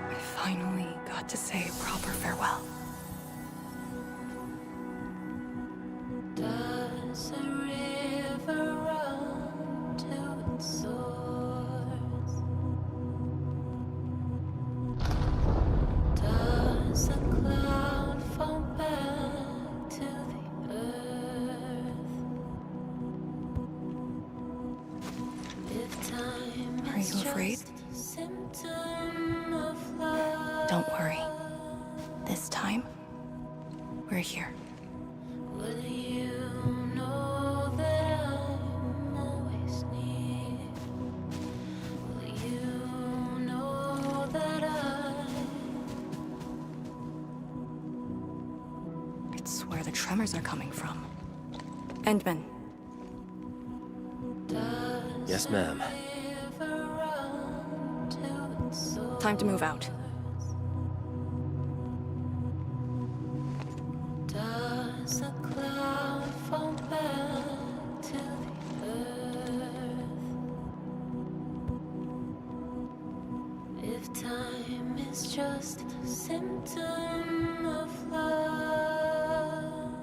I finally got to say a proper farewell. Does a river run to its source? Does a cloud fall back to the earth? If time Are you afraid? symptom of love, Don't worry. This time, we're here. will you know that I'm always near? Will you know that It's where the tremors are coming from. Endman. Yes, ma'am. Time to move out. Does a cloud fall back to the earth? If time is just a symptom of love.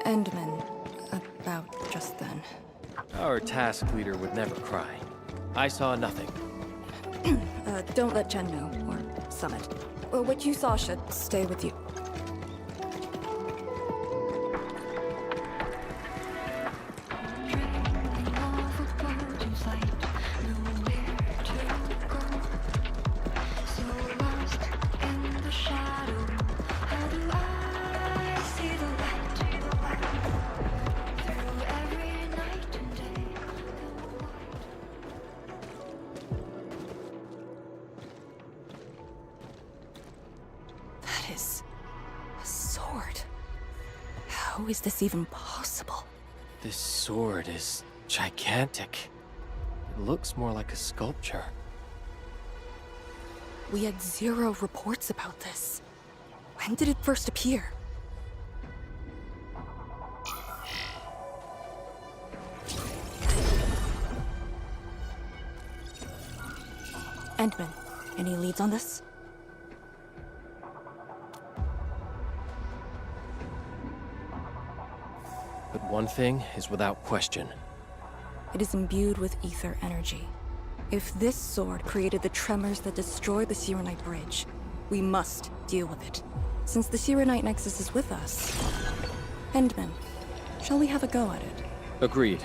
Endman. About just then. Our task leader would never cry. I saw nothing. Don't let Jen know, or Summit. What you saw should stay with you. How is this even possible? This sword is gigantic. It looks more like a sculpture. We had 0 reports about this. When did it first appear? Endman, any leads on this? But one thing is without question. It is imbued with ether energy. If this sword created the tremors that destroy the Sirenite Bridge, we must deal with it. Since the Sirenite Nexus is with us. Endman, shall we have a go at it? Agreed.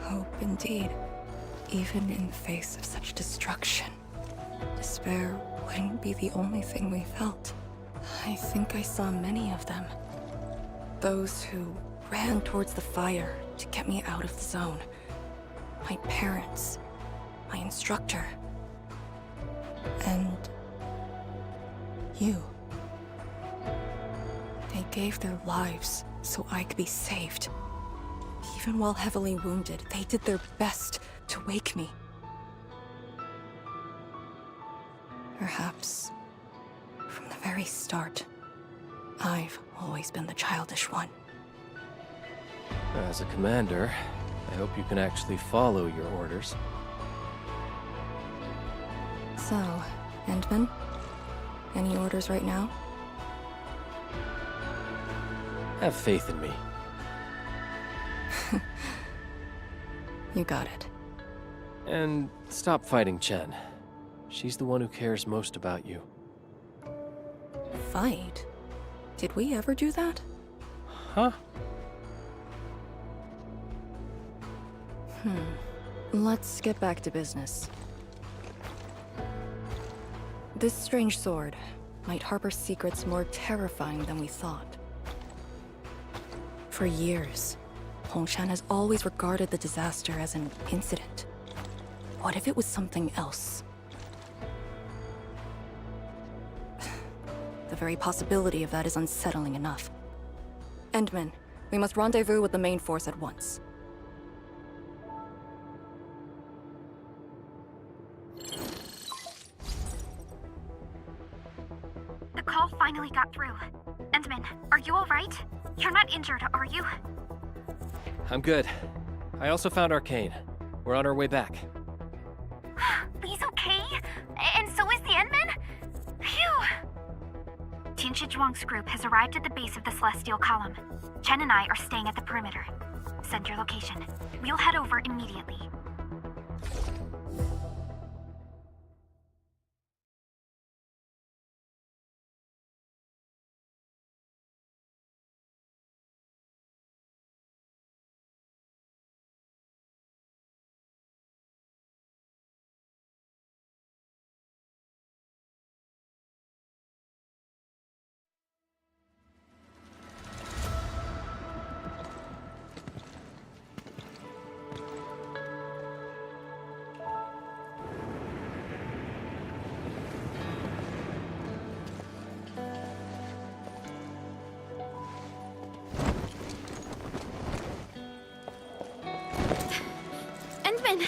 Hope indeed. Even in the face of such destruction, despair wouldn't be the only thing we felt. I think I saw many of them. Those who ran towards the fire to get me out of the zone. My parents, my instructor, and you. They gave their lives so I could be saved. Even while heavily wounded, they did their best to wake me. Perhaps, from the very start, I've always been the childish one. As a commander, I hope you can actually follow your orders. So, Endman? Any orders right now? Have faith in me. You got it. And stop fighting Chen. She's the one who cares most about you. Fight? Did we ever do that? Huh? Let's get back to business. This strange sword might harbor secrets more terrifying than we thought. For years, Hongshan has always regarded the disaster as an incident. What if it was something else? The very possibility of that is unsettling enough. Endman, we must rendezvous with the main force at once. The call finally got through. Endman, are you alright? You're not injured, are you? I'm good. I also found Arcane. We're on our way back. Lee's okay? And so is the Endman? Phew! Tianshi Zhuang's group has arrived at the base of the Celestial Column. Chen and I are staying at the perimeter. Send your location. We'll head over immediately. Endman!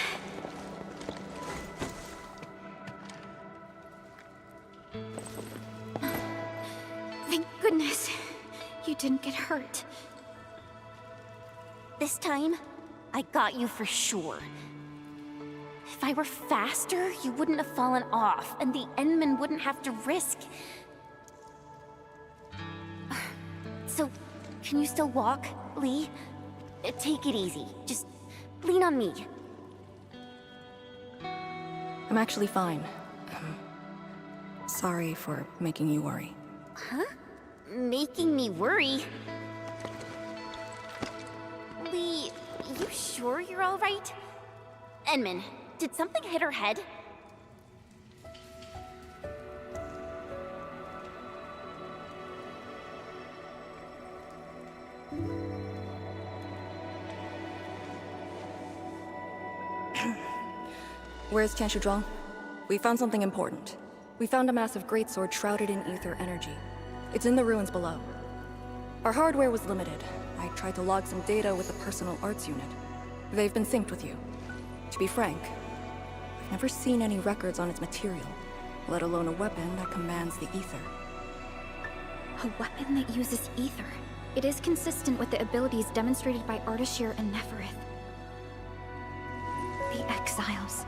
Thank goodness you didn't get hurt. This time, I got you for sure. If I were faster, you wouldn't have fallen off, and the Endman wouldn't have to risk. So, can you still walk, Lee? Take it easy. Just lean on me. I'm actually fine. Sorry for making you worry. Huh? Making me worry? Lee, you sure you're all right? Endman, did something hit her head? Where's Tianshi Zhuang? We found something important. We found a massive greatsword shrouded in ether energy. It's in the ruins below. Our hardware was limited. I tried to log some data with the personal arts unit. They've been synced with you. To be frank, I've never seen any records on its material, let alone a weapon that commands the ether. A weapon that uses ether. It is consistent with the abilities demonstrated by Ardashir and Neferith. The Exiles.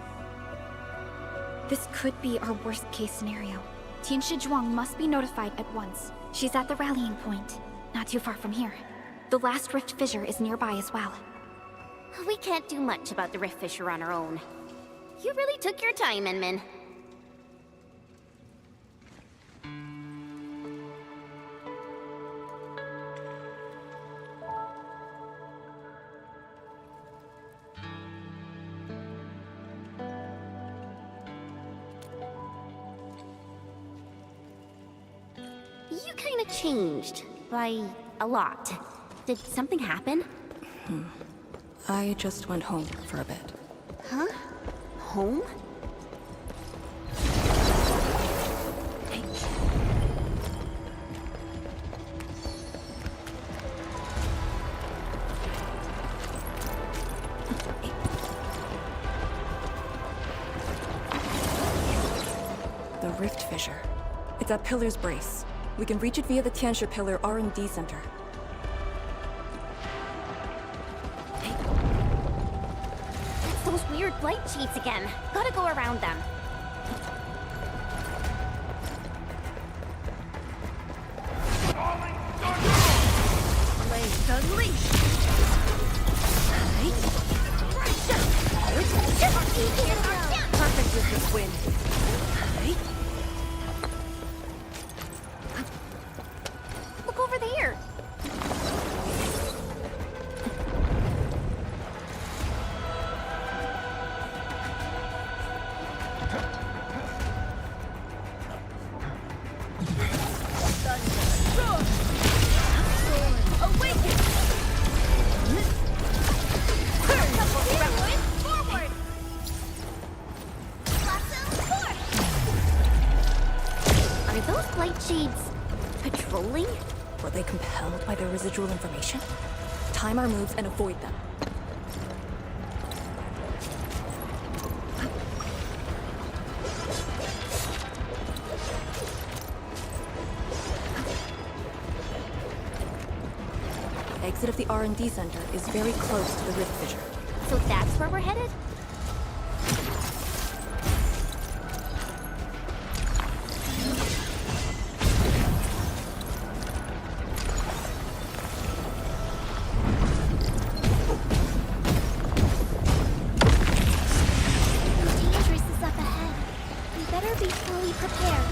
This could be our worst-case scenario. Tianshi Zhuang must be notified at once. She's at the rallying point, not too far from here. The last rift fissure is nearby as well. We can't do much about the rift fissure on our own. You really took your time, Endman. You kinda changed. By a lot. Did something happen? I just went home for a bit. Huh? Home? The rift fissure. It's at Pillar's Brace. We can reach it via the Tianshi Pillar R&D Center. It's those weird blight shades again. Gotta go around them. Blaze unleashed! Perfect with this wind. Look over there! Are those blight shades patrolling? Were they compelled by their residual information? Time our moves and avoid them. The exit of the R&D Center is very close to the rift fissure. So that's where we're headed? Dangerous is up ahead. We better be fully prepared.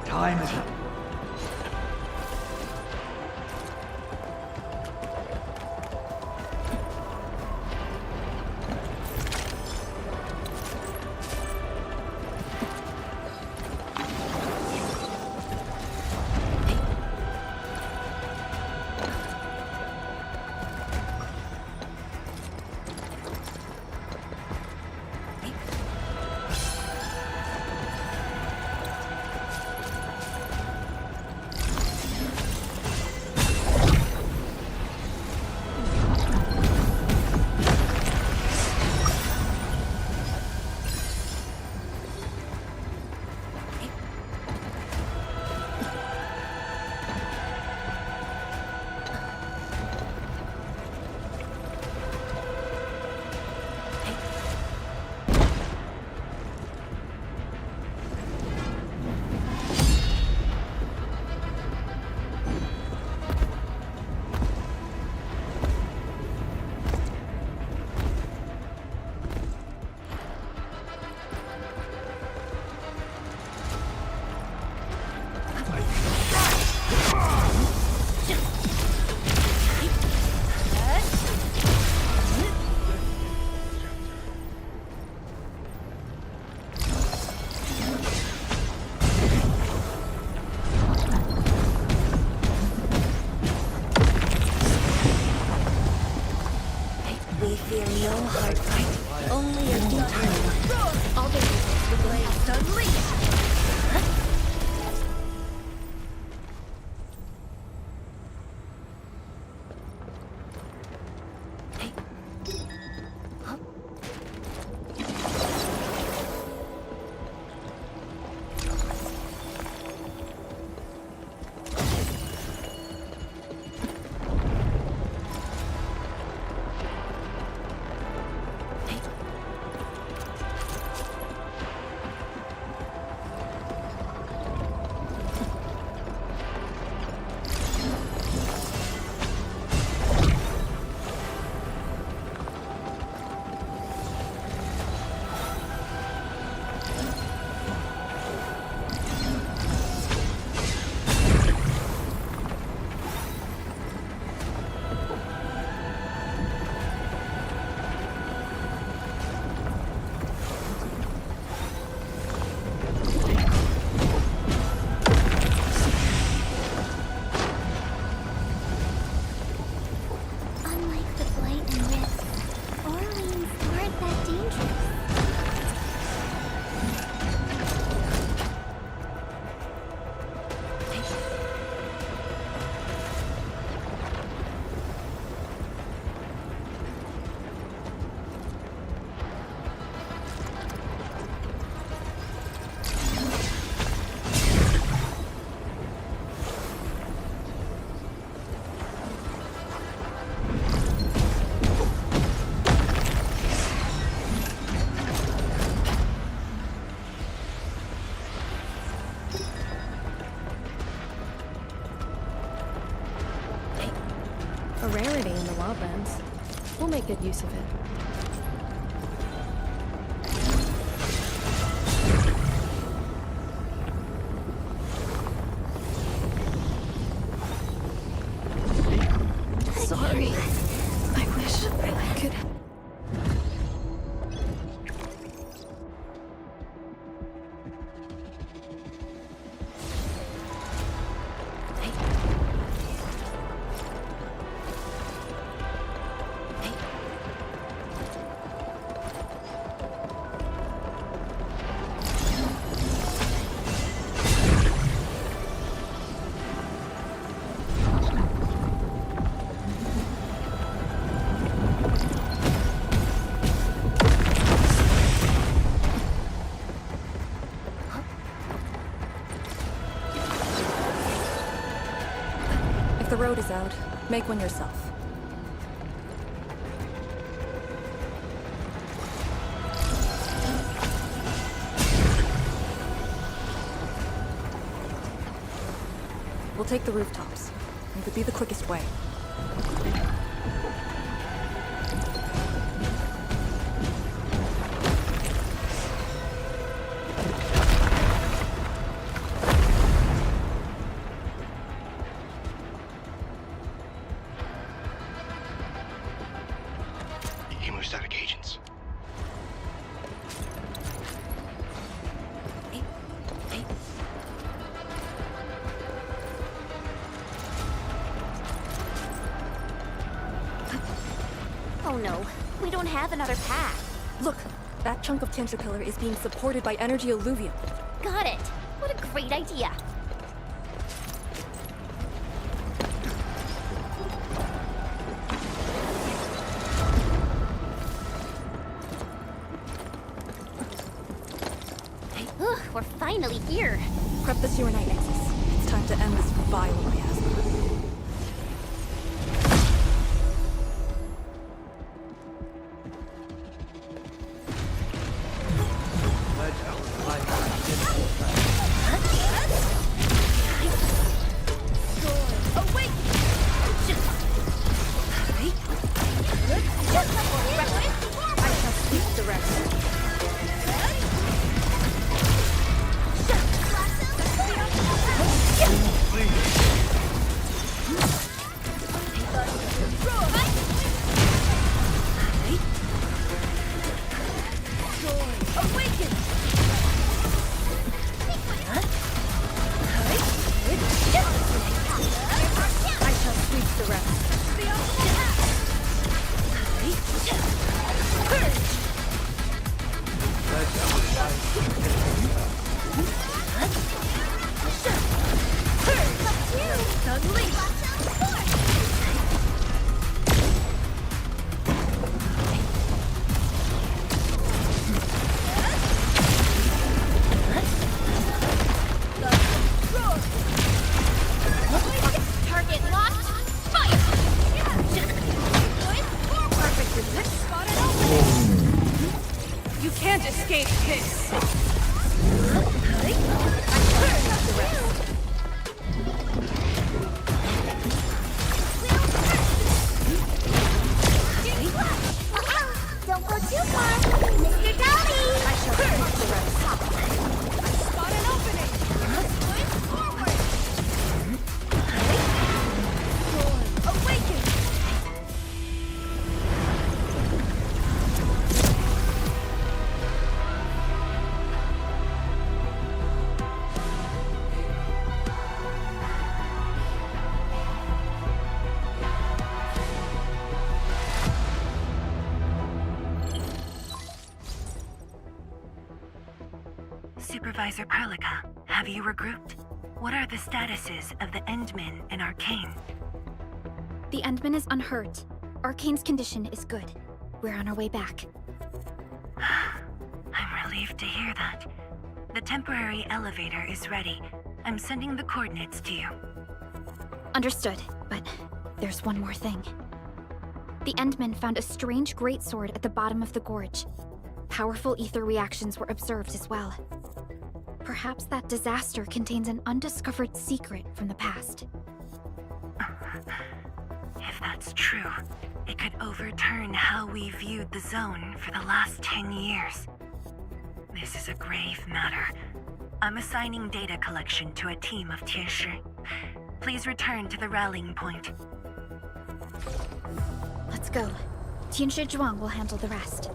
Time is up. We fear no hard fight, only a deep time. All the with Blaze unleashed! make good use of it. Sorry. I wish I could. If the road is out, make one yourself. We'll take the rooftops. It would be the quickest way. Hemostatic agents. Oh no, we don't have another path. Look, that chunk of Pillar is being supported by energy alluvium. Got it. What a great idea. We're finally here. Prep the Serenite Nexus. It's time to end this vile miasma. Supervisor Perlica, have you regrouped? What are the statuses of the Endmen and Arcane? The Endman is unhurt. Arcane's condition is good. We're on our way back. I'm relieved to hear that. The temporary elevator is ready. I'm sending the coordinates to you. Understood, but there's one more thing. The Endmen found a strange greatsword at the bottom of the gorge. Powerful ether reactions were observed as well. Perhaps that disaster contains an undiscovered secret from the past. If that's true, It could overturn how we viewed the zone for the last 10 years. This is a grave matter. I'm assigning data collection to a team of Tianshi. Please return to the rallying point. Let's go. Tianshi Zhuang will handle the rest.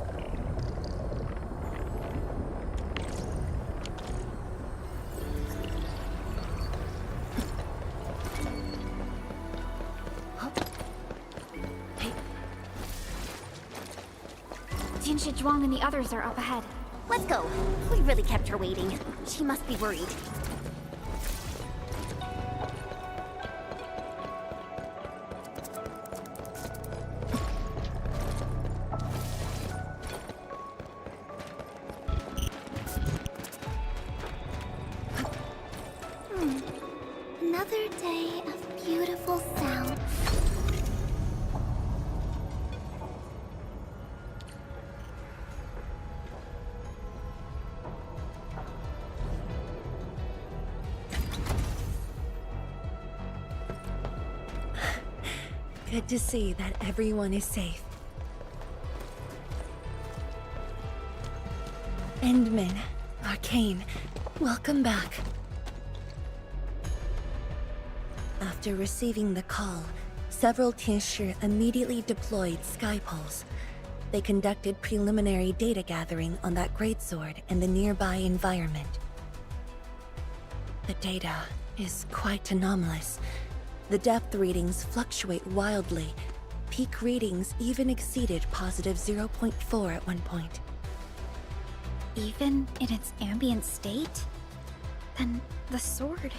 Tianshi Zhuang and the others are up ahead. Let's go. We really kept her waiting. She must be worried. Another day of beautiful sound. Good to see that everyone is safe. Endman, Arcane, welcome back. After receiving the call, several Tianshi immediately deployed skypoles. They conducted preliminary data gathering on that greatsword and the nearby environment. The data is quite anomalous. The depth readings fluctuate wildly. Peak readings even exceeded positive 0.4 at one point. Even in its ambient state? Then the sword...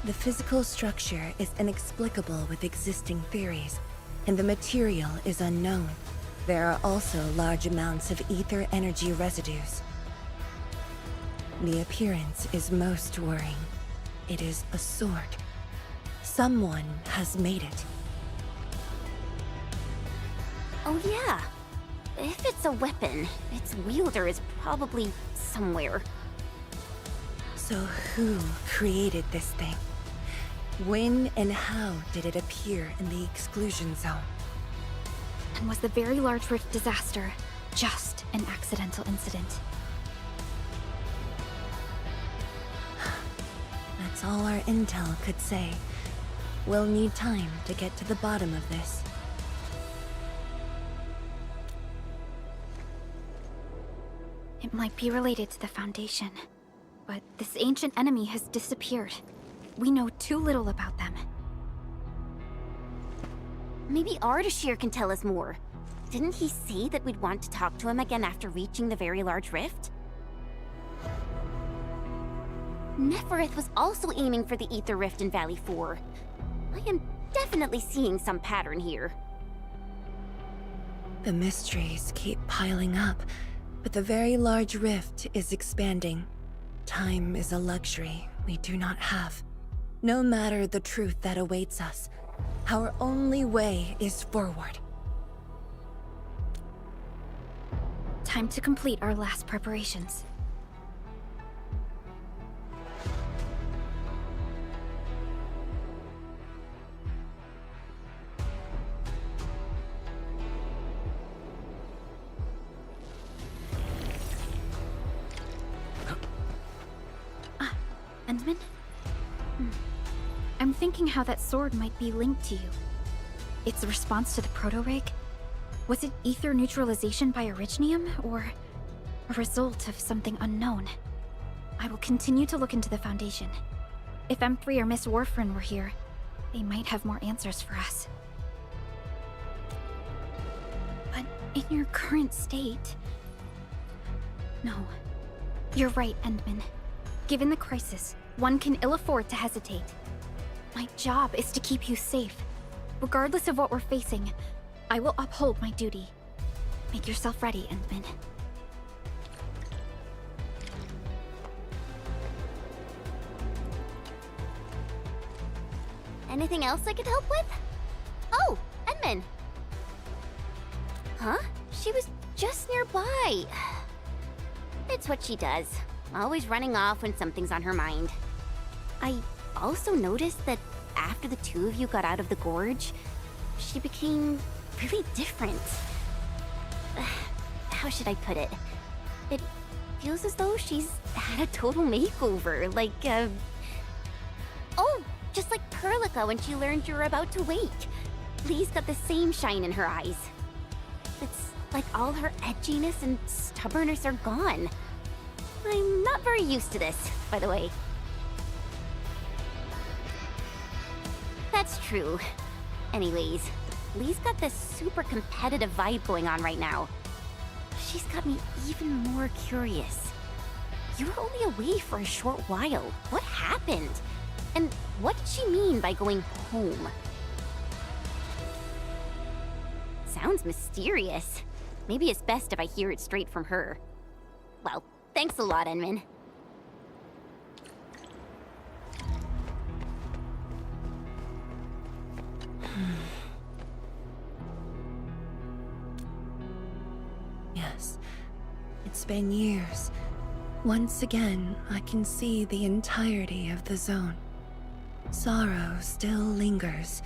The physical structure is inexplicable with existing theories, and the material is unknown. There are also large amounts of ether energy residues. The appearance is most worrying. It is a sword. Someone has made it. Oh yeah. If it's a weapon, its wielder is probably somewhere. So who created this thing? When and how did it appear in the exclusion zone? And was the Very Large Rift disaster just an accidental incident? That's all our intel could say. We'll need time to get to the bottom of this. It might be related to the Foundation, but this ancient enemy has disappeared. We know too little about them. Maybe Ardashir can tell us more. Didn't he say that we'd want to talk to him again after reaching the Very Large Rift? Nefereth was also aiming for the Ether Rift in Valley 4. I am definitely seeing some pattern here. The mysteries keep piling up, but the Very Large Rift is expanding. Time is a luxury we do not have. No matter the truth that awaits us, our only way is forward. Time to complete our last preparations. Endman? I'm thinking how that sword might be linked to you. Its response to the proto-rig? Was it ether neutralization by Originium, or a result of something unknown? I will continue to look into the Foundation. If M3 or Miss Warfrin were here, they might have more answers for us. But in your current state... No. You're right, Endman. Given the crisis, one can ill afford to hesitate. My job is to keep you safe. Regardless of what we're facing, I will uphold my duty. Make yourself ready, Endman. Anything else I could help with? Oh, Endman! Huh? She was just nearby. It's what she does. Always running off when something's on her mind. I also noticed that after after the two of you got out of the gorge, she became really different. How should I put it? It feels as though she's had a total makeover, like, oh, just like Perlica when she learned you were about to wake. Lee's got the same shine in her eyes. It's like all her edginess and stubbornness are gone. I'm not very used to this, by the way. That's true. Anyways, Lee's got this super competitive vibe going on right now. She's got me even more curious. You were only away for a short while. What happened? And what did she mean by going home? Sounds mysterious. Maybe it's best if I hear it straight from her. Well, thanks a lot, Enman. Yes, it's been years. Once again, I can see the entirety of the zone. Sorrow still lingers,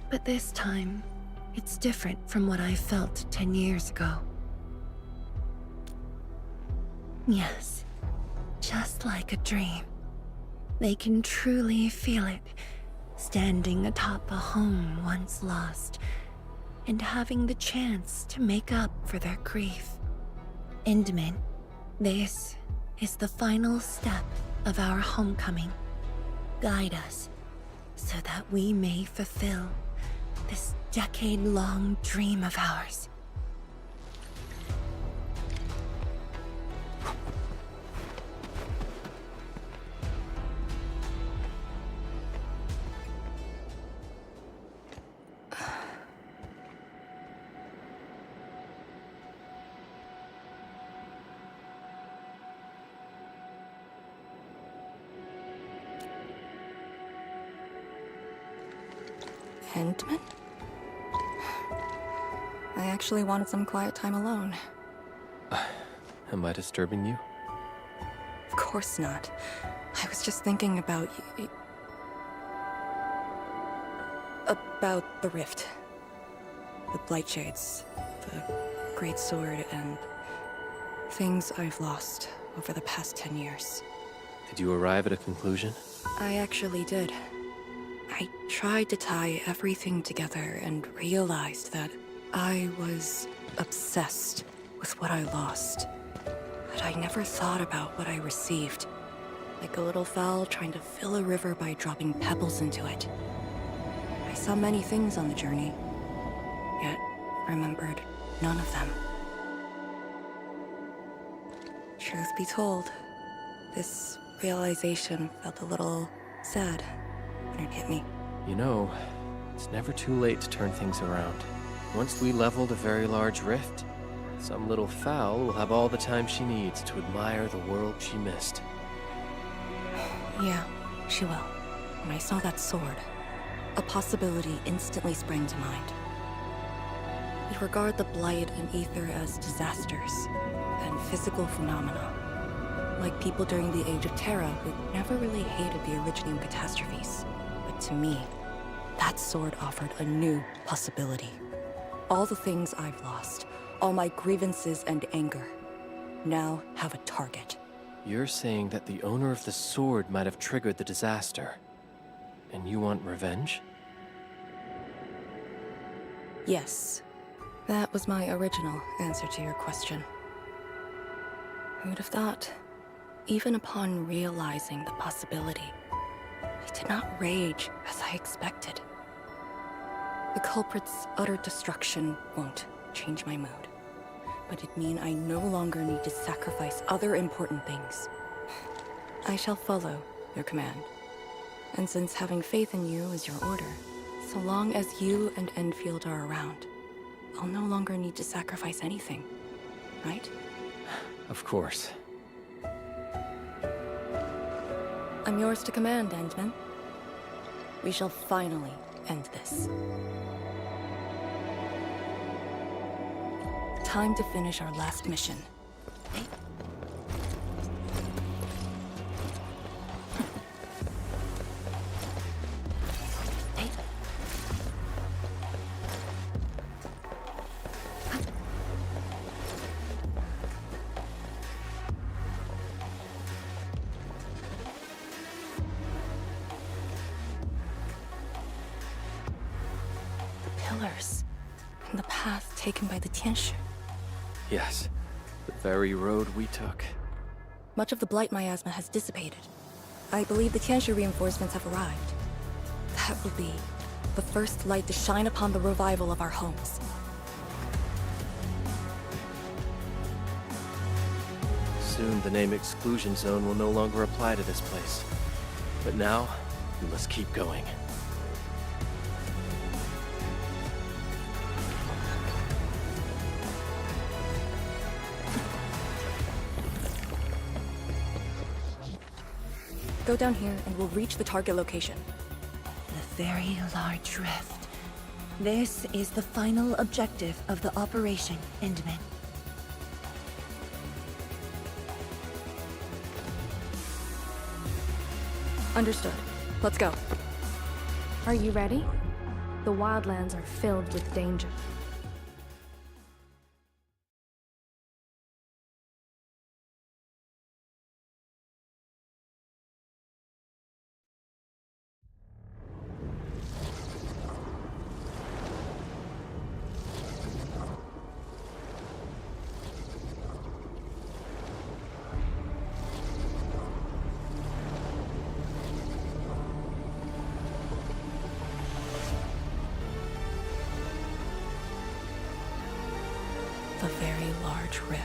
but this time, it's different from what I felt 10 years ago. Yes, just like a dream. They can truly feel it, standing atop a home once lost, and having the chance to make up for their grief. Endman, this is the final step of our homecoming. Guide us, so that we may fulfill this decade-long dream of ours. Endman? I actually wanted some quiet time alone. Am I disturbing you? Of course not. I was just thinking about about the rift. The Blightshades, the Great Sword, and things I've lost over the past 10 years. Did you arrive at a conclusion? I actually did. I tried to tie everything together and realized that I was obsessed with what I lost. But I never thought about what I received. Like a little fowl trying to fill a river by dropping pebbles into it. I saw many things on the journey, yet remembered none of them. Truth be told, this realization felt a little sad when it hit me. You know, it's never too late to turn things around. Once we leveled a very large rift, some little fowl will have all the time she needs to admire the world she missed. Yeah, she will. When I saw that sword, a possibility instantly sprang to mind. We regard the Blight and Aether as disasters and physical phenomena, like people during the Age of Terra who never really hated the Originium catastrophes. But to me, that sword offered a new possibility. All the things I've lost, all my grievances and anger, now have a target. You're saying that the owner of the sword might have triggered the disaster, and you want revenge? Yes. That was my original answer to your question. Who'd have thought? Even upon realizing the possibility, I did not rage as I expected. The culprit's utter destruction won't change my mood, but it means I no longer need to sacrifice other important things. I shall follow your command. And since having faith in you is your order, so long as you and Endfield are around, I'll no longer need to sacrifice anything, right? Of course. I'm yours to command, Endman. We shall finally end this. Time to finish our last mission. colors. And the path taken by the Tianshu. Yes, the very road we took. Much of the blight miasma has dissipated. I believe the Tianshu reinforcements have arrived. That will be the first light to shine upon the revival of our homes. Soon the name Exclusion Zone will no longer apply to this place. But now, we must keep going. Go down here and we'll reach the target location. The very large rift. This is the final objective of the operation, Endman. Understood. Let's go. Are you ready? The wildlands are filled with danger. The very large rift.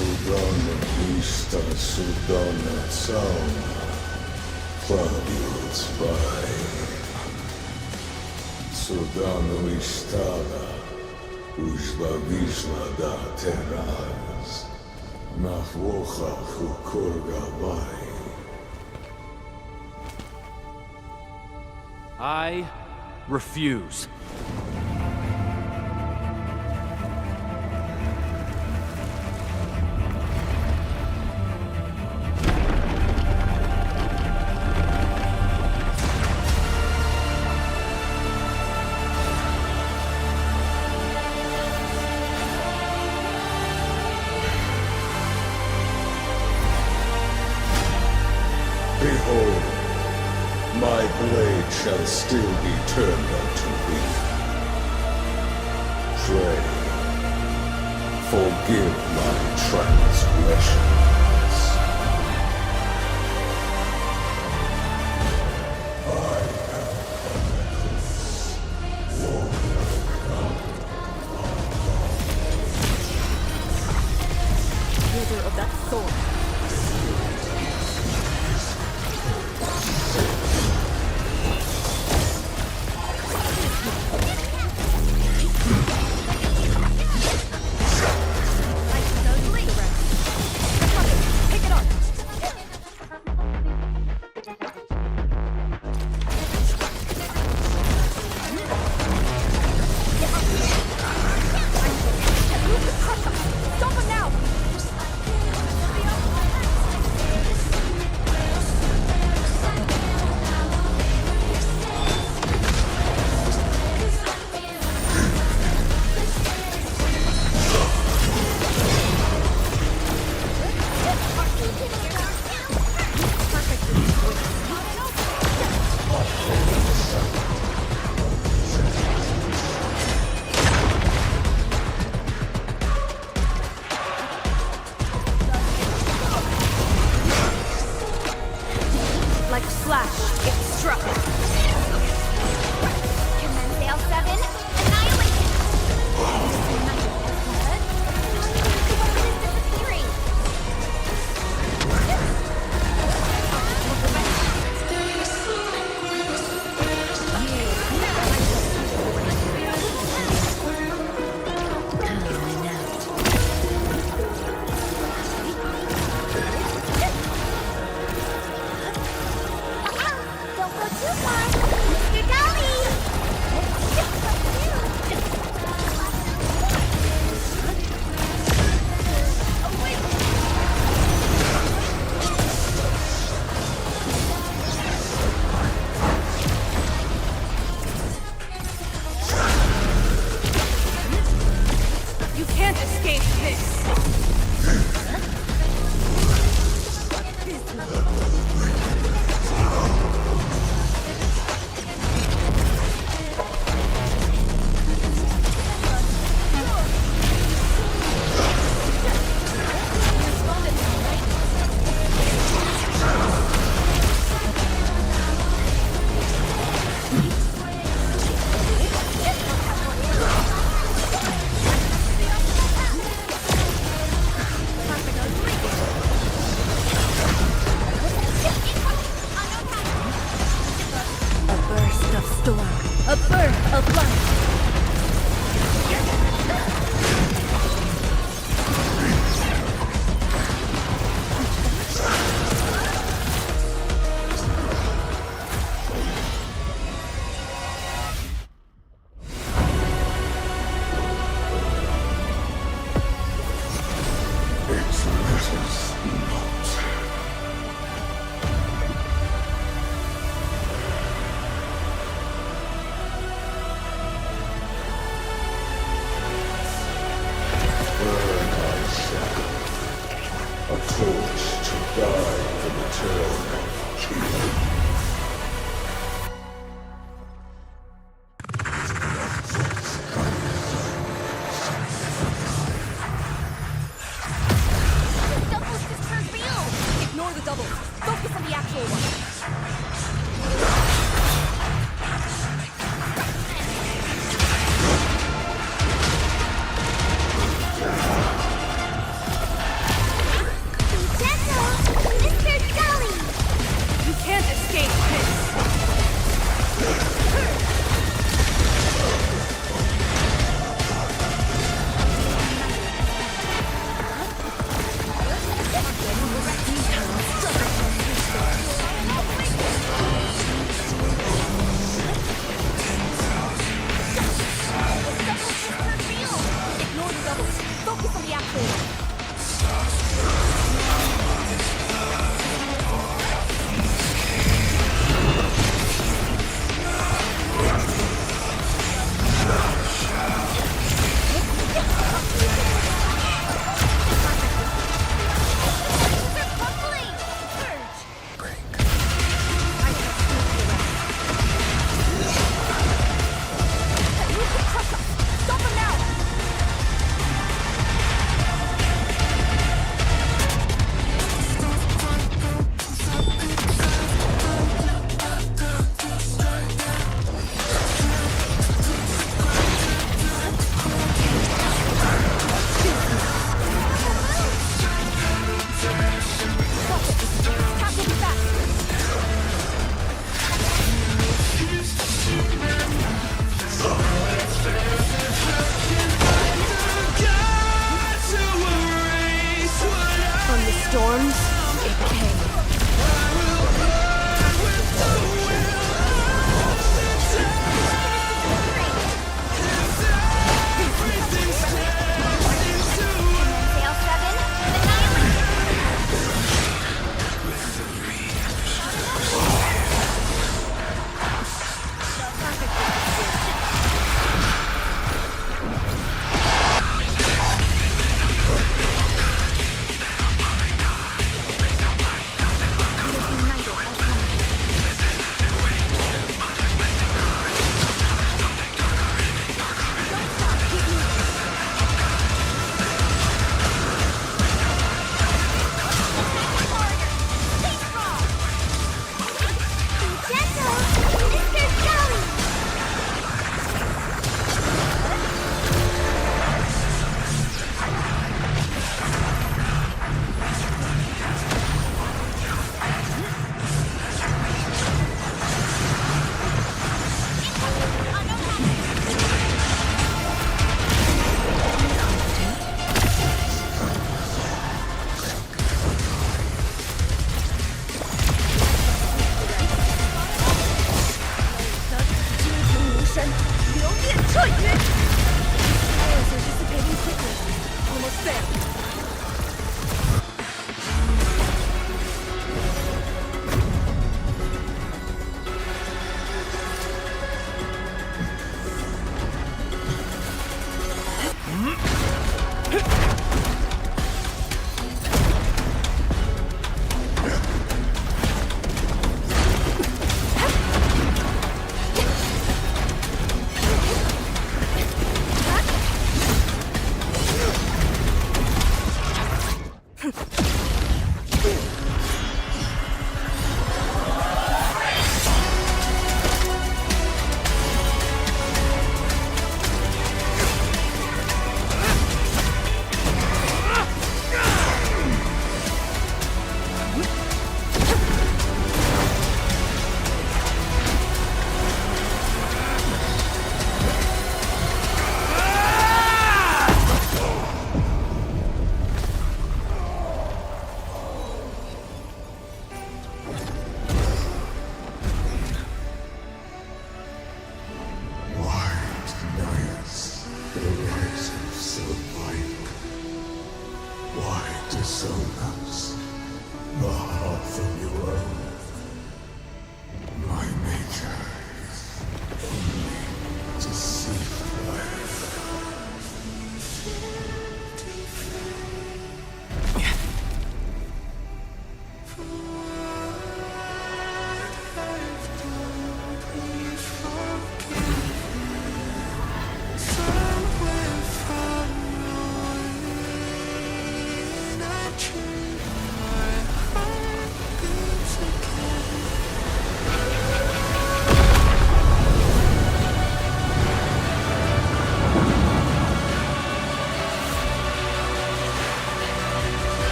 Судана Виста, Судана Цауна, Клавиус Бай. Судана Вистала, Ужла Вишла да Терраз, Нафвоха Хукургавай. I refuse. Behold, my blade shall still be turned unto thee. Pray, forgive my transgressions. I am Wielder of that sword. Like a flash, it struck. Command Sail 7, annihilation! Disappearing! Don't go too far, Mr. Dolly! You can't escape this! A burst of storm. A birth of light. It's matters not. Burn I shall, a torch to guide the return of King. Doubles just for real! Ignore the doubles. Focus on the actual one. Be gentle, Mr. Dolly! You can't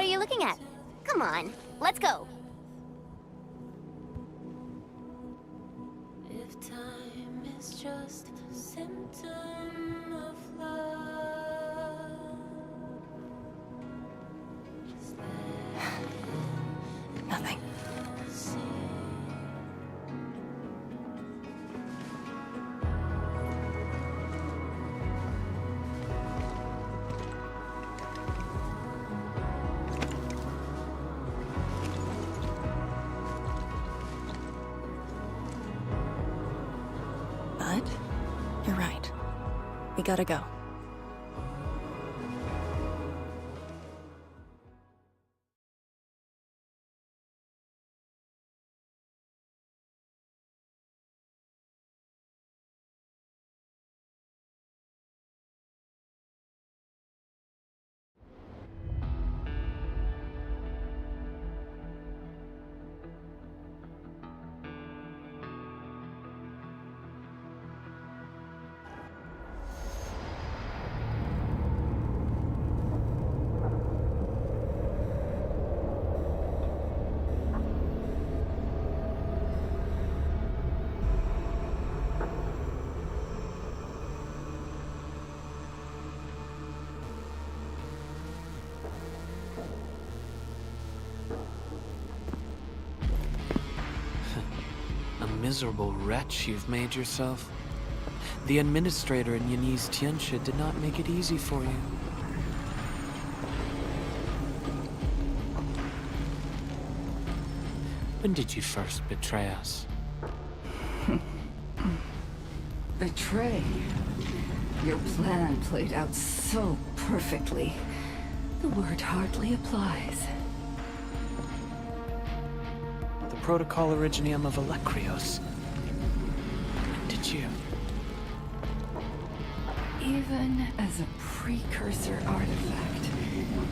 are you looking at? Come on, let's go. If time is just a symptom of love, Nothing. But you're right. We gotta go. A miserable wretch you've made yourself. The administrator in Yani's Tianxia did not make it easy for you. When did you first betray us? Betray? Your plan played out so perfectly. The word hardly applies. The Protocol Originium of Electrios. When did you? Even as a precursor artifact,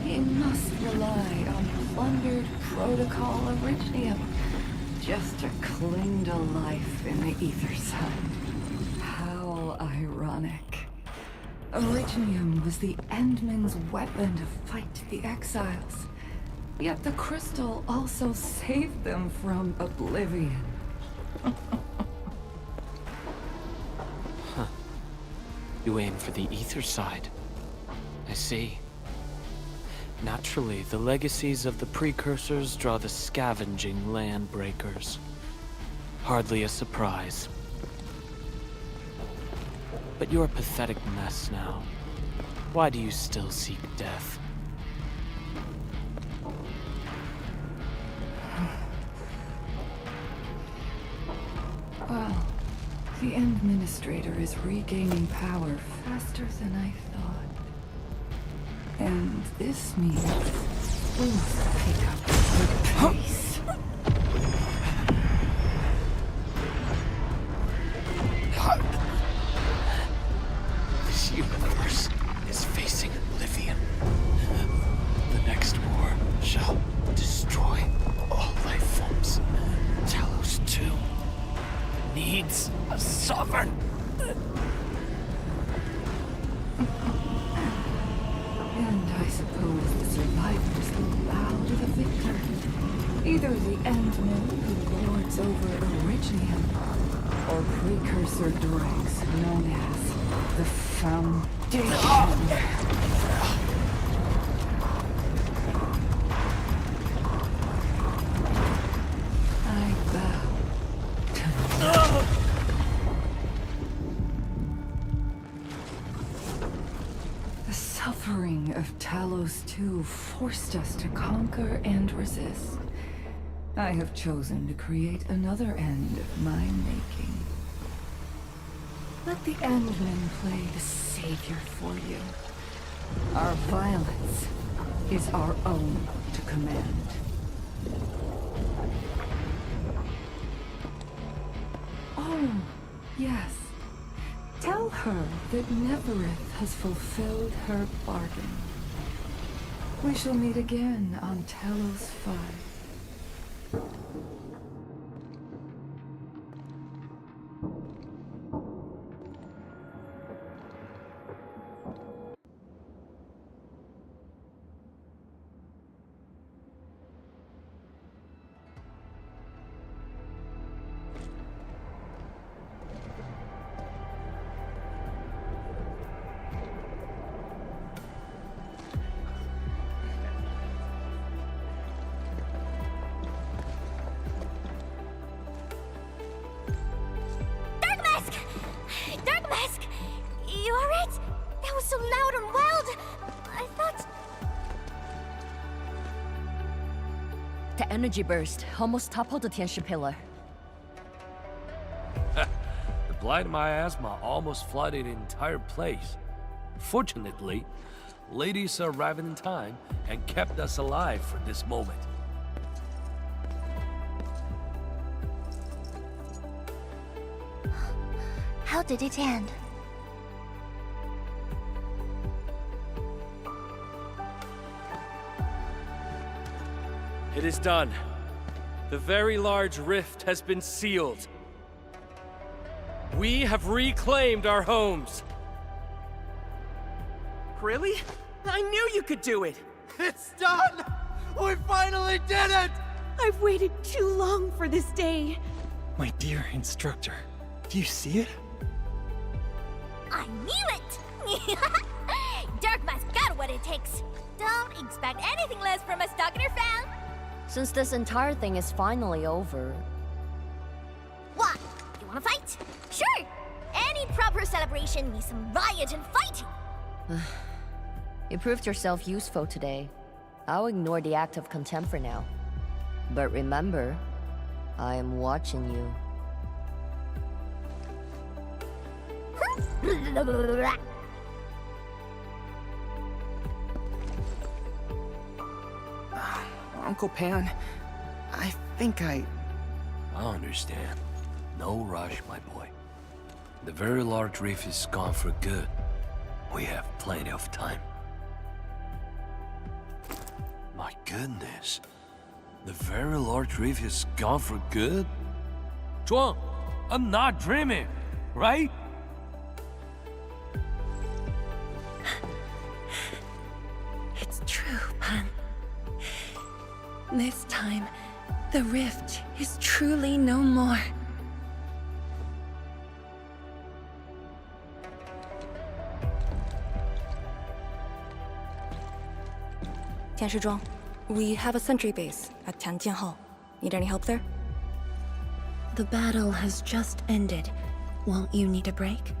it must rely on plundered Protocol Originium just to cling to life in the Ether Sun. How ironic. Originium was the Endmen's weapon to fight the Exiles. Yet the crystal also saved them from oblivion. Huh. You aim for the ether side. I see. Naturally, the legacies of the precursors draw the scavenging land breakers. Hardly a surprise. But you're a pathetic mess now. Why do you still seek death? Well, the Administrator is regaining power faster than I thought. And this means we must pick up the pace. This universe is facing oblivion. The next war shall destroy all life forms. Talos too needs a sovereign. And I suppose the survivors will bow to the victor. Either the Endman who lords over Originium, or precursor droids known as the Foundation. I bow to the suffering of Talos II forced us to conquer and resist. I have chosen to create another end of my making. Let the Endmen play the savior for you. Our violence is our own to command. Oh, yes. Tell her that Neverith has fulfilled her bargain. We shall meet again on Talos 5. was so loud and wild. I thought... The energy burst almost toppled the Tianshi pillar. The blight of my asthma almost flooded the entire place. Fortunately, ladies arrived in time and kept us alive for this moment. How did it end? It is done. The very large rift has been sealed. We have reclaimed our homes. Really? I knew you could do it! It's done! We finally did it! I've waited too long for this day. My dear instructor, do you see it? I knew it! Darkma's got what it takes. Don't expect anything less from a Stalker fan. Since this entire thing is finally over... What? You wanna fight? Sure! Any proper celebration needs some riot and fighting. You proved yourself useful today. I'll ignore the act of contempt for now. But remember, I am watching you. Uncle Pan, I think I understand. No rush, my boy. The very large reef is gone for good. We have plenty of time. My goodness. The very large reef is gone for good? Zhuang, I'm not dreaming, right? It's true, Pan. This time, the rift is truly no more. Tianshizhuang, we have a sentry base at Tianjian Hall. Need any help there? The battle has just ended. Won't you need a break?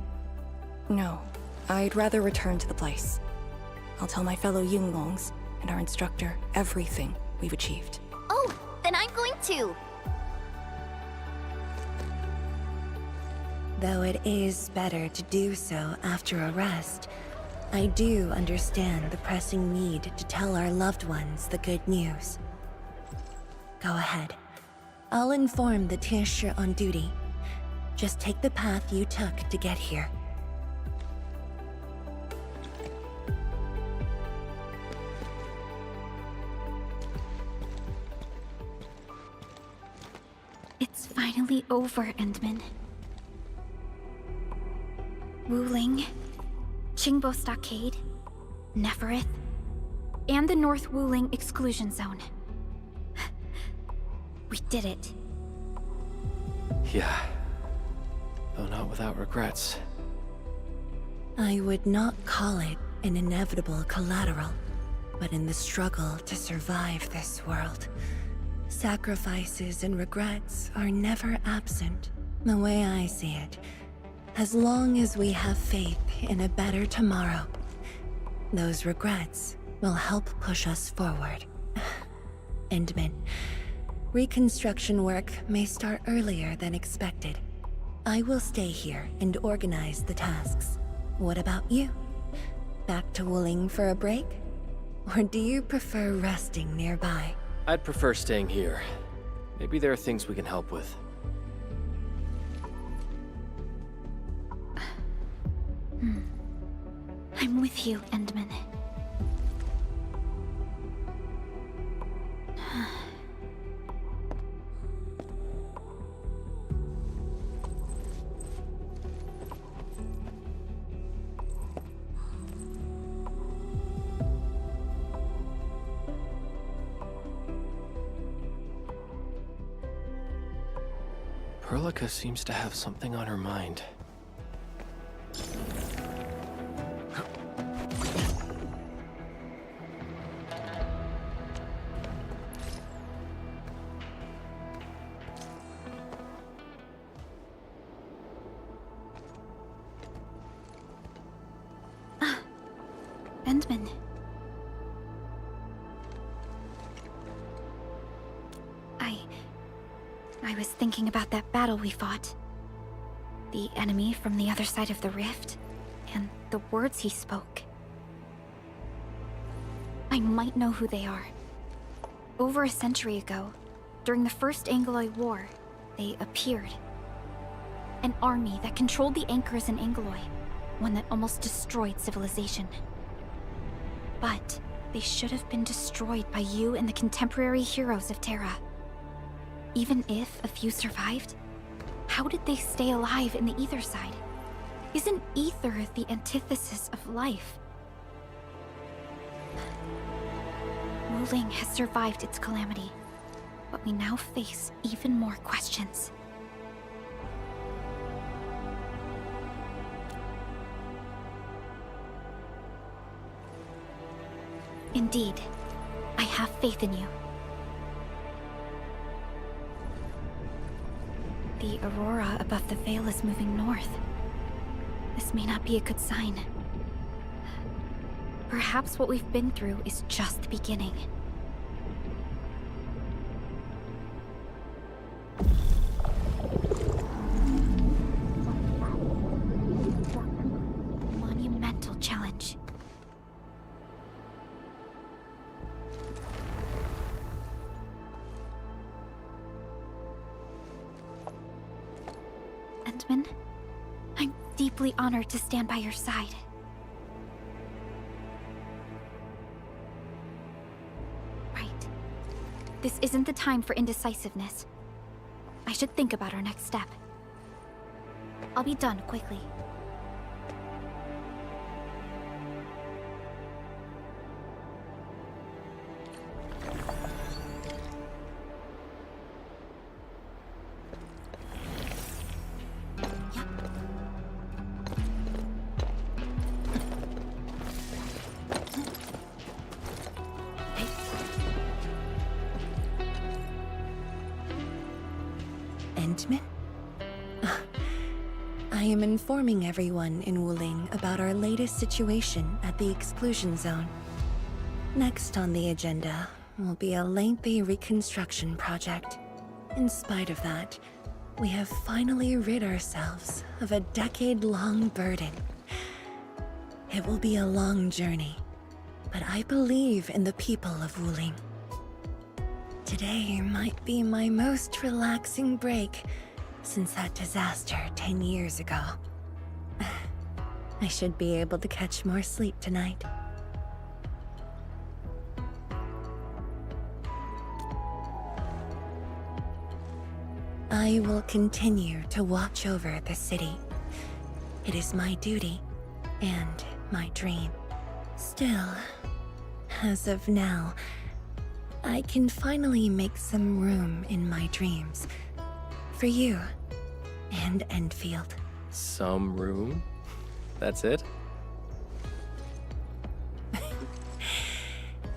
No. I'd rather return to the place. I'll tell my fellow Yinglongs and our instructor everything we've achieved. Oh, then I'm going to. Though it is better to do so after a rest, I do understand the pressing need to tell our loved ones the good news. Go ahead. I'll inform the Tianshi on duty. Just take the path you took to get here. It's finally over, Endman. Wuling, Qingbo Stockade, Neferith, and the North Wuling Exclusion Zone. We did it. Yeah. Though not without regrets. I would not call it an inevitable collateral, but in the struggle to survive this world, sacrifices and regrets are never absent. The way I see it, as long as we have faith in a better tomorrow, those regrets will help push us forward. Endman, reconstruction work may start earlier than expected. I will stay here and organize the tasks. What about you? Back to Wuling for a break? Or do you prefer resting nearby? I'd prefer staying here. Maybe there are things we can help with. I'm with you, Endman. Perlica seems to have something on her mind. Endman. I was thinking about that battle we fought. The enemy from the other side of the rift, and the words he spoke. I might know who they are. Over a century ago, during the First Angloid War, they appeared. An army that controlled the anchors in Angloy, one that almost destroyed civilization. But they should have been destroyed by you and the contemporary heroes of Terra. Even if a few survived, how did they stay alive in the ether side? Isn't ether the antithesis of life? Wuling has survived its calamity, but we now face even more questions. Indeed, I have faith in you. The aurora above the veil is moving north. This may not be a good sign. Perhaps what we've been through is just the beginning. Monumental challenge. Endman, I'm deeply honored to stand by your side. Right. This isn't the time for indecisiveness. I should think about our next step. I'll be done quickly. Endman? I am informing everyone in Wuling about our latest situation at the exclusion zone. Next on the agenda will be a lengthy reconstruction project. In spite of that, we have finally rid ourselves of a decade-long burden. It will be a long journey, but I believe in the people of Wuling. Today might be my most relaxing break since that disaster 10 years ago. I should be able to catch more sleep tonight. I will continue to watch over the city. It is my duty and my dream. Still, as of now, I can finally make some room in my dreams for you and Endfield. Some room? That's it?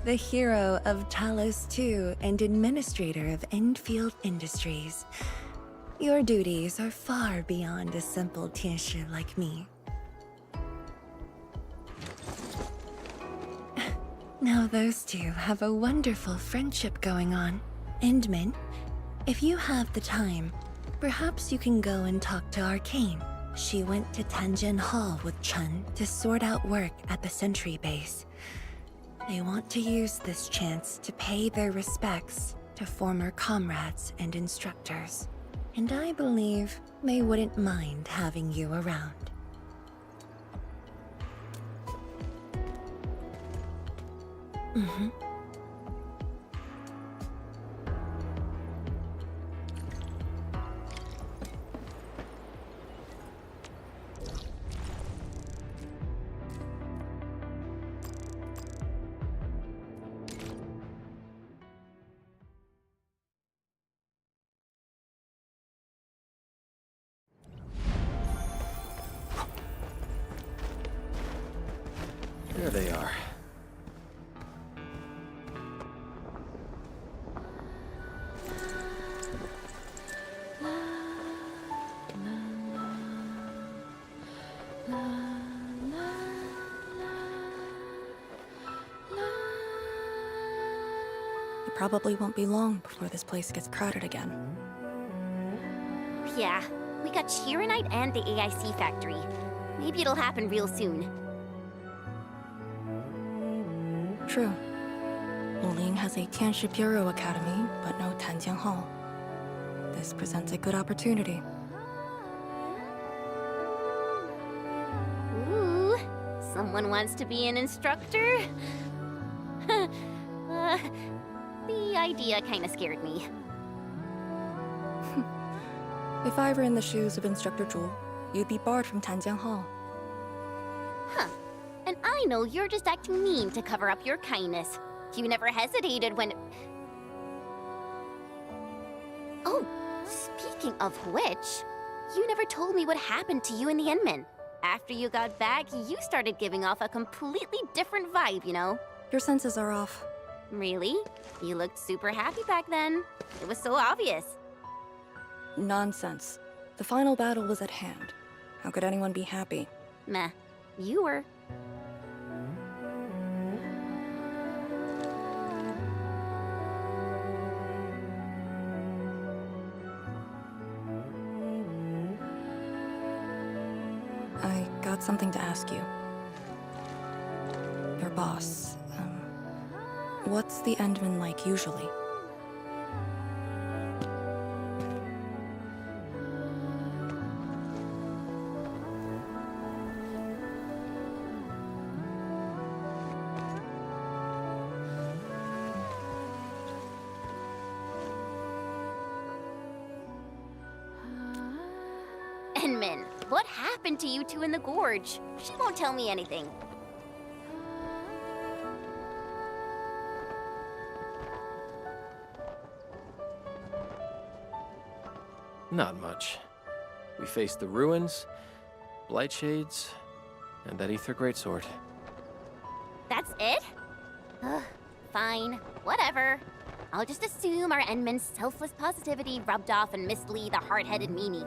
The hero of Talos II and administrator of Endfield Industries. Your duties are far beyond a simple Tianshi like me. Now those two have a wonderful friendship going on. Endman, if you have the time, perhaps you can go and talk to Arcane. She went to Tanjin Hall with Chun to sort out work at the Sentry base. They want to use this chance to pay their respects to former comrades and instructors. And I believe they wouldn't mind having you around. Mm-hmm. There they are. probably won't be long before this place gets crowded again. Yeah, we got Chironite and the AIC factory. Maybe it'll happen real soon. True. Wuling has a Tianshi Bureau Academy, but no Tanjiang Hall. This presents a good opportunity. Ooh, someone wants to be an instructor? The idea kinda scared me. If I were in the shoes of Instructor Zhu, you'd be barred from Tanjiang Hall. Huh. And I know you're just acting mean to cover up your kindness. You never hesitated when... Oh, speaking of which, you never told me what happened to you and the Enman. After you got back, you started giving off a completely different vibe, you know? Your senses are off. Really? You looked super happy back then. It was so obvious. Nonsense. The final battle was at hand. How could anyone be happy? Meh. You were. I got something to ask you. Your boss, what's the Endman like usually? Enman, what happened to you two in the gorge? She won't tell me anything. Not much. We faced the ruins, blight shades, and that ether greatsword. That's it? Ugh, fine. Whatever. I'll just assume our Enman's selfless positivity rubbed off on Miss Lee, the hard-headed meanie.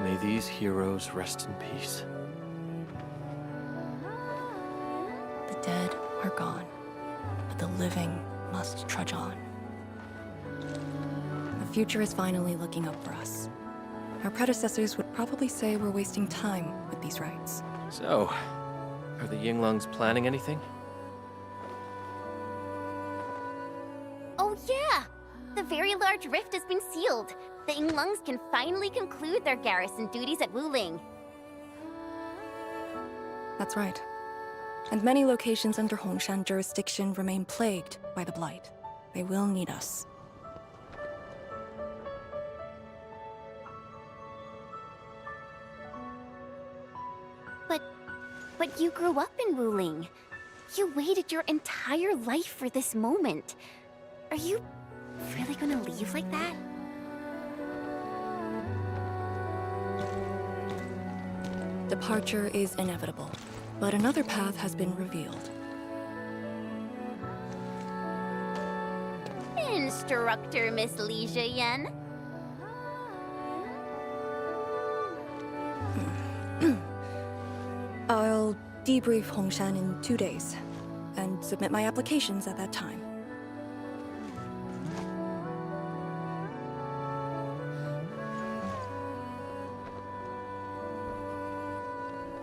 May these heroes rest in peace. The dead are gone, but the living must trudge on. The future is finally looking up for us. Our predecessors would probably say we're wasting time with these rites. So, are the Yinglungs planning anything? Oh yeah! The very large rift has been sealed. The Yinglungs can finally conclude their garrison duties at Wuling. That's right. And many locations under Hongshan jurisdiction remain plagued by the Blight. They will need us. But you grew up in Wuling. You waited your entire life for this moment. Are you really gonna leave like that? Departure is inevitable, but another path has been revealed. Instructor Miss Li Zheyan. I'll debrief Hongshan in 2 days, and submit my applications at that time.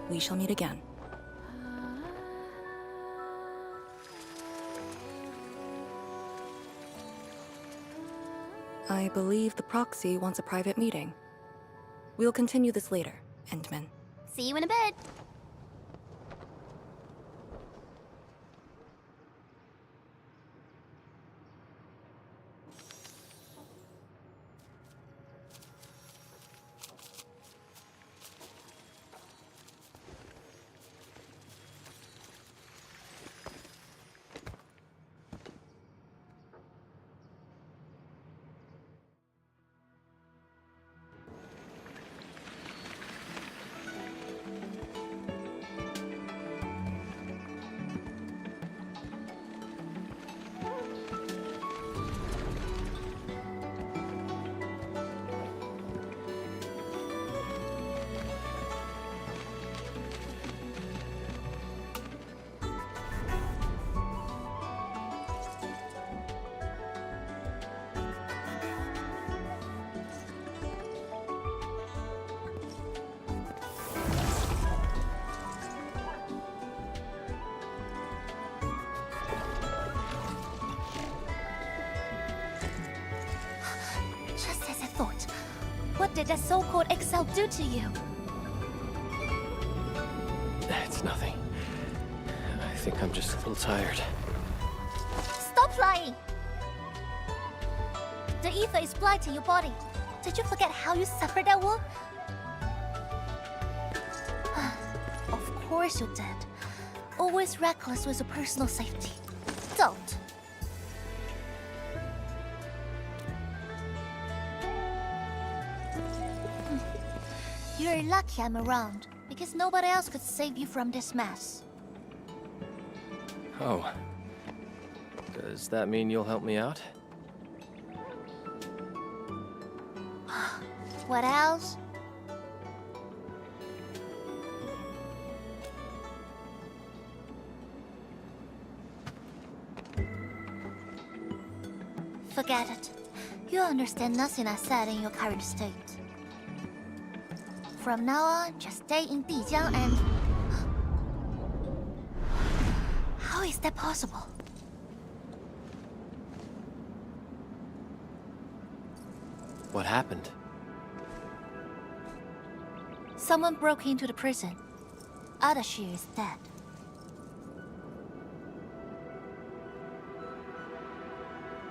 We shall meet again. I believe the proxy wants a private meeting. We'll continue this later, Endman. See you in a bit. did that so-called exile do to you? It's nothing. I think I'm just a little tired. Stop lying! The ether is blighting your body. Did you forget how you suffered that wound? Of course you did. Always reckless with your personal safety. Don't. You're lucky I'm around, because nobody else could save you from this mess. Oh. Does that mean you'll help me out? What else? Forget it. You understand nothing I said in your current state. From now on, just stay in Dijiang and... How is that possible? What happened? Someone broke into the prison. Ardashir is dead.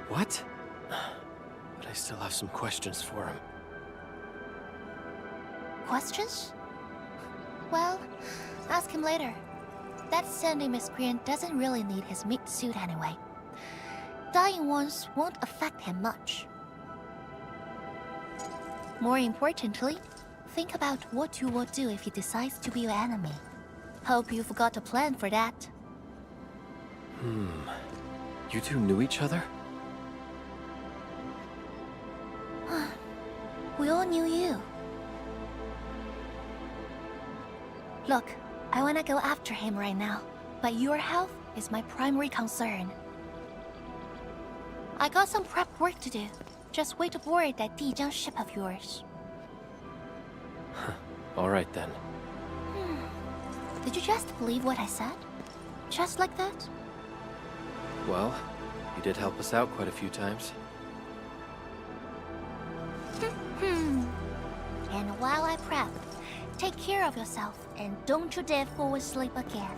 What? But I still have some questions for him. Questions? Well, ask him later. That sandy miscreant doesn't really need his meat suit anyway. Dying once won't affect him much. More importantly, think about what you will do if he decides to be your enemy. Hope you've got a plan for that. You two knew each other? We all knew you. Look, I wanna go after him right now, but your health is my primary concern. I got some prep work to do. Just wait aboard that Dijiang ship of yours. All right then. Did you just believe what I said? Just like that? Well, you did help us out quite a few times. And while I prep, take care of yourself and don't you dare fall asleep again.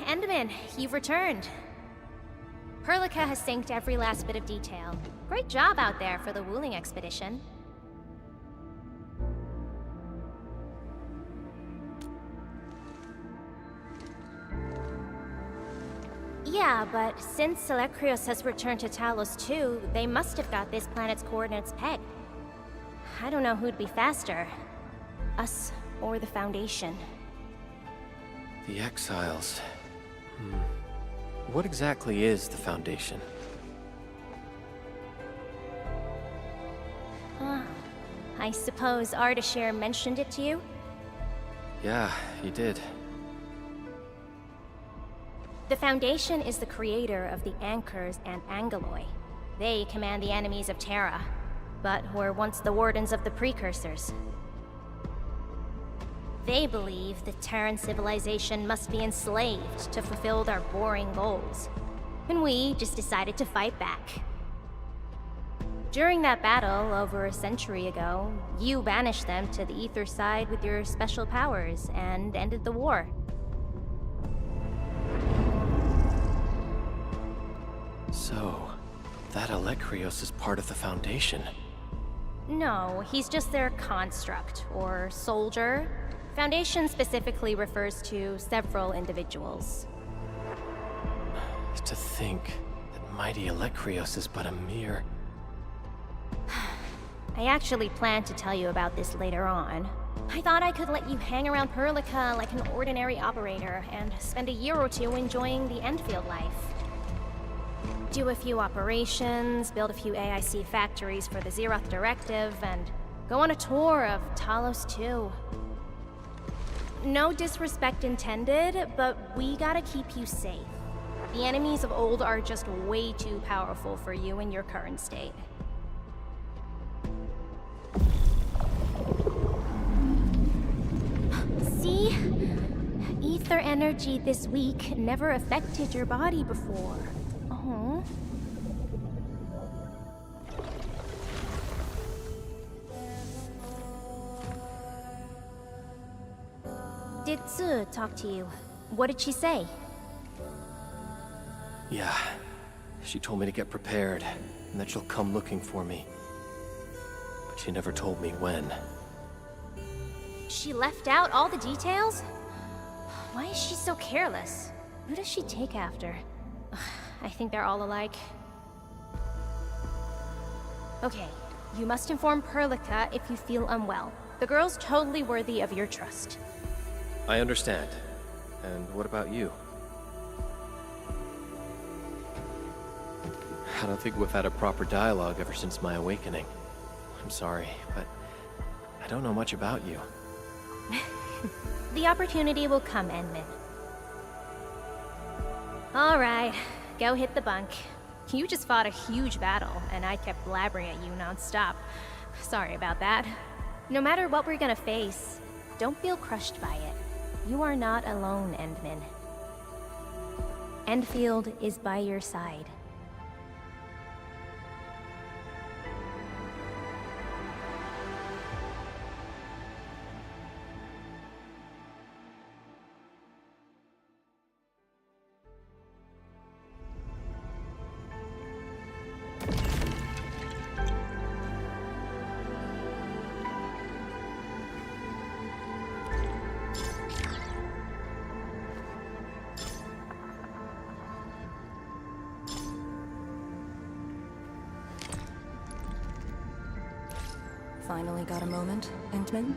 Enderman, you've returned. Perlica has synced every last bit of detail. Great job out there for the Wuling expedition. Yeah, but since Selekrios has returned to Talos too, they must have got this planet's coordinates pegged. I don't know who'd be faster. Us or the Foundation. The Exiles. What exactly is the Foundation? I suppose Ardashir mentioned it to you? Yeah, he did. The Foundation is the creator of the Anchors and Angeloi. They command the enemies of Terra, but were once the Wardens of the Precursors. They believe the Terran civilization must be enslaved to fulfill their boring goals. And we just decided to fight back. During that battle over a century ago, you banished them to the ether side with your special powers and ended the war. So, that Alekrios is part of the Foundation. No, he's just their construct, or soldier. Foundation specifically refers to several individuals. To think that mighty Alekrios is but a mere... I actually planned to tell you about this later on. I thought I could let you hang around Perlica like an ordinary operator and spend a year or two enjoying the Endfield life. Do a few operations, build a few AIC factories for the Zeroth Directive, and go on a tour of Talos 2. No disrespect intended, but we gotta keep you safe. The enemies of old are just way too powerful for you in your current state. See? Ether energy this week never affected your body before. Oh. Did Tsu talk to you? What did she say? Yeah. She told me to get prepared, and that she'll come looking for me. But she never told me when. She left out all the details? Why is she so careless? Who does she take after? I think they're all alike. Okay, you must inform Perlica if you feel unwell. The girl's totally worthy of your trust. I understand. And what about you? I don't think we've had a proper dialogue ever since my awakening. I'm sorry, but I don't know much about you. The opportunity will come, Endman. Alright, go hit the bunk. You just fought a huge battle, and I kept blabbering at you non-stop. Sorry about that. No matter what we're gonna face, don't feel crushed by it. You are not alone, Endman. Endfield is by your side. Finally got a moment, Endman?